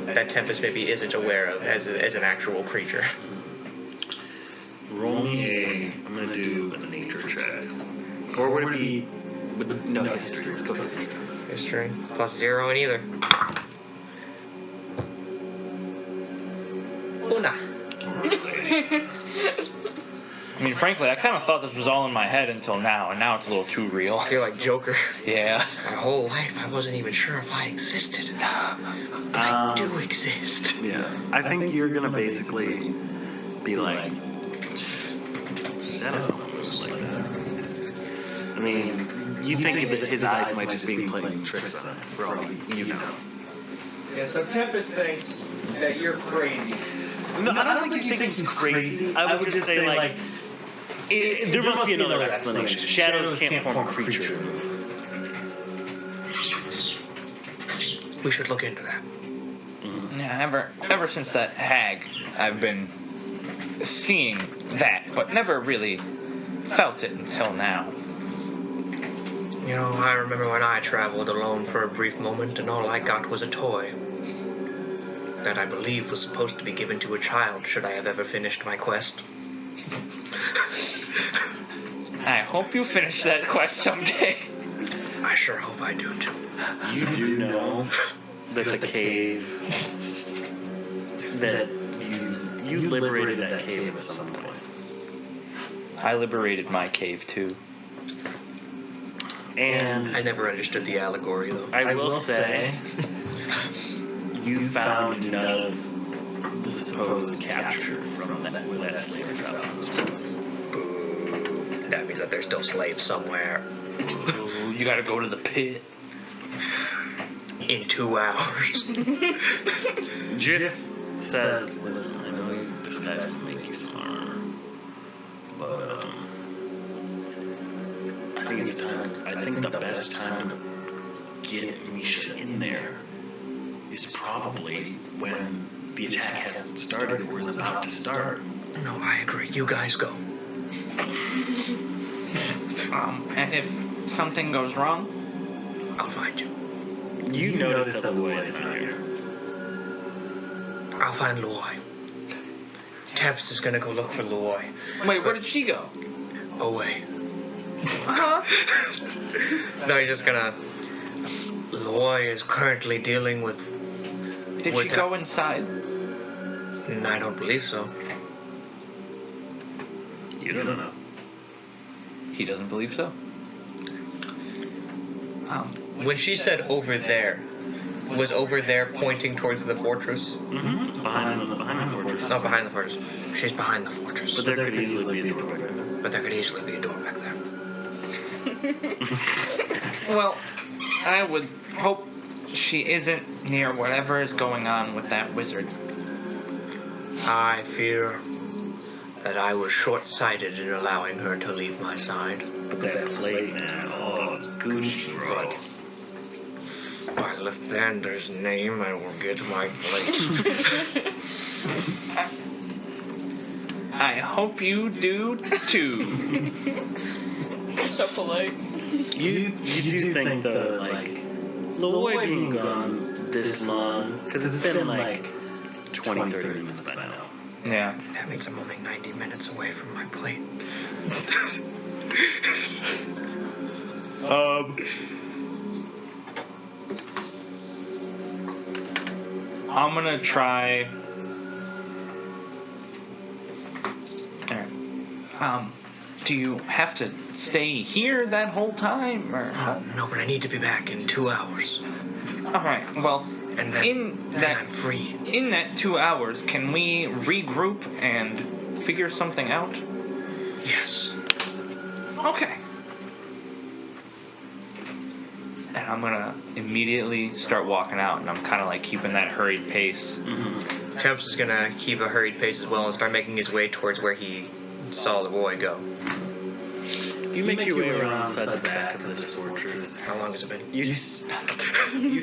That Tempest maybe isn't aware of as an actual creature. Roll me I'm gonna do a nature check. Or would it be... No, history. Let's go history. History. +0 in either. Una. I mean, frankly, I kind of thought this was all in my head until now, and now it's a little too real. You're like Joker. Yeah. My whole life, I wasn't even sure if I existed. But I do exist. Yeah. I think you're gonna basically be like... Shadows don't move like that. I mean, you think that his eyes might just be playing tricks on him, for all you know. Yeah, so Tempest thinks that you're crazy. No, I don't think you think he's crazy. I would just say, like, there must be another explanation. Shadows can't form a creature. We should look into that. Yeah, ever since that hag, I've been seeing that, but never really felt it until now. You know, I remember when I traveled alone for a brief moment and all I got was a toy. That I believe was supposed to be given to a child should I have ever finished my quest. I hope you finish that quest someday. I sure hope I do too. You do know that the cave... that you liberated that cave at some point. I liberated my cave, too. And I never understood the allegory, though. I will say... you found none of the supposed capture from where that slaver's outpost was. Boo. That means that there's still slaves somewhere. Ooh, you gotta go to the pit. In 2 hours. Jiff says, listen, I know this guy's gonna make you some armor, but I think the best time to get Misha in there is probably when the attack hasn't started or is about to start. No, I agree. You guys go. And if something goes wrong, I'll find you. You notice that Luoy is not here. I'll find Luoy. Tempest is gonna go look for Luoy. wait, where did she go? Away. Huh? No, he's just gonna... Luoy is currently dealing with... Did she go inside? I don't believe so. You don't know. He doesn't believe so. When she said over there, was over there pointing towards the fortress? Mm-hmm. Behind the fortress. Not behind the fortress. She's behind the fortress. But there could easily be a door back there. But there could easily be a door back there. Well, I would hope she isn't near whatever is going on with that wizard. I fear that I was short-sighted in allowing her to leave my side. But that plate, man, oh, Gucci, bro. By Lathander's name, I will get my plate. I hope you do too. So polite. You do think though, like, Luoy being gone this long, because it's been like 20, 30 minutes by now. Yeah. That means I'm only 90 minutes away from my plate. I'm gonna try. Do you have to stay here that whole time, or? No, but I need to be back in 2 hours. All right. Well, And then, then I'm free. in that 2 hours, can we regroup and figure something out? Yes. Okay. And I'm gonna immediately start walking out, and I'm kind of like keeping that hurried pace. Temps is gonna keep a hurried pace as well and start making his way towards where he saw the boy go. You make your way around inside the back of this fortress. How long has it been? You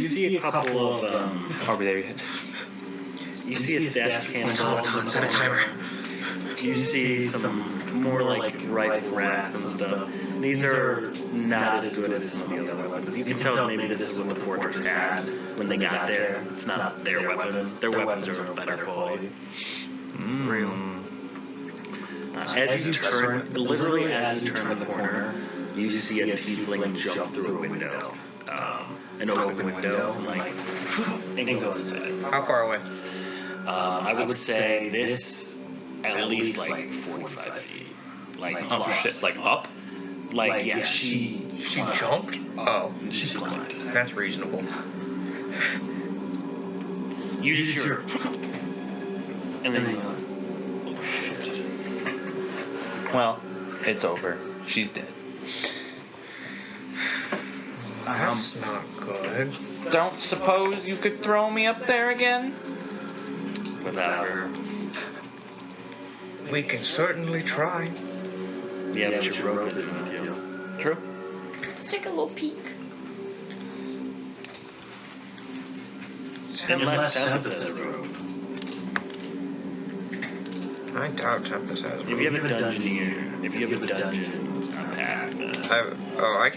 see a couple of Are we there yet? you see a stash of cannons. Hold on, set a timer. You see some more like rifle racks and stuff. These are not as good as some of the other weapons. You can tell maybe this is what the fortress had when they got there. It's not their weapons. Their weapons are of better quality. Real. As you turn, literally as you turn the corner, you see a tiefling jump through a window, an open window, and go inside. How far away? I would say this at least like 45 feet. Like, Oh shit! Like up? like yeah, she She jumped? Oh, she climbed. that's reasonable. You just hear, and then you're like, oh shit. Well, it's over. She's dead. That's not good. Don't suppose you could throw me up there again? Without her. We can certainly try. Yeah, but your rope isn't with you. True. Let's take a little peek. Unless Tempest has a rope. I doubt Tempest has If you have a dungeoneer, if you have a dungeon pack,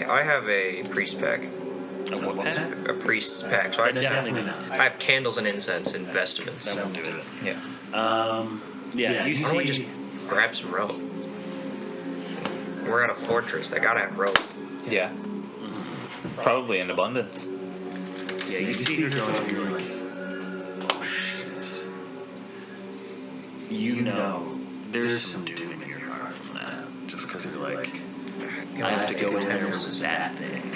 I have a priest pack. a what pack? A priest's pack. So I just have, Definitely not. I have candles and incense and vestments. That won't do it. Yeah. Yeah, you Why don't we just see. grab some rope? We're at a fortress. They gotta have rope. Yeah. Probably in abundance. Yeah, you see her going, and you're like, oh shit. You know, there's some doom in your heart from that. Just because you're like, The I only have to thing go in in there Tempest with is that thing.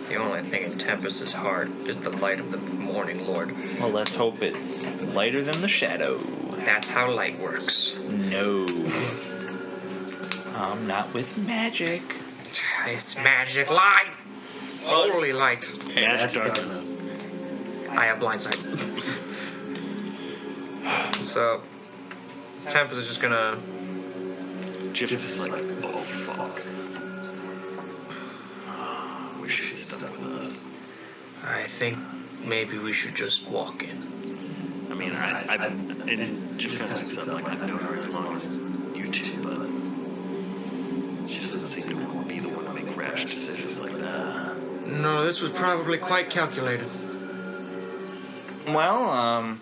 the only thing in Tempest's heart is the light of the morning lord. Well, let's hope it's lighter than the shadow. That's how light works. No. I'm not with magic. It's magic light. Holy light. Magic darkness. I have blind sight. So, Tempest is just gonna. Just is like, oh fuck. Wish she'd stuck with us. I think maybe we should just walk in. I mean, and Japan speaks up like I've known her as long as you two, but she doesn't seem to be the one to make rash decisions like that. No, this was probably quite calculated. Well,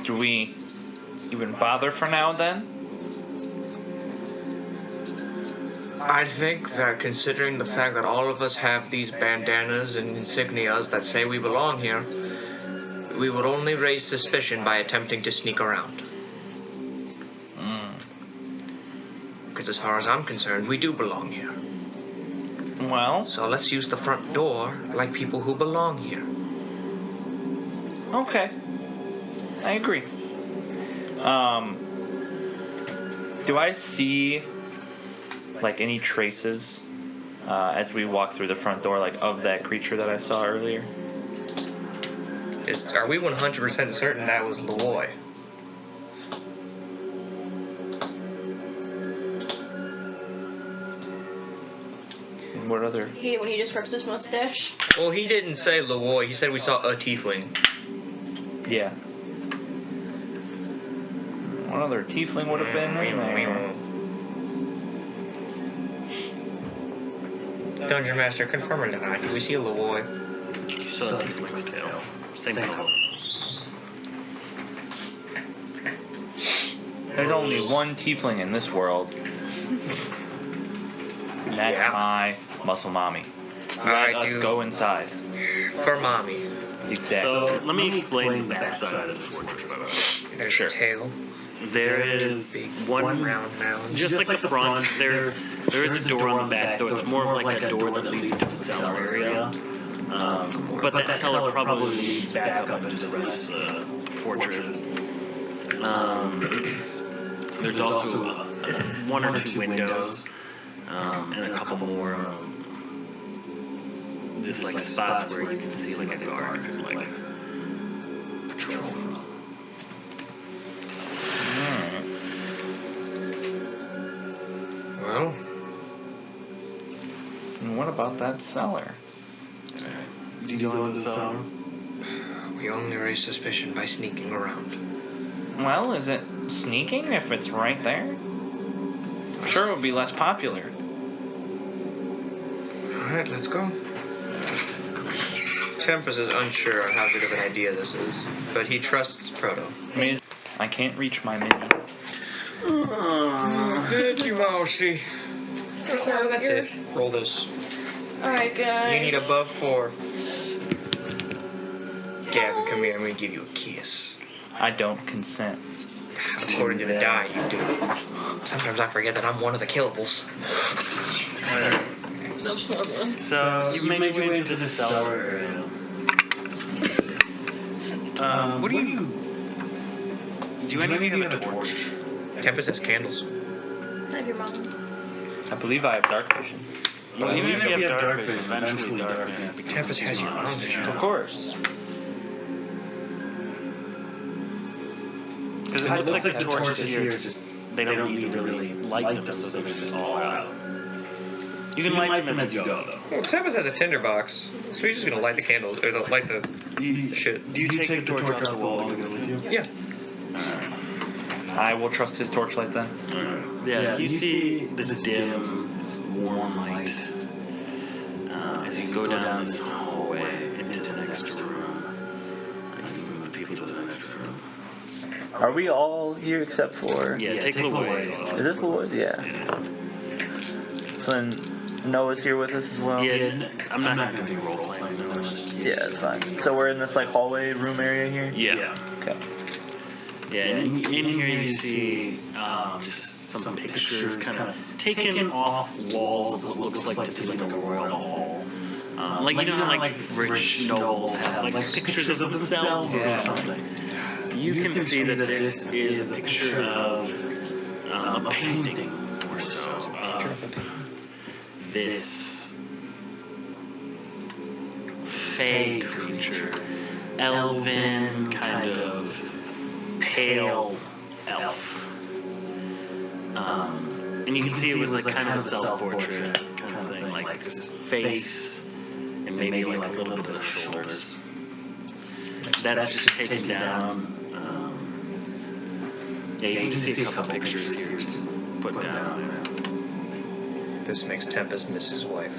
do we even bother for now then? I think that considering the fact that all of us have these bandanas and insignias that say we belong here, we would only raise suspicion by attempting to sneak around. Because as far as I'm concerned, we do belong here. Well, So let's use the front door like people who belong here. okay. I agree. Do I see like any traces as we walk through the front door, like of that creature that I saw earlier? Are we 100% certain that was Loy? And what other? I hate it when he just rubs his mustache. Well, he didn't say Loy. He said we saw a tiefling. Yeah. What other tiefling would have been in there? Dungeon Master, confirm or deny? Do we see a Loy? You saw a tiefling's tail. Same color. There's only one tiefling in this world. And that's my muscle mommy. Let us go inside. For mommy. Exactly. So let me explain the backside of this fortress, by the way. There's a tail. There is one round mound. just like the front, there is a door on the back, though it's more of like a door that leads into a cellar area. But that cellar probably leads back up into the rest of the fortress. There's also one or two windows, and a couple more just like spots where you can see like a guard could like patrol from. Well, And what about that cellar? Do you go in the cellar? we only raise suspicion by sneaking around. Well, is it sneaking if it's right there? Sure, it would be less popular. Alright, let's go. Tempest is unsure on how good of an idea this is, but he trusts Proto. I mean, I can't reach my mini. Thank you, Mousy. So That's it. Roll this. Alright, guys. You need above 4. Gavin, come here. I'm gonna give you a kiss. I don't consent. According to the die, you do. Sometimes I forget that I'm one of the killables. So you made your way into the cellar area. What do you? Do any of you have a torch? Tempest has candles. I have your mom. I believe I have dark vision. Well, even if you have dark vision, eventually darkness becomes Tempest has your own vision. Of course. Because it looks like the torches here just they don't need to really light them, so they're just all out. You can light them as you go, though. Well, Tempest has a tinderbox, so he's just gonna light the candles, or light the shit. Do you take the torch off the wall and go with you? Yeah. I will trust his torchlight then. Yeah, you see this dim, warm light as you go down this hallway into the next room. You can move the people to the next room. Are we all here except for? Yeah, take Lloyd off. Is this Lloyd? Yeah. So then Noah's here with us as well? Yeah, I'm not going to be role-playing. No, Yeah, that's fine. So we're in this like hallway room area here? Yeah. Okay. Yeah, and in here you see just some pictures kind of taken off walls of what looks like to be like a royal hall. Like, you know how like rich nobles have like pictures of themselves or something. You can see that this is a picture of a painting or so of this fey creature, elven, kind of pale elf. And you can see it was like kind of a self-portrait kind of thing, like this face and maybe like a little bit of shoulders. That's just taken down. Yeah, you can see a couple pictures here just put down. This makes Tempest miss his wife.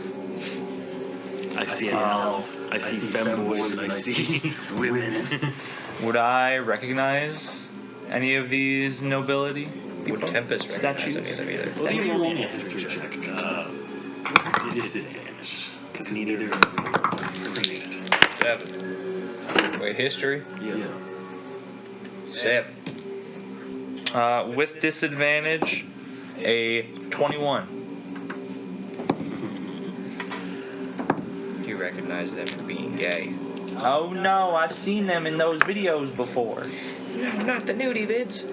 I see an elf, I see femboys, and I see women. Would I recognize any of these nobility? Would Tempest recognize Statues? any of them either? Well, you roll me a history check. Disadvantage, because neither of them are great. 7. Wait, history? Yeah. 7. With disadvantage, a 21. Do you recognize them for being gay? Oh no, I've seen them in those videos before. No, not the nudie vids.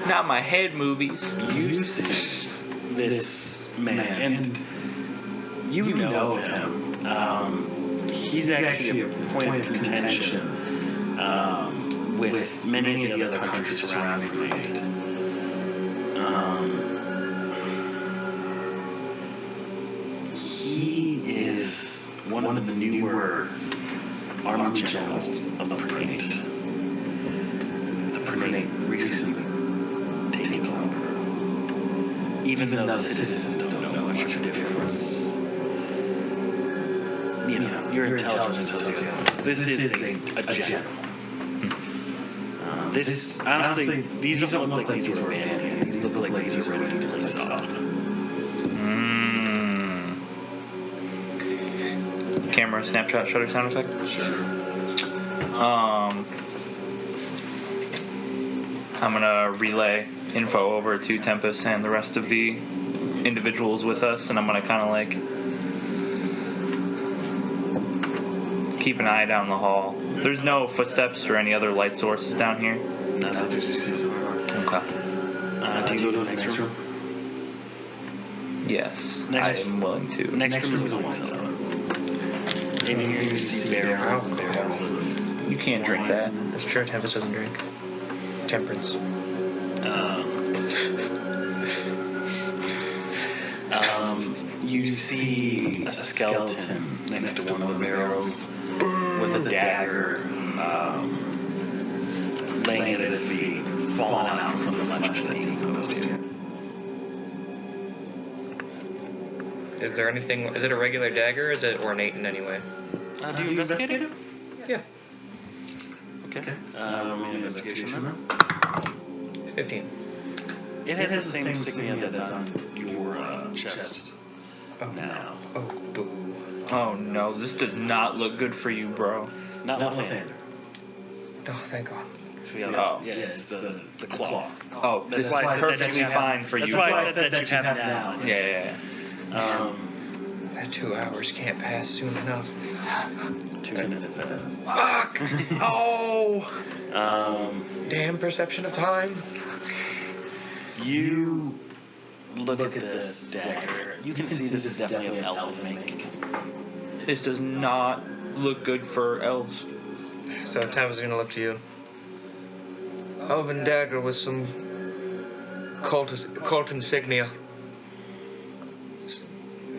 Not my head movies. You see this man, and you know of him. He's actually a point of contention with many of the other countries surrounding Maine. He is one of the newer army generals of the Prenate. The Prenate recently taken over. Even though the citizens don't know much of a difference. You know, your intelligence tells you otherwise. This is a general. This, honestly, these don't look like these were abandoned. These look like these are ready to place off. Camera, snapshot, shutter sound effect? Sure. I'm gonna relay info over to Tempest and the rest of the individuals with us, and I'm gonna kind of like keep an eye down the hall. There's no footsteps or any other light sources down here. No, that just is Okay. do you go to the next room? Yes, Next- I am willing to. Next room is the one cellar. In here you see barrels and barrels of You can't drink that. That's true, Tempest doesn't drink. Temperance. You see a skeleton next to one of the barrels with a dagger laying at his feet, falling out from the flesh of the decomposed here. Is there anything? Is it a regular dagger? Or is it ornate in any way? Do you investigate it? Yeah. Okay. Roll me an investigation then. 15. It has the same insignia that's on your chest Oh now. Oh, boo. Oh no, this does not look good for you, bro. Not Lathander. Oh, thank God. It's the other. Oh. Yeah, it's the claw. Oh, this is why I said that perfectly you have- fine for That's you. why I said that you have now. Yeah. That 2 hours can't pass soon enough. 2 minutes has passed. Fuck! Oh! Um, Damn perception of time. you look at this dagger. You can see this is definitely of elven make. This does not look good for elves. So Tempest is gonna look to you. Elven dagger with some cult insignia.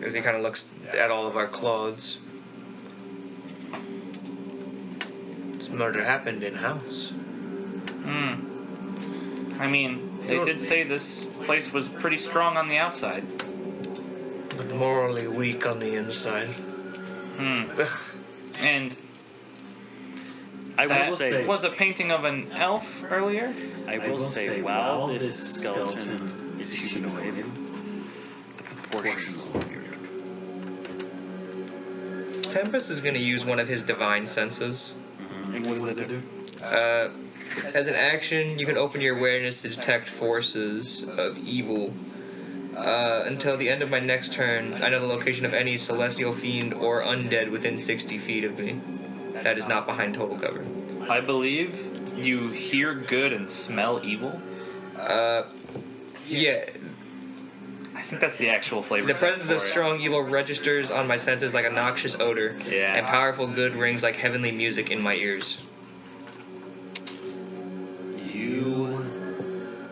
As he kind of looks at all of our clothes. This murder happened in house. I mean, they did say this place was pretty strong on the outside. But morally weak on the inside. And I will that say, was a painting of an elf earlier. I will say, while this skeleton is humanoid, the proportions are weird. Tempest is gonna use one of his divine senses. And what does that do? As an action, you can open your awareness to detect forces of evil. Until the end of my next turn, I know the location of any celestial fiend or undead within 60 feet of me. That is not behind total cover. I believe you hear good and smell evil. Yeah. I think that's the actual flavor. The presence of for it. strong evil registers on my senses like a noxious odor, Yeah. and powerful good rings like heavenly music in my ears. You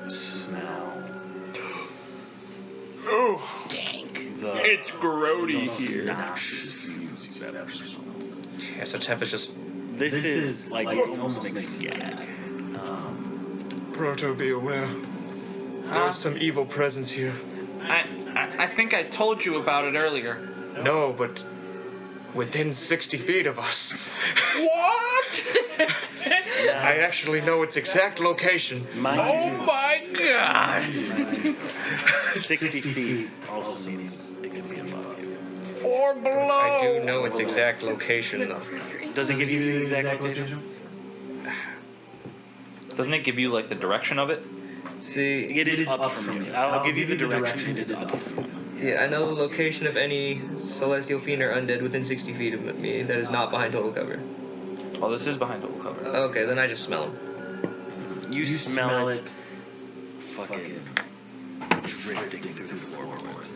smell It's grody most here. noxious fumes you've ever smelled. Yeah, so Tempest just This is like it almost makes you gag. Proto, be aware. There is some evil presence here. I think I told you about it earlier. No, but within 60 feet of us. What? I actually know its exact location. Oh my god! 60 feet also means it can be above you. Or below. I do know its exact location, though. Does it give you the exact location? Doesn't it give you like the direction of it? See, It is up from you. I'll give you the direction. It is up from you. yeah, I know the location of any celestial fiend or undead within 60 feet of me that is not behind total cover. Oh, this is behind total cover. Okay, then I just smell them. You smell it fucking drifting through the floorboards.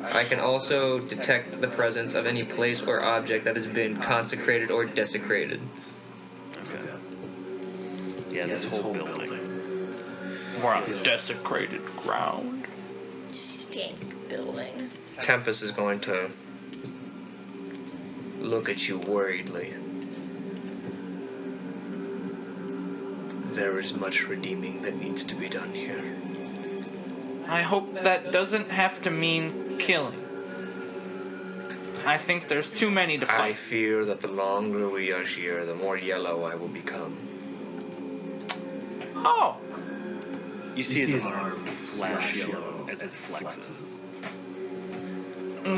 I can also detect the presence of any place or object that has been consecrated or desecrated. Okay. Yeah, this whole building. We're on desecrated ground. Stink building. Tempest is going to look at you worriedly. There is much redeeming that needs to be done here. I hope that doesn't have to mean killing. I think there's too many to I fight. fear that the longer we are here, the more yellow I will become. Oh, You see his arm flash yellow as it flexes.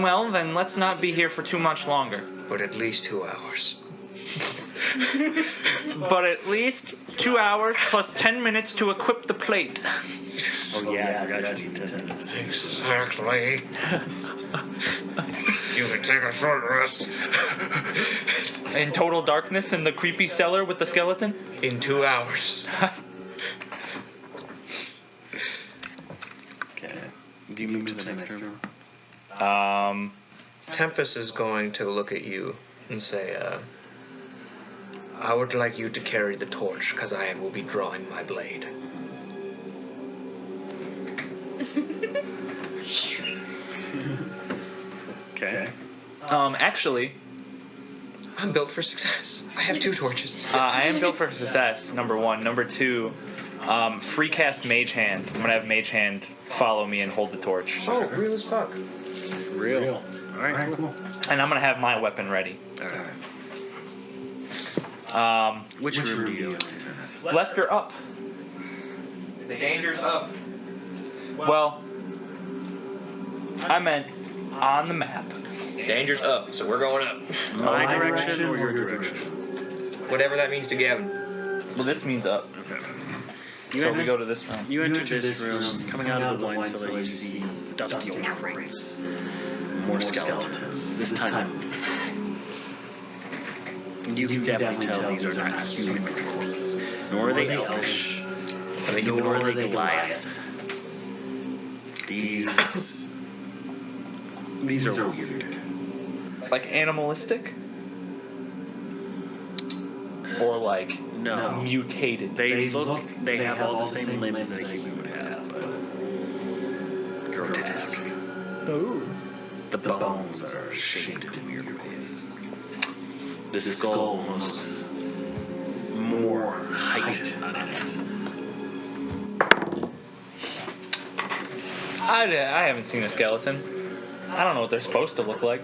well then let's not be here for too much longer. But at least 2 hours. But at least 2 hours plus 10 minutes to equip the plate. Oh yeah, I forgot you need 10 minutes. Exactly. You can take a short rest. In total darkness in the creepy cellar with the skeleton? In 2 hours. Okay. Do you move to the next room? Tempest is going to look at you and say, I would like you to carry the torch, because I will be drawing my blade. Okay. Actually, I'm built for success. I have 2 torches. I am built for success, number one. Number two, free cast Mage Hand. I'm gonna have Mage Hand follow me and hold the torch. Oh, real as fuck. Real. Alright, cool. And I'm gonna have my weapon ready. Alright. Which room do you enter? Left or up? The danger's up. Well, I meant on the map. Danger's up, so we're going up. My direction or your direction? Whatever that means to Gavin. Well, this means up. Okay. So we go to this room. You enter this room. Coming out of the wine cellar, you see dusty old crates. More skeletons. This time, you can definitely tell these are not human corpses. Nor are they elvish. Nor are they Goliath. These are weird. Like animalistic? Or like No. mutated? They have all the same limbs that a human would have, but grotesque. Oh. The bones are shaped in weird ways. The skull almost more height on it. I haven't seen a skeleton. I don't know what they're supposed to look like.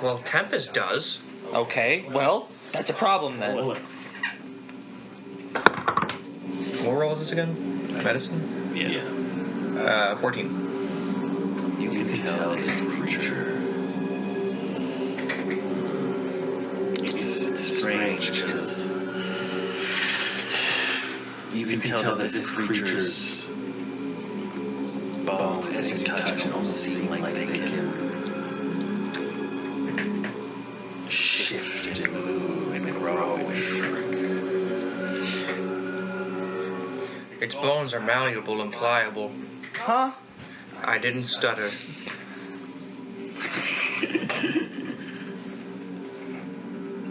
Well, Tempest does. Okay, well, that's a problem then. What roll is this again? Medicine? Yeah. 14. You can tell this creature. It's strange because you can tell that this creature's bones, as you touch, almost seem like they can shift and move and grow and shrink. Its bones are malleable and pliable. Huh? I didn't stutter.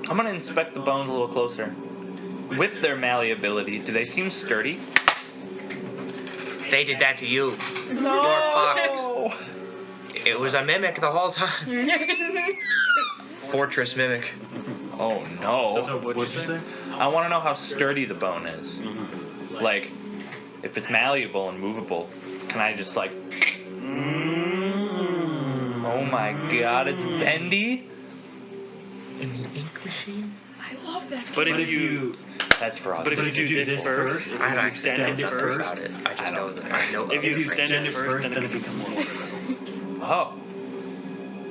I'm gonna inspect the bones a little closer. With their malleability, do they seem sturdy? They did that to you. No! You're fucked. It was a mimic the whole time. Fortress mimic. Oh no. So what'd you say? I want to know how sturdy the bone is. Like, if it's malleable and movable, can I just like... Oh my god, it's bendy? In the ink machine? I love that. But if you That's for but if you do this first, if I you don't extend it know first, about it. I just know that I know if you of it. extend it first, then it becomes more. Oh.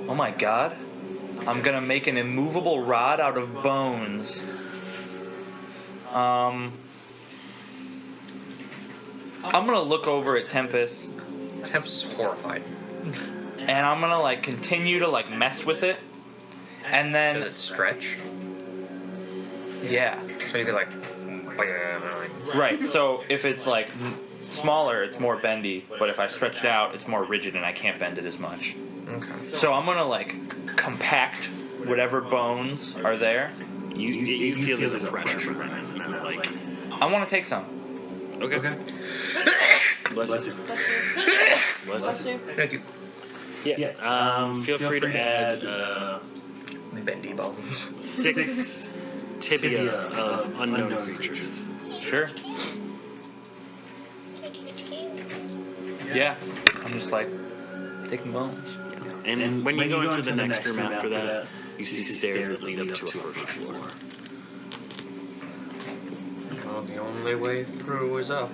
Oh my god. I'm gonna make an immovable rod out of bones. I'm gonna look over at Tempest, Tempest is horrified. and I'm gonna like continue to like mess with it, and Does then it stretch? yeah, So you could like... right. So if it's like smaller, it's more bendy, but if I stretch it out, it's more rigid, and I can't bend it as much. Okay. So I'm gonna like compact whatever bones are there. You feel there's a pressure behind it. Like, I want to take some. okay. Bless you. Bless you. Thank you. Yeah. Feel free to add Bendy bones. 6 tibia of unknown creatures. Sure. Yeah. I'm just like taking bones. And when you go into the next room after that, you see stairs that lead up to a first floor. Well, the only way through is up.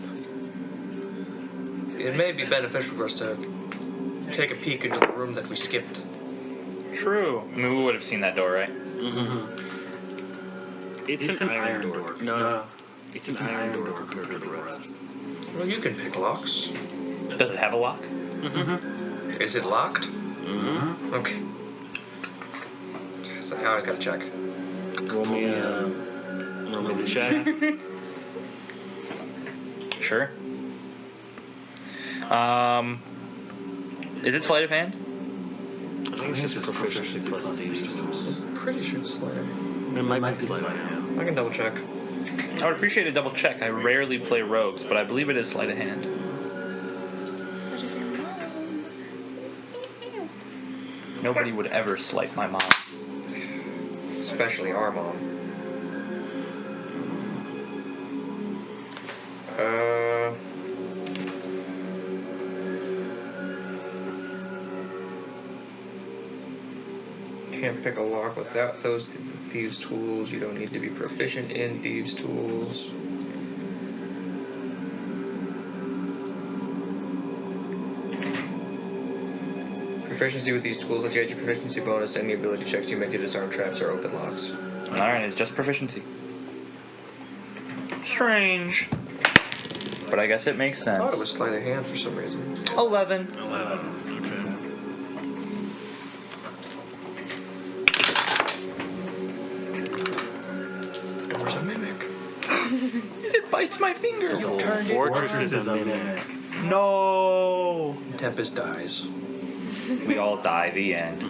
It may be beneficial for us to take a peek into the room that we skipped. True. I mean, we would have seen that door, right? It's an iron door. No, it's an iron door compared to the rest. Well, you can pick locks. Does it have a lock? Is it locked? Okay. So I always gotta check. Roll me the check. Sure. Is it sleight of hand? I think it's just proficiency plus thieves tools. Pretty sure it's sleight of hand. It might be sleight of hand. I can double check. I would appreciate a double check. I rarely play rogues, but I believe it is sleight of hand. Nobody would ever slight my mom. Especially our mom. Can't pick a lock without those thieves' tools. You don't need to be proficient in thieves' tools. Proficiency with these tools lets you add your proficiency bonus to any ability checks you make to disarm traps or open locks. Alright, it's just proficiency. Strange. But I guess it makes I sense. thought it was sleight of hand for some reason. 11. 11. There's a mimic. It bites my finger. Fortress is a mimic. No. Tempest dies. We all die. The end.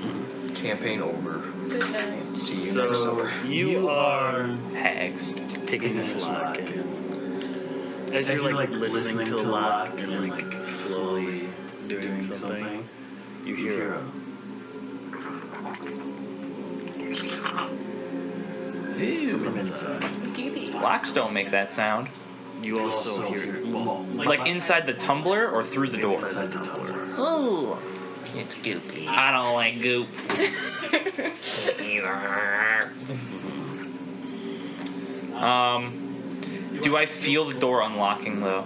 Campaign over. Good night. See you next So summer. you are Hags. taking this lock in. As you're like listening to the lock and like slowly doing something, you hear a from inside. Giddy. Locks don't make that sound. You also hear well, Like inside the tumbler or through the door? inside the tumbler. Oh. It's goopy. I don't like goop. Do I feel the door unlocking though?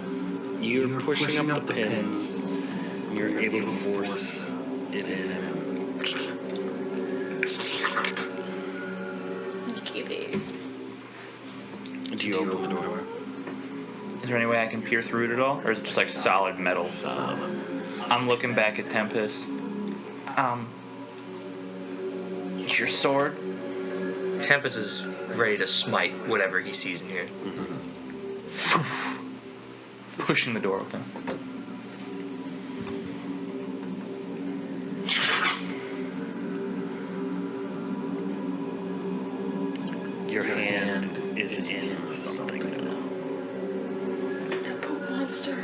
You're pushing up the pins. You're able to force it in. Giddy. Do you open the door? Is there any way I can peer through it at all? Or is it just like solid metal? I'm looking back at Tempest. Your sword? Tempest is ready to smite whatever he sees in here. Pushing the door open. Your hand is in something now. That poop monster.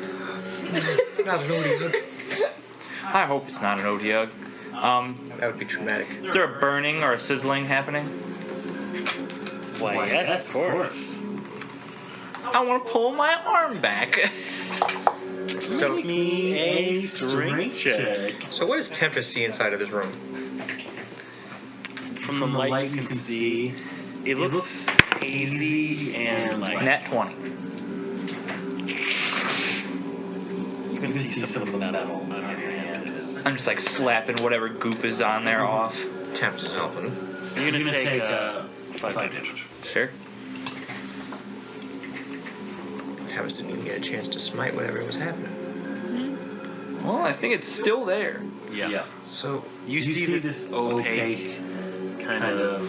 Not an Odiug. I hope it's not an Odiug. That would be traumatic. Is there a burning or a sizzling happening? Why, yes, of course. I want to pull my arm back. So make me a strength check. So what does Tempest see inside of this room? From the light you can see, it looks hazy and like Nat 20. you can see some of the metal on your hand. I'm just like slapping whatever goop is on there off. Tempest is helping. You're gonna take 5 damage. Sure. Tempest didn't even get a chance to smite whatever was happening. Well, I think it's still there. Yeah. So You see this opaque kind of.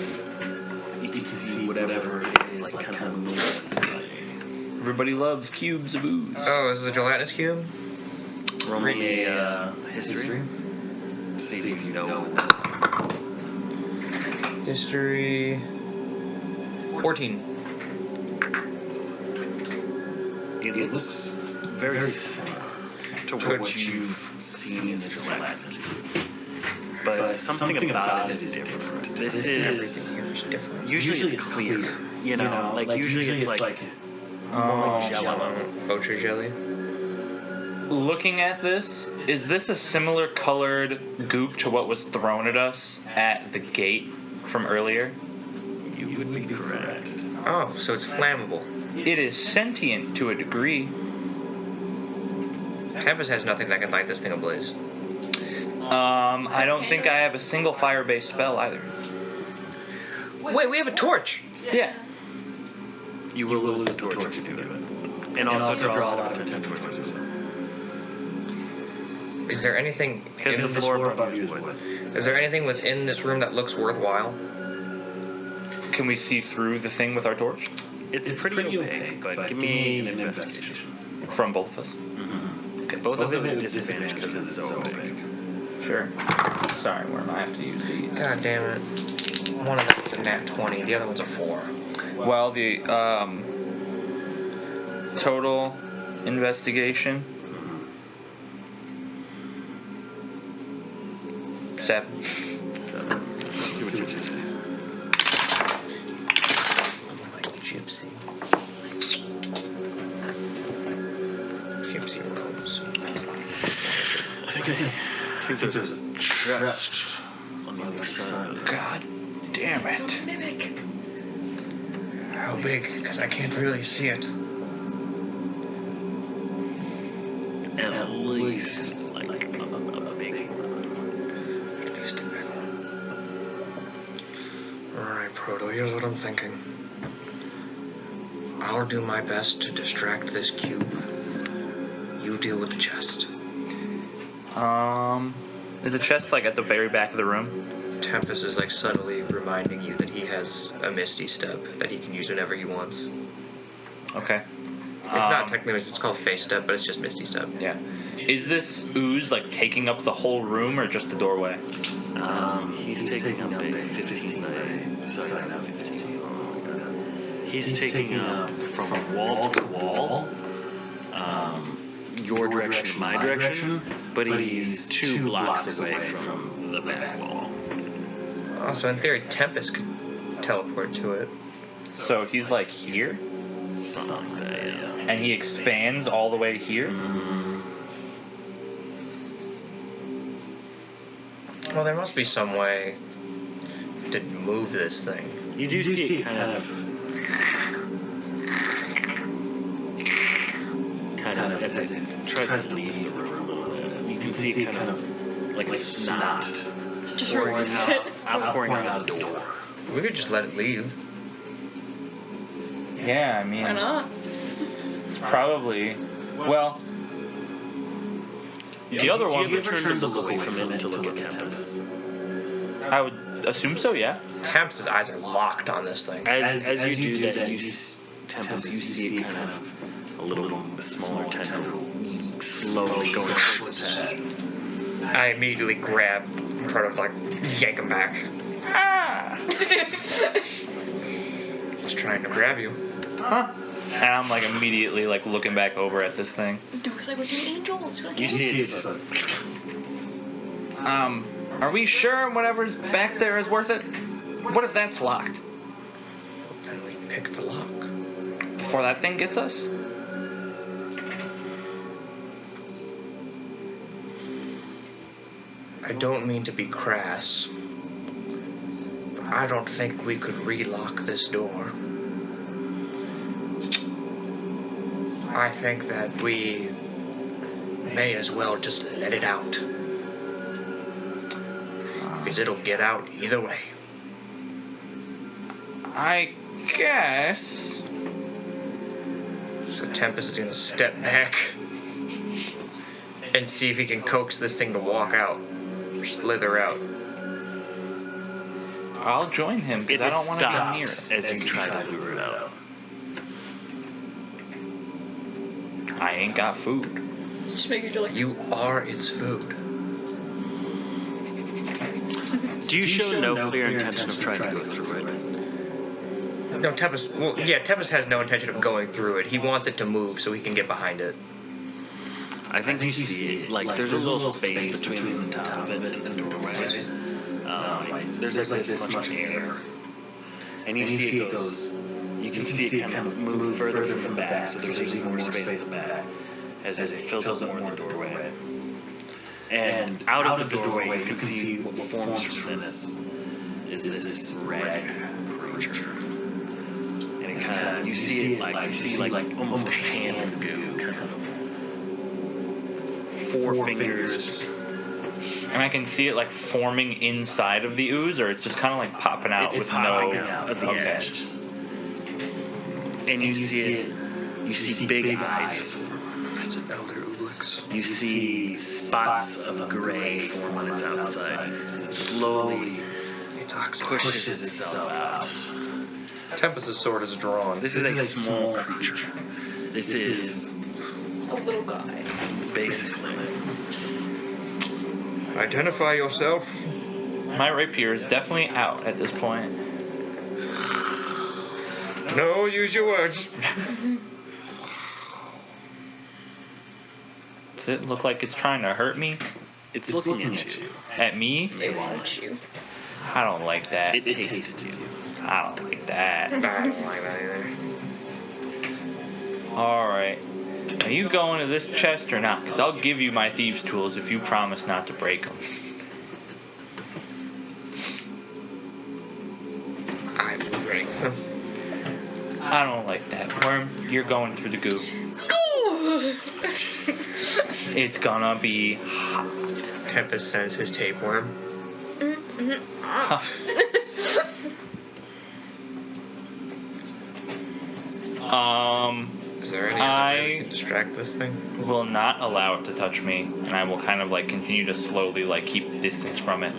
You can see whatever it is, like kind of moves. Everybody loves cubes of ooze. oh, is this a gelatinous cube? Roll me a history. See if you know. History 14. It looks very similar to what you've seen in the gelatinous cube. But something about it is different. This is Everything here is different. usually it's clear, you know, like usually it's like more like jello. Poacher jelly. Looking at this, is this a similar colored goop to what was thrown at us at the gate from earlier? You would be correct. Oh, so it's flammable. It is sentient to a degree. Tempest has nothing that can light this thing ablaze. I don't think I have a single fire-based spell either. Wait, we have a torch. Yeah. You will lose the torch if you do it. And also draw a lot of attention towards yourself. Is there anything Because in the this floor above you is wood. Is there anything within this room that looks worthwhile? Can we see through the thing with our torch? It's pretty opaque, but give me an investigation. From both of us? Okay, both of them at disadvantage because it's so opaque. Sure. Sorry, Worm, I have to use these. God damn it. One of them is a nat 20, the other one's a 4. Well, the total investigation 7. So, let's see what you say. Gypsy. Gypsy rolls. I think there's a chest on the other side. God damn it. Mimic. How big? Because I can't really see it. At least like a big one. At least a big one. Alright, Proto, here's what I'm thinking. I'll do my best to distract this cube. You deal with the chest. Is the chest like at the very back of the room? Tempest is like subtly reminding you that he has a Misty Step that he can use whenever he wants. Okay. It's not technically, it's called Face Step, but it's just Misty Step. Yeah. Is this ooze like taking up the whole room or just the doorway? He's taking up a 15 by. Sorry, not 15. Oh my god. He's taking up from wall to wall. Your direction to my direction, but he's 2 blocks away from the back wall. Oh, so in theory, Tempest could teleport to it. So he's like here? Something like that, yeah. And he expands all the way here? Well, there must be some way to move this thing. You do see it kind of as it tries to leave the room a little bit. You can see it kind of like a snot Just pouring release out, it. pouring out the door. We could just let it leave. Yeah, I mean, Why not? it's probably. Well, the other Do one, you ever turn to look away from it to look at Tempest? I would assume so, yeah. Tempest's eyes are locked on this thing. As you do that, Tempest, you see it kind of a little smaller tentacle slowly going towards its head. I immediately grab Proto, like, yank him back. Ah! It's trying to grab you. Huh? And I'm like immediately like looking back over at this thing. Do us like with the angels. Like, You see it just like, Are we sure whatever's back there is worth it? What if that's locked? Then we pick the lock. Before that thing gets us? I don't mean to be crass, but I don't think we could relock this door. I think that we may as well just let it out. Because it'll get out either way. I guess. So Tempest is gonna step back and see if he can coax this thing to walk out. Or slither out. I'll join him because I don't want to be near it. as you try to lure it out. I ain't got food. Just making sure, like, You are its food. Do you show no clear intention of trying to go through it? No, Tempest. Well, yeah, Tempest has no intention of going through it. He wants it to move so he can get behind it. I think you see it. Like, there's a little space between the top of it and the doorway. There's like this much air. And you see it goes. You can see it kind of move further from the back, so there's even more space at the back as it fills up more in the doorway. And out of the doorway, you can see what forms from this is this red creature. And it kind of, you see like almost a hand of goo, kind of. Four fingers. And I can see it like forming inside of the ooze, or it's just kind of like popping out It's with popping no. out of the Okay. edge. And you see it. You see big eyes. It's an elder Ublix. You see spots of gray form on its outside. It slowly pushes itself out. Tempest's sword is drawn. This is a small creature. This is a little guy. basically. Identify yourself. My rapier is definitely out at this point. No, use your words. Does it look like it's trying to hurt me? It's looking at you. At me? They want you. I don't like that. It tasted you. I don't like that. I don't like that either. Alright. Are you going to this chest or not? Because I'll give you my thieves' tools if you promise not to break them. I will break them. I don't like that. Worm, you're going through the goo. It's gonna be hot. Tempest sends his tapeworm. Is there any other way we can distract this thing? Will not allow it to touch me, and I will kind of like continue to slowly like keep distance from it.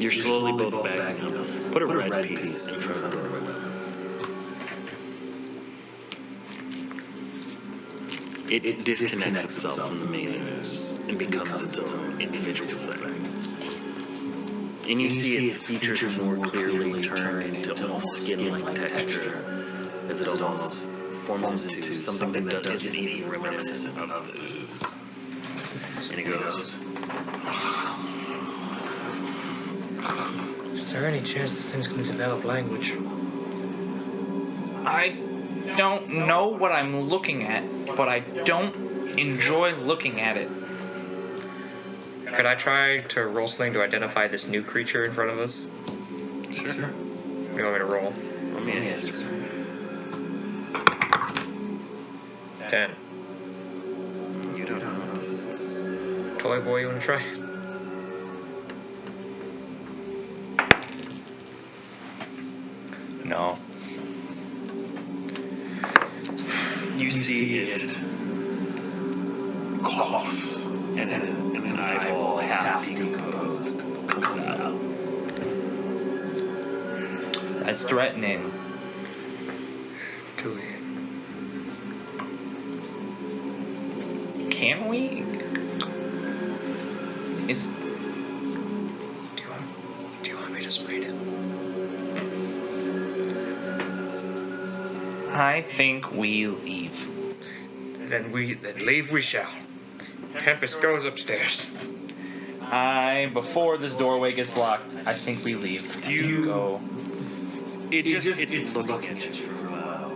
You're slowly both backing up. Put a red piece in front of the doorway. It disconnects itself from the main ooze and becomes its own individual thing. And you see its features more clearly turn into almost skin-like texture as it almost forms into something that isn't even reminiscent of the ooze. And it goes. Is there any chance this thing's going to develop language? I don't know what I'm looking at, but I don't enjoy looking at it. Could I try to roll something to identify this new creature in front of us? Sure. You want me to roll? I mean, it's just 10. you don't know what this is. Toy boy, you want to try? No. You see it coughs, and an eyeball half decomposed comes out. That's threatening. Do we? Can we? It's. Do you want me to spray it? I think we leave. Then leave we shall. Tempest goes upstairs. Before this doorway gets blocked, I think we leave. Do you- go? It's looking at you for a while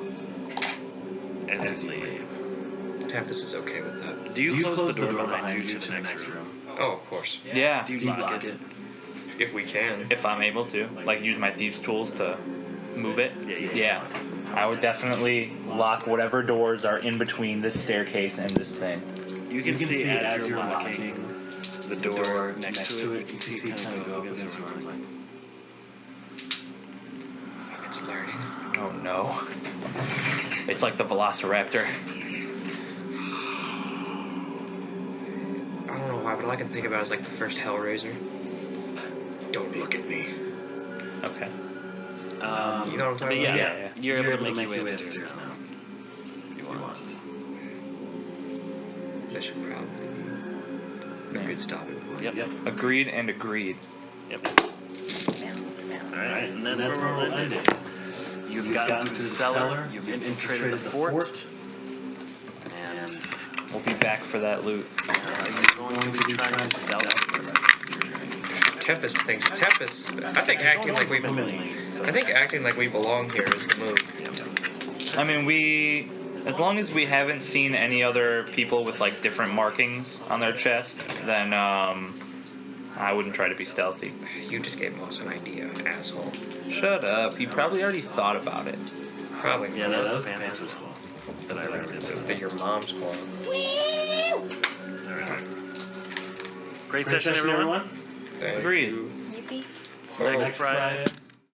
as you leave. Tempest is okay with that. Do you close the door behind you to the next room? Oh, of course. Yeah. Do you lock it? If we can. If I'm able to, like, use my thieves' tools to move it. Yeah. I would definitely lock whatever doors are in between this staircase and this thing. You can see as you're locking the door next to it, you can see it kind of go against the room. It's learning. Oh no. It's like the Velociraptor. I don't know why, but all I can think about is like the first Hellraiser. Don't look at me. Okay. You know what I'm talking about? Yeah. You're able to make your way upstairs now. You want. That should probably be a good stopping point. Yep. Agreed and agreed. Yep. Alright, and that's where we'll end it. You've gotten to the cellar, you've infiltrated the fort, and We'll be back for that loot. are you going to be trying to stealth for the rest of your journey? Tempest thinks I think acting like we belong here is the move. I mean, as long as we haven't seen any other people with like different markings on their chest, then I wouldn't try to be stealthy. You just gave Moss an idea, asshole. Shut up. He probably already thought about it. Probably. Yeah, that was the panther's call that I read. That your mom's call. Alright. Great session, everyone. Thank Agreed. you. Yippee. Next Friday.